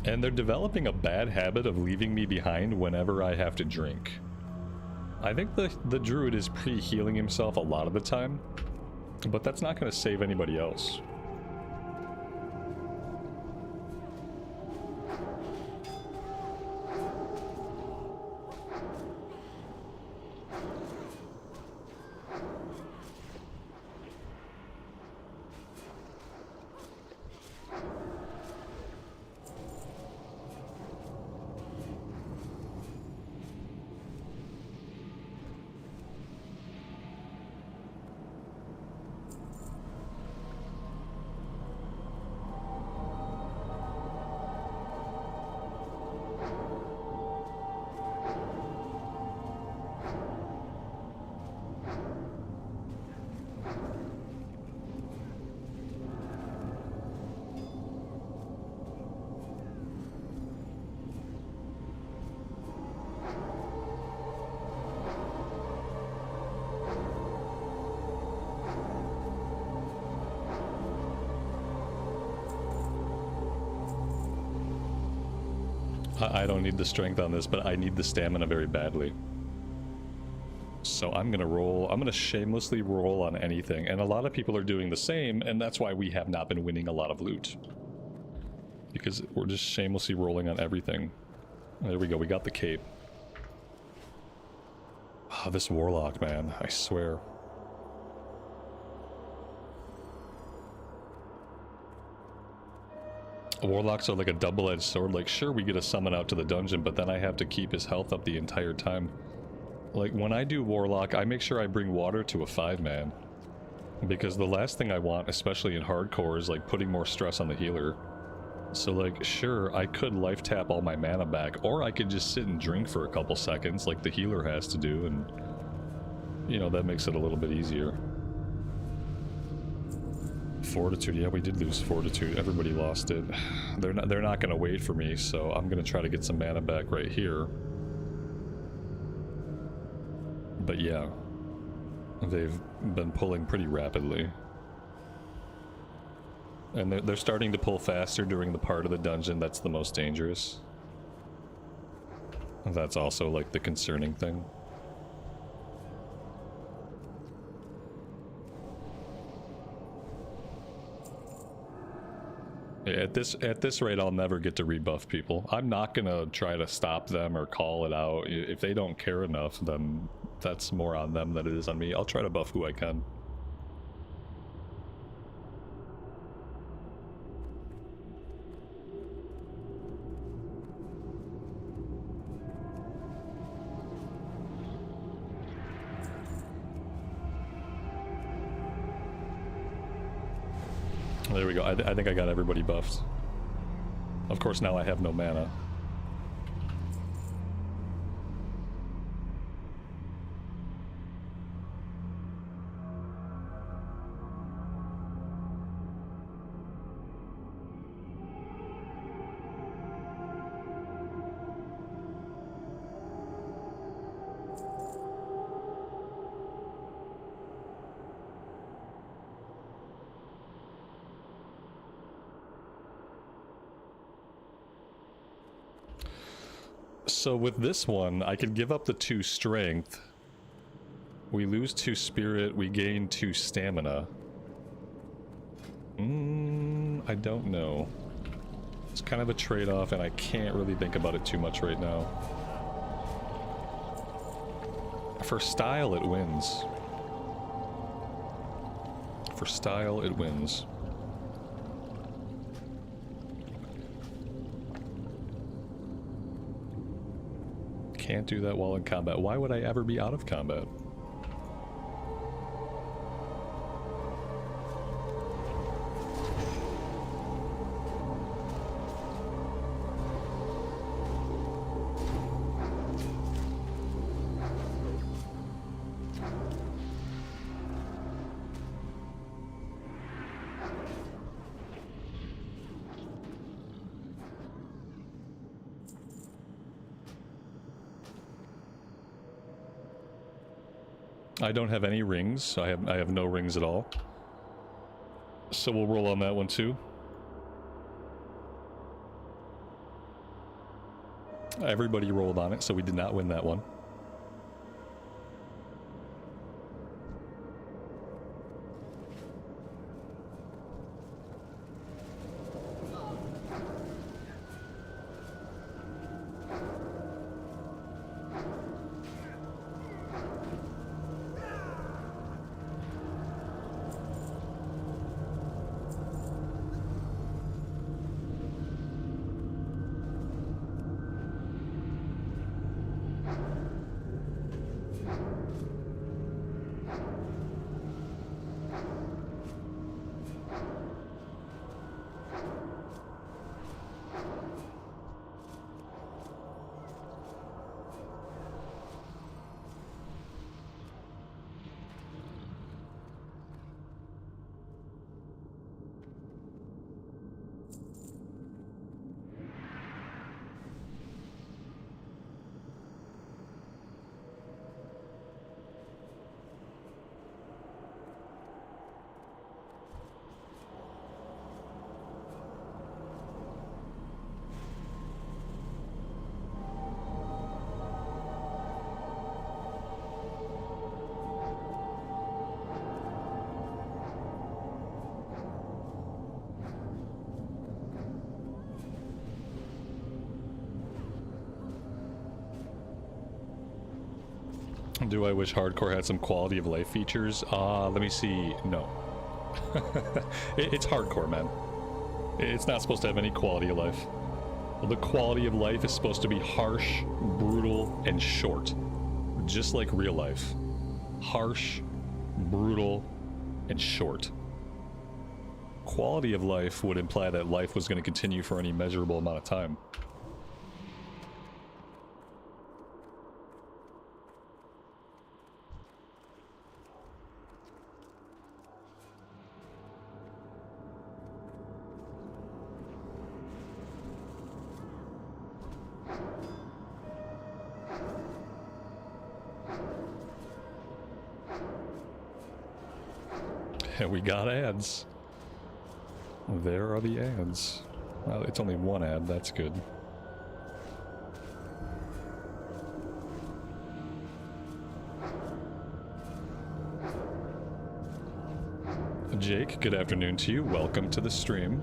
And they're developing a bad habit of leaving me behind whenever I have to drink. I think the druid is pre-healing himself a lot of the time, but that's not going to save anybody else. I don't need the strength on this, but I need the stamina very badly. So I'm gonna roll, I'm gonna shamelessly roll on anything, and a lot of people are doing the same, and that's why we have not been winning a lot of loot. Because we're just shamelessly rolling on everything. There we go, we got the cape. Oh, this warlock, man, I swear. Warlocks are like a double-edged sword. Like, sure, we get a summon out to the dungeon, but then I have to keep his health up the entire time. Like, when I do Warlock, I make sure I bring water to a 5-man. Because the last thing I want, especially in hardcore, is like putting more stress on the healer. So like, sure, I could life tap all my mana back, or I could just sit and drink for a couple seconds like the healer has to do, and you know, that makes it a little bit easier. Fortitude, yeah, we did lose fortitude. Everybody lost it. They're not gonna wait for me, so I'm gonna try to get some mana back right here. But yeah, they've been pulling pretty rapidly. And they're starting to pull faster during the part of the dungeon that's the most dangerous. That's also like the concerning thing. At this rate, I'll never get to rebuff people. I'm not gonna try to stop them or call it out. If they don't care enough, then that's more on them than it is on me. I'll try to buff who I can. There we go. I think I got everybody buffed. Of course, now I have no mana. So with this one, I could give up the 2 strength. We lose 2 spirit, we gain 2 stamina. I don't know. It's kind of a trade-off, and I can't really think about it too much right now. For style, it wins. For style, it wins. Can't do that while in combat. Why would I ever be out of combat? I don't have any rings. I have no rings at all. So we'll roll on that one too. Everybody rolled on it, so we did not win that one. Do I wish hardcore had some quality of life features? Let me see. No. It's hardcore, man. It's not supposed to have any quality of life. The quality of life is supposed to be harsh, brutal, and short. Just like real life. Harsh, brutal, and short. Quality of life would imply that life was going to continue for any measurable amount of time. We got ads. There are the ads. Well, it's only one ad, that's good. Jake, good afternoon to you. Welcome to the stream.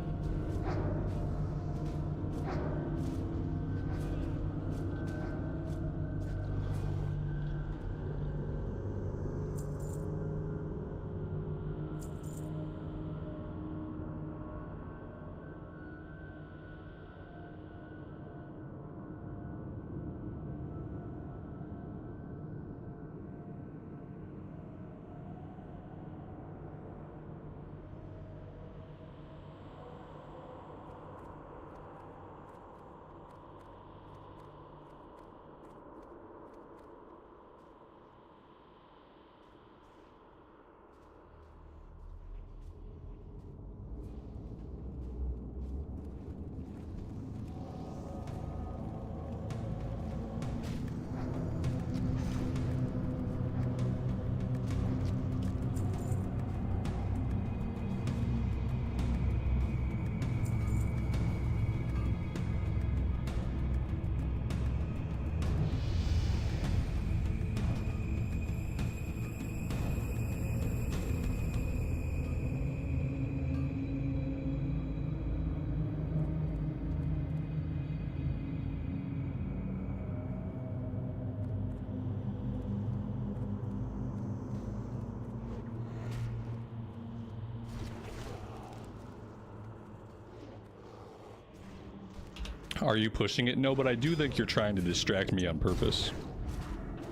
Are you pushing it? No, but I do think you're trying to distract me on purpose.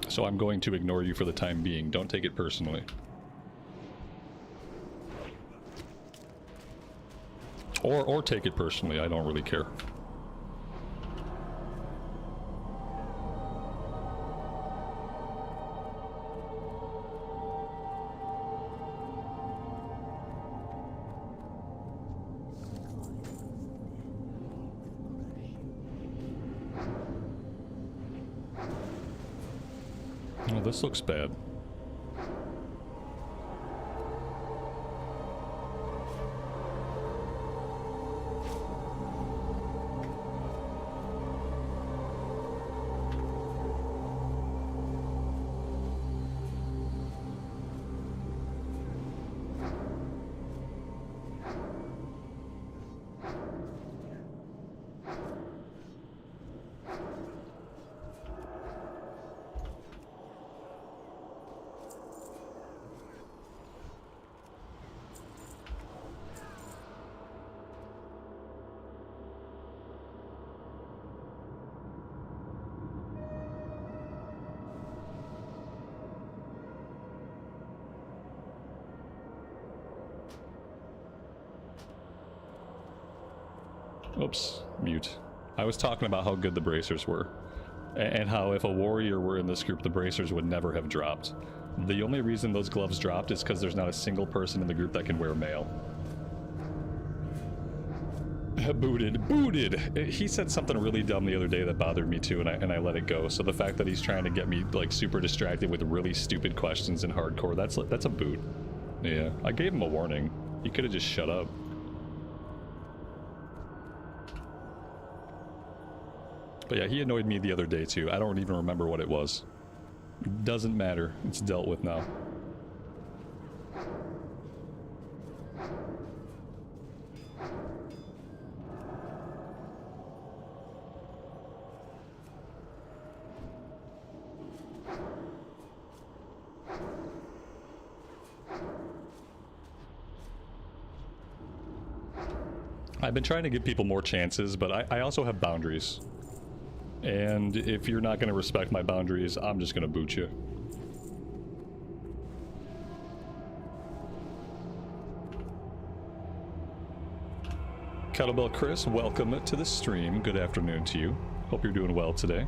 So I'm going to ignore you for the time being. Don't take it personally. Or take it personally. I don't really care. Oh, this looks bad. Oops, mute. I was talking about how good the bracers were, and how if a warrior were in this group, the bracers would never have dropped. The only reason those gloves dropped is because there's not a single person in the group that can wear mail. Booted. He said something really dumb the other day that bothered me too, and I let it go. So the fact that he's trying to get me like super distracted with really stupid questions in hardcore, that's a boot. Yeah, I gave him a warning. He could have just shut up. But yeah, he annoyed me the other day too. I don't even remember what it was. Doesn't matter. It's dealt with now. I've been trying to give people more chances, but I also have boundaries. And if you're not going to respect my boundaries, I'm just going to boot you. Kettlebell Chris, welcome to the stream. Good afternoon to you. Hope you're doing well today.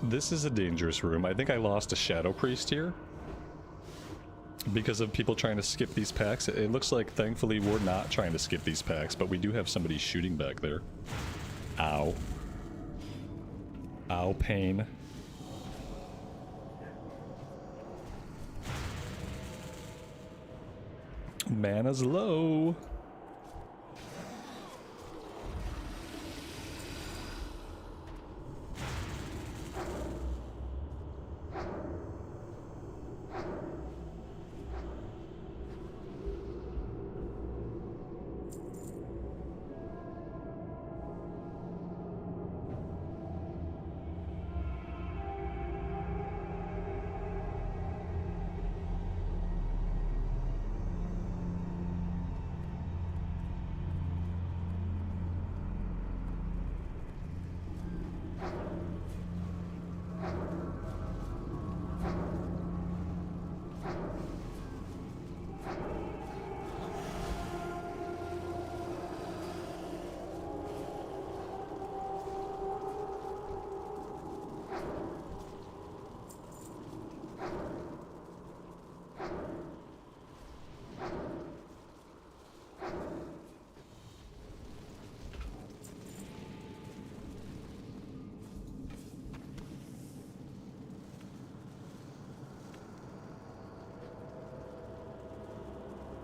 This is a dangerous room. I think I lost a Shadow Priest here because of people trying to skip these packs. It looks like, thankfully, we're not trying to skip these packs, but we do have somebody shooting back there. Ow. Ow, pain. Mana's low.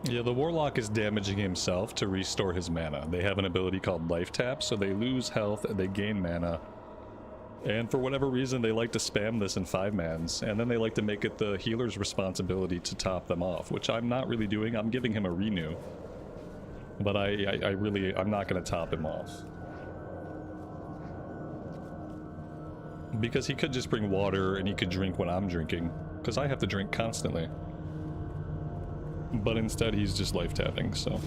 Yeah, the Warlock is damaging himself to restore his mana. They have an ability called Life Tap, so they lose health and they gain mana. And for whatever reason, they like to spam this in 5-mans, and then they like to make it the healer's responsibility to top them off, which I'm not really doing. I'm giving him a renew. But I'm not going to top him off. Because he could just bring water and he could drink when I'm drinking, because I have to drink constantly. But instead, he's just life tapping, so.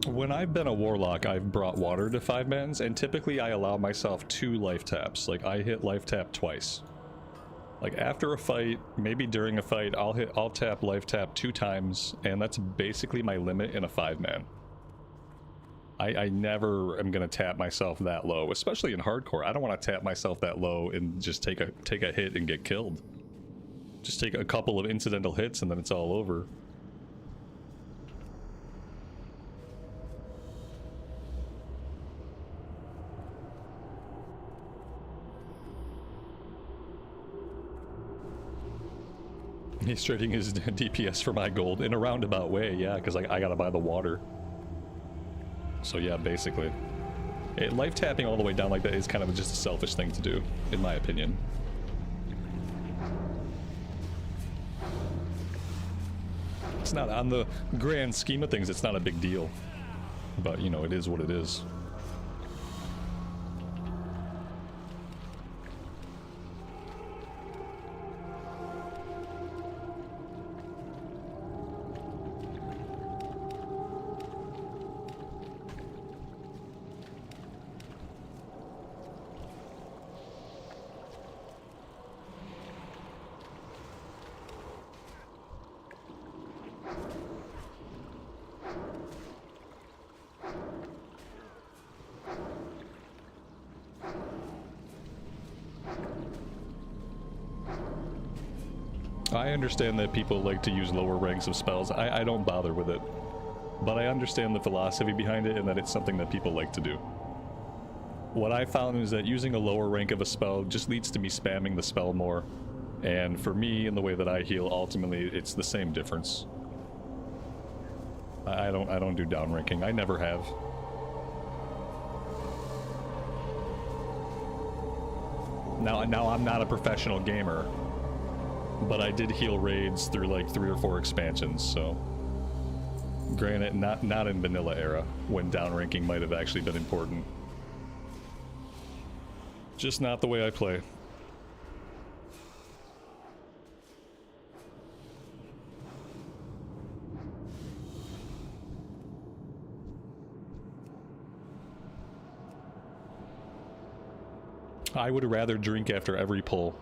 When I've been a Warlock, I've brought water to 5-mans, and typically I allow myself 2 life taps. Like, I hit life tap twice. Like, after a fight, maybe during a fight, I'll tap life tap 2 times, and that's basically my limit in a 5-man. I never am gonna tap myself that low, especially in hardcore. I don't want to tap myself that low and just take a hit and get killed. Just take a couple of incidental hits and then it's all over. He's trading his DPS for my gold in a roundabout way, yeah, because I gotta buy the water. So yeah, basically. Life tapping all the way down like that is kind of just a selfish thing to do, in my opinion. It's not, on the grand scheme of things, it's not a big deal. But, you know, it is what it is. I understand that people like to use lower ranks of spells. I don't bother with it. But I understand the philosophy behind it and that it's something that people like to do. What I found is that using a lower rank of a spell just leads to me spamming the spell more. And for me, in the way that I heal, ultimately, it's the same difference. I don't do downranking. I never have. Now I'm not a professional gamer. But I did heal raids through like 3 or 4 expansions, so... Granted, not in vanilla era, when downranking might have actually been important. Just not the way I play. I would rather drink after every pull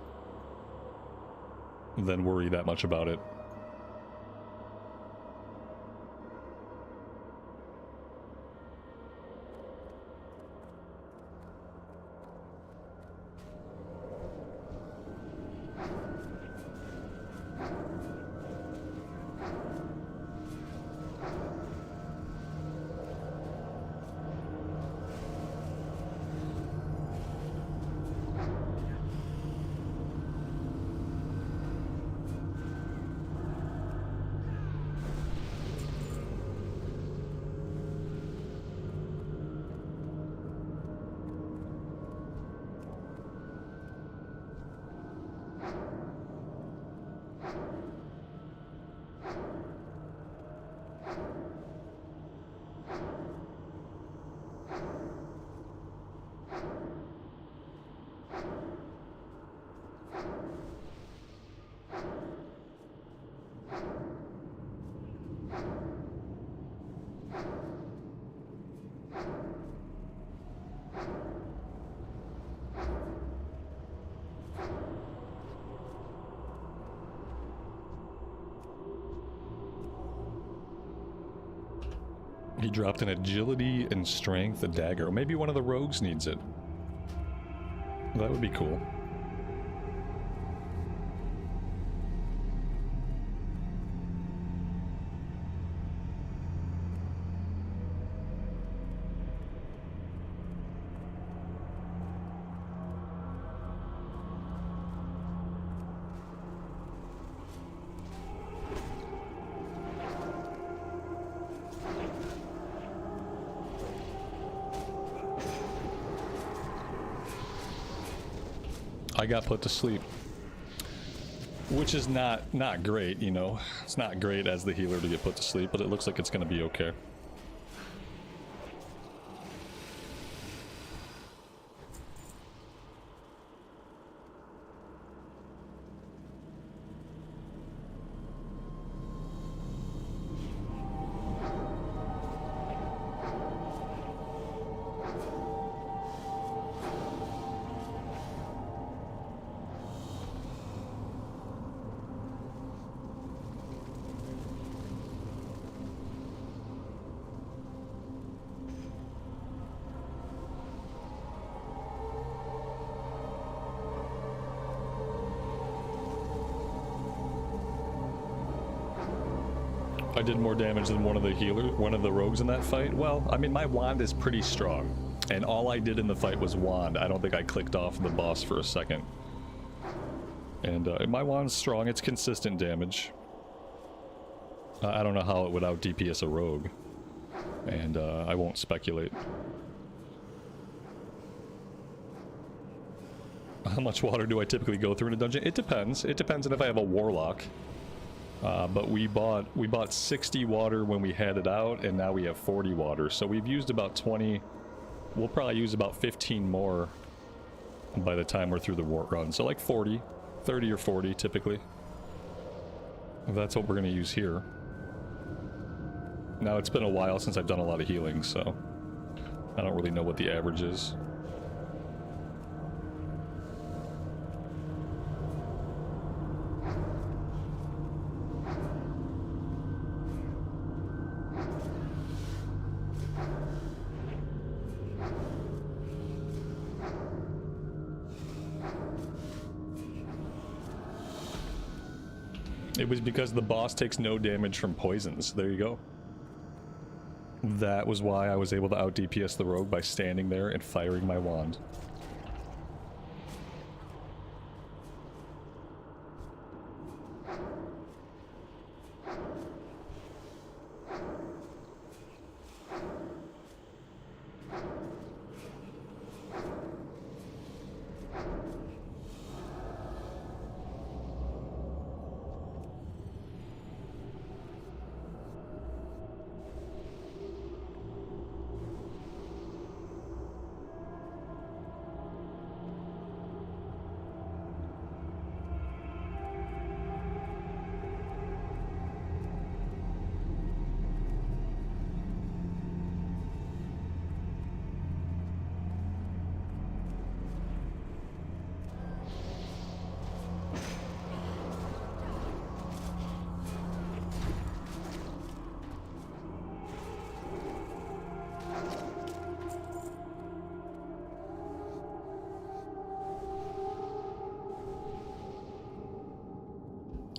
than worry that much about it. He dropped an agility and strength, a dagger. Or maybe one of the rogues needs it. That would be cool. I got put to sleep, which is not great, you know. It's not great as the healer to get put to sleep, but it looks like it's going to be okay. I did more damage than one of the rogues in that fight. Well, I mean, my wand is pretty strong, and all I did in the fight was wand. I don't think I clicked off the boss for a second. And my wand's strong. It's consistent damage. I don't know how it would out DPS a rogue, and I won't speculate. How much water do I typically go through in a dungeon? It depends. It depends on if I have a warlock. But we bought 60 water when we had it out, and now we have 40 water. So we've used about 20. We'll probably use about 15 more by the time we're through the war run. So like 40, 30 or 40 typically. That's what we're going to use here. Now, it's been a while since I've done a lot of healing, so I don't really know what the average is. It was because the boss takes no damage from poisons. There you go. That was why I was able to out DPS the rogue by standing there and firing my wand.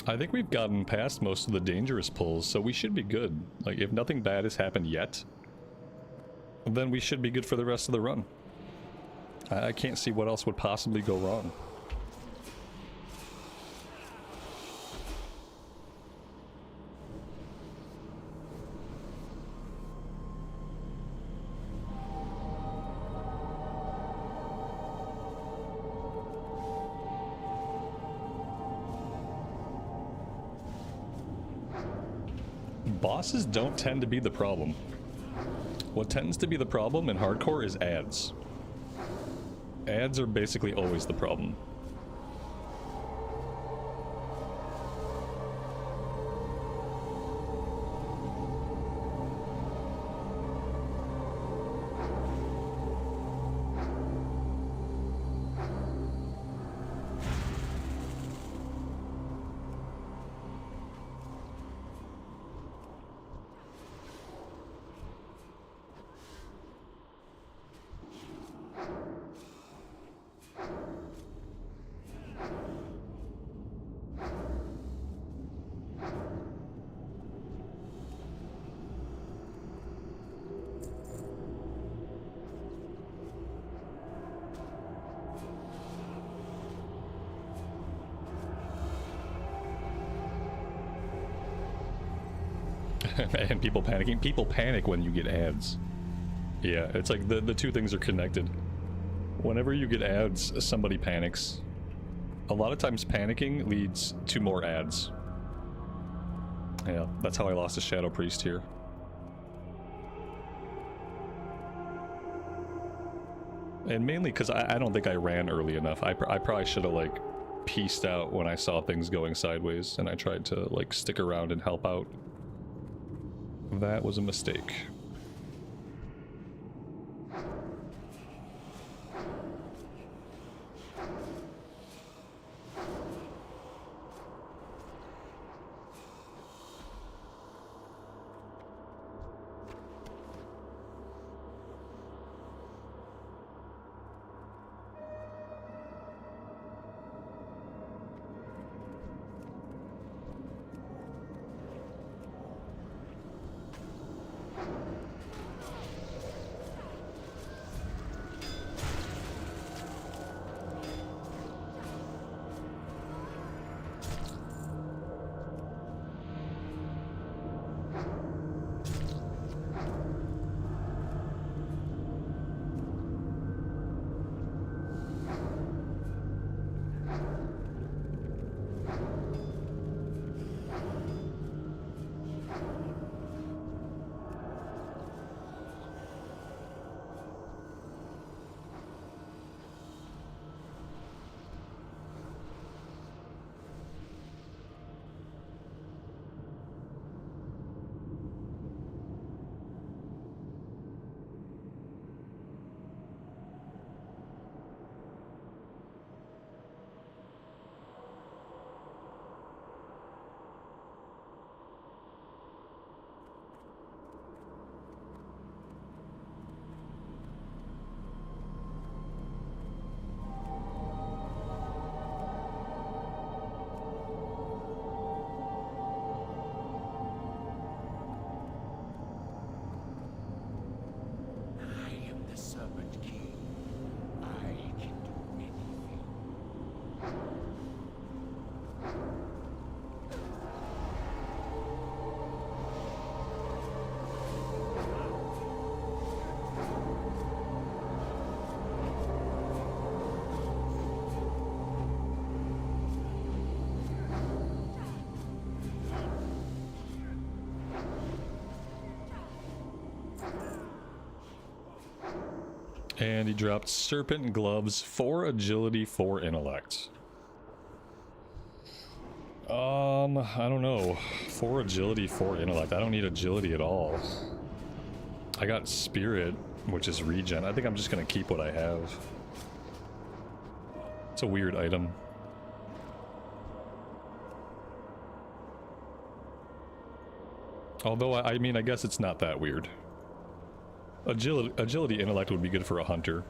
I think we've gotten past most of the dangerous pulls, so we should be good. Like, if nothing bad has happened yet, then we should be good for the rest of the run. I can't see what else would possibly go wrong. Bosses don't tend to be the problem. What tends to be the problem in hardcore is ads. Ads are basically always the problem. And people panicking. People panic when you get ads. Yeah, it's like the two things are connected. Whenever you get ads, somebody panics. A lot of times panicking leads to more ads. Yeah, that's how I lost a Shadow Priest here. And mainly because I don't think I ran early enough. I probably should have, like, pieced out when I saw things going sideways, and I tried to, like, stick around and help out. That was a mistake. And he dropped Serpent Gloves, 4 Agility, 4 Intellect. I don't know. 4 Agility, 4 Intellect. I don't need Agility at all. I got Spirit, which is regen. I think I'm just gonna keep what I have. It's a weird item. Although, I mean, I guess it's not that weird. Agility Intellect would be good for a hunter.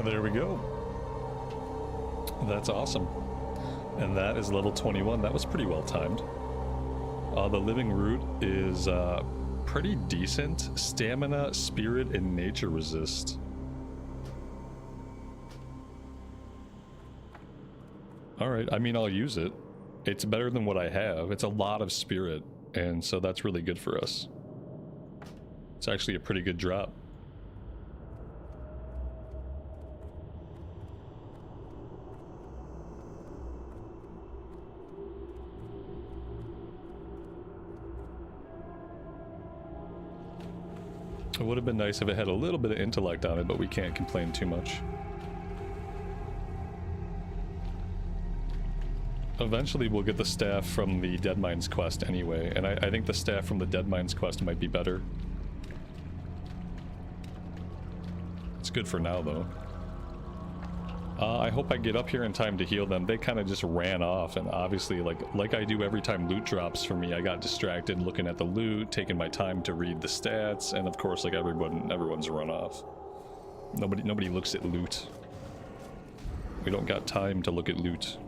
There we go. That's awesome. And that is level 21. That was pretty well timed. The Living Root is pretty decent. Stamina, Spirit, and Nature Resist. Alright, I mean, I'll use it. It's better than what I have. It's a lot of Spirit, and so that's really good for us. It's actually a pretty good drop. It would have been nice if it had a little bit of intellect on it, but we can't complain too much. Eventually we'll get the staff from the Deadmines quest anyway, and I think the staff from the Deadmines quest might be better. It's good for now, though. I hope I get up here in time to heal them. They kind of just ran off, and obviously, like I do every time loot drops for me, I got distracted looking at the loot, taking my time to read the stats, and of course, like everyone's run off. Nobody looks at loot. We don't got time to look at loot.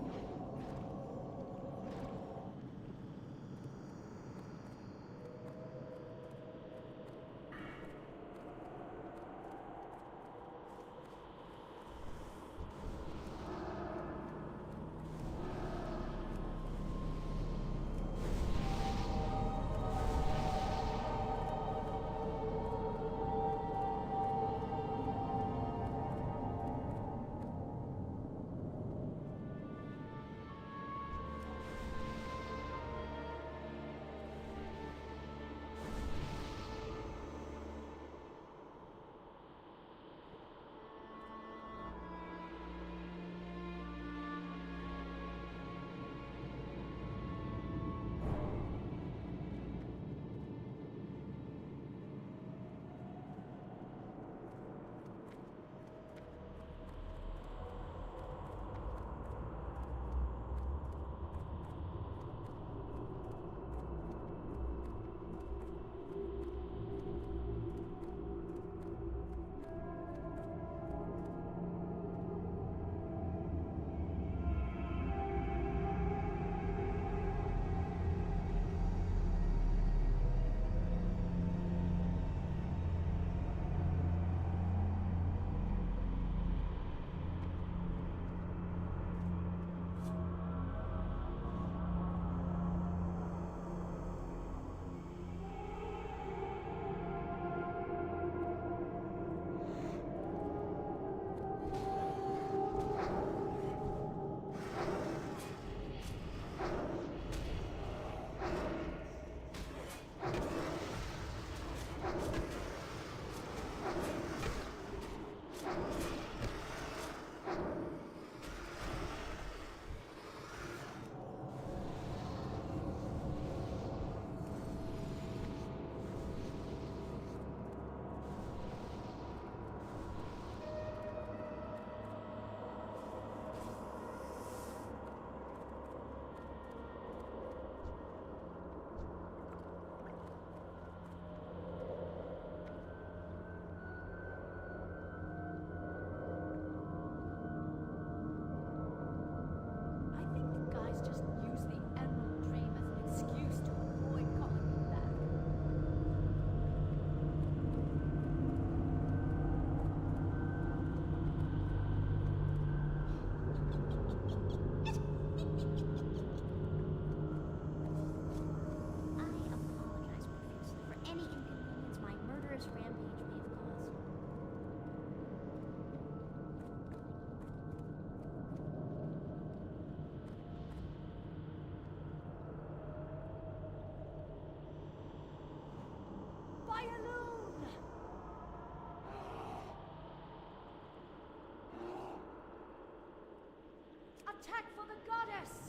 Attack for the goddess!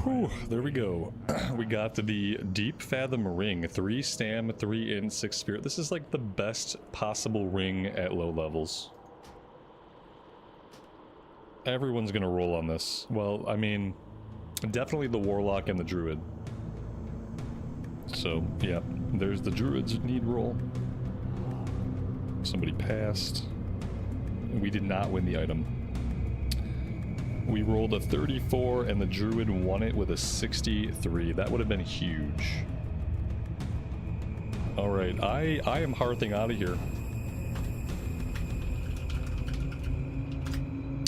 Whew, there we go. We got the Deep Fathom Ring. 3 stam, 3 in, 6 spirit. This is like the best possible ring at low levels. Everyone's gonna roll on this. Well, I mean, definitely the Warlock and the Druid. So, yeah, there's the Druid's need roll. Somebody passed. We did not win the item. We rolled a 34 and the Druid won it with a 63. That would have been huge. Alright, I am hearthing out of here.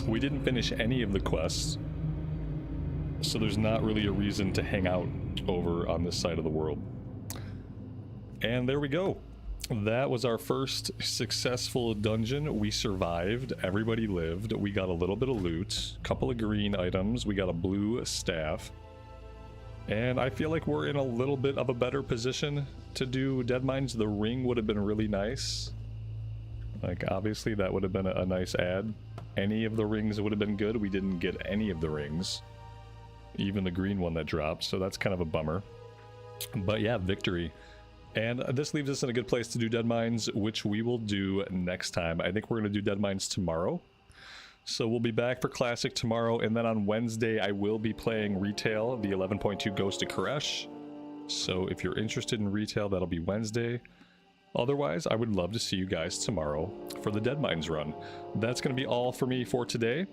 We didn't finish any of the quests, so there's not really a reason to hang out over on this side of the world. And there we go. That was our first successful dungeon. We survived. Everybody lived. We got a little bit of loot, a couple of green items. We got a blue staff. And I feel like we're in a little bit of a better position to do Dead Mines. The ring would have been really nice. Like, obviously, that would have been a nice add. Any of the rings would have been good. We didn't get any of the rings. Even the green one that dropped, so that's kind of a bummer. But yeah, victory. And this leaves us in a good place to do Dead Mines, which we will do next time. I think we're going to do Dead Mines tomorrow. So we'll be back for Classic tomorrow, and then on Wednesday I will be playing Retail, the 11.2 Ghost of Koresh. So if you're interested in Retail, that'll be Wednesday. Otherwise, I would love to see you guys tomorrow for the Dead Mines run. That's going to be all for me for today.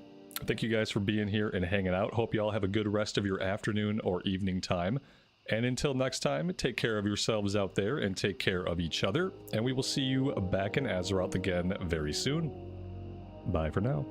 Thank you guys for being here and hanging out. Hope you all have a good rest of your afternoon or evening time. And until next time, take care of yourselves out there and take care of each other. And we will see you back in Azeroth again very soon. Bye for now.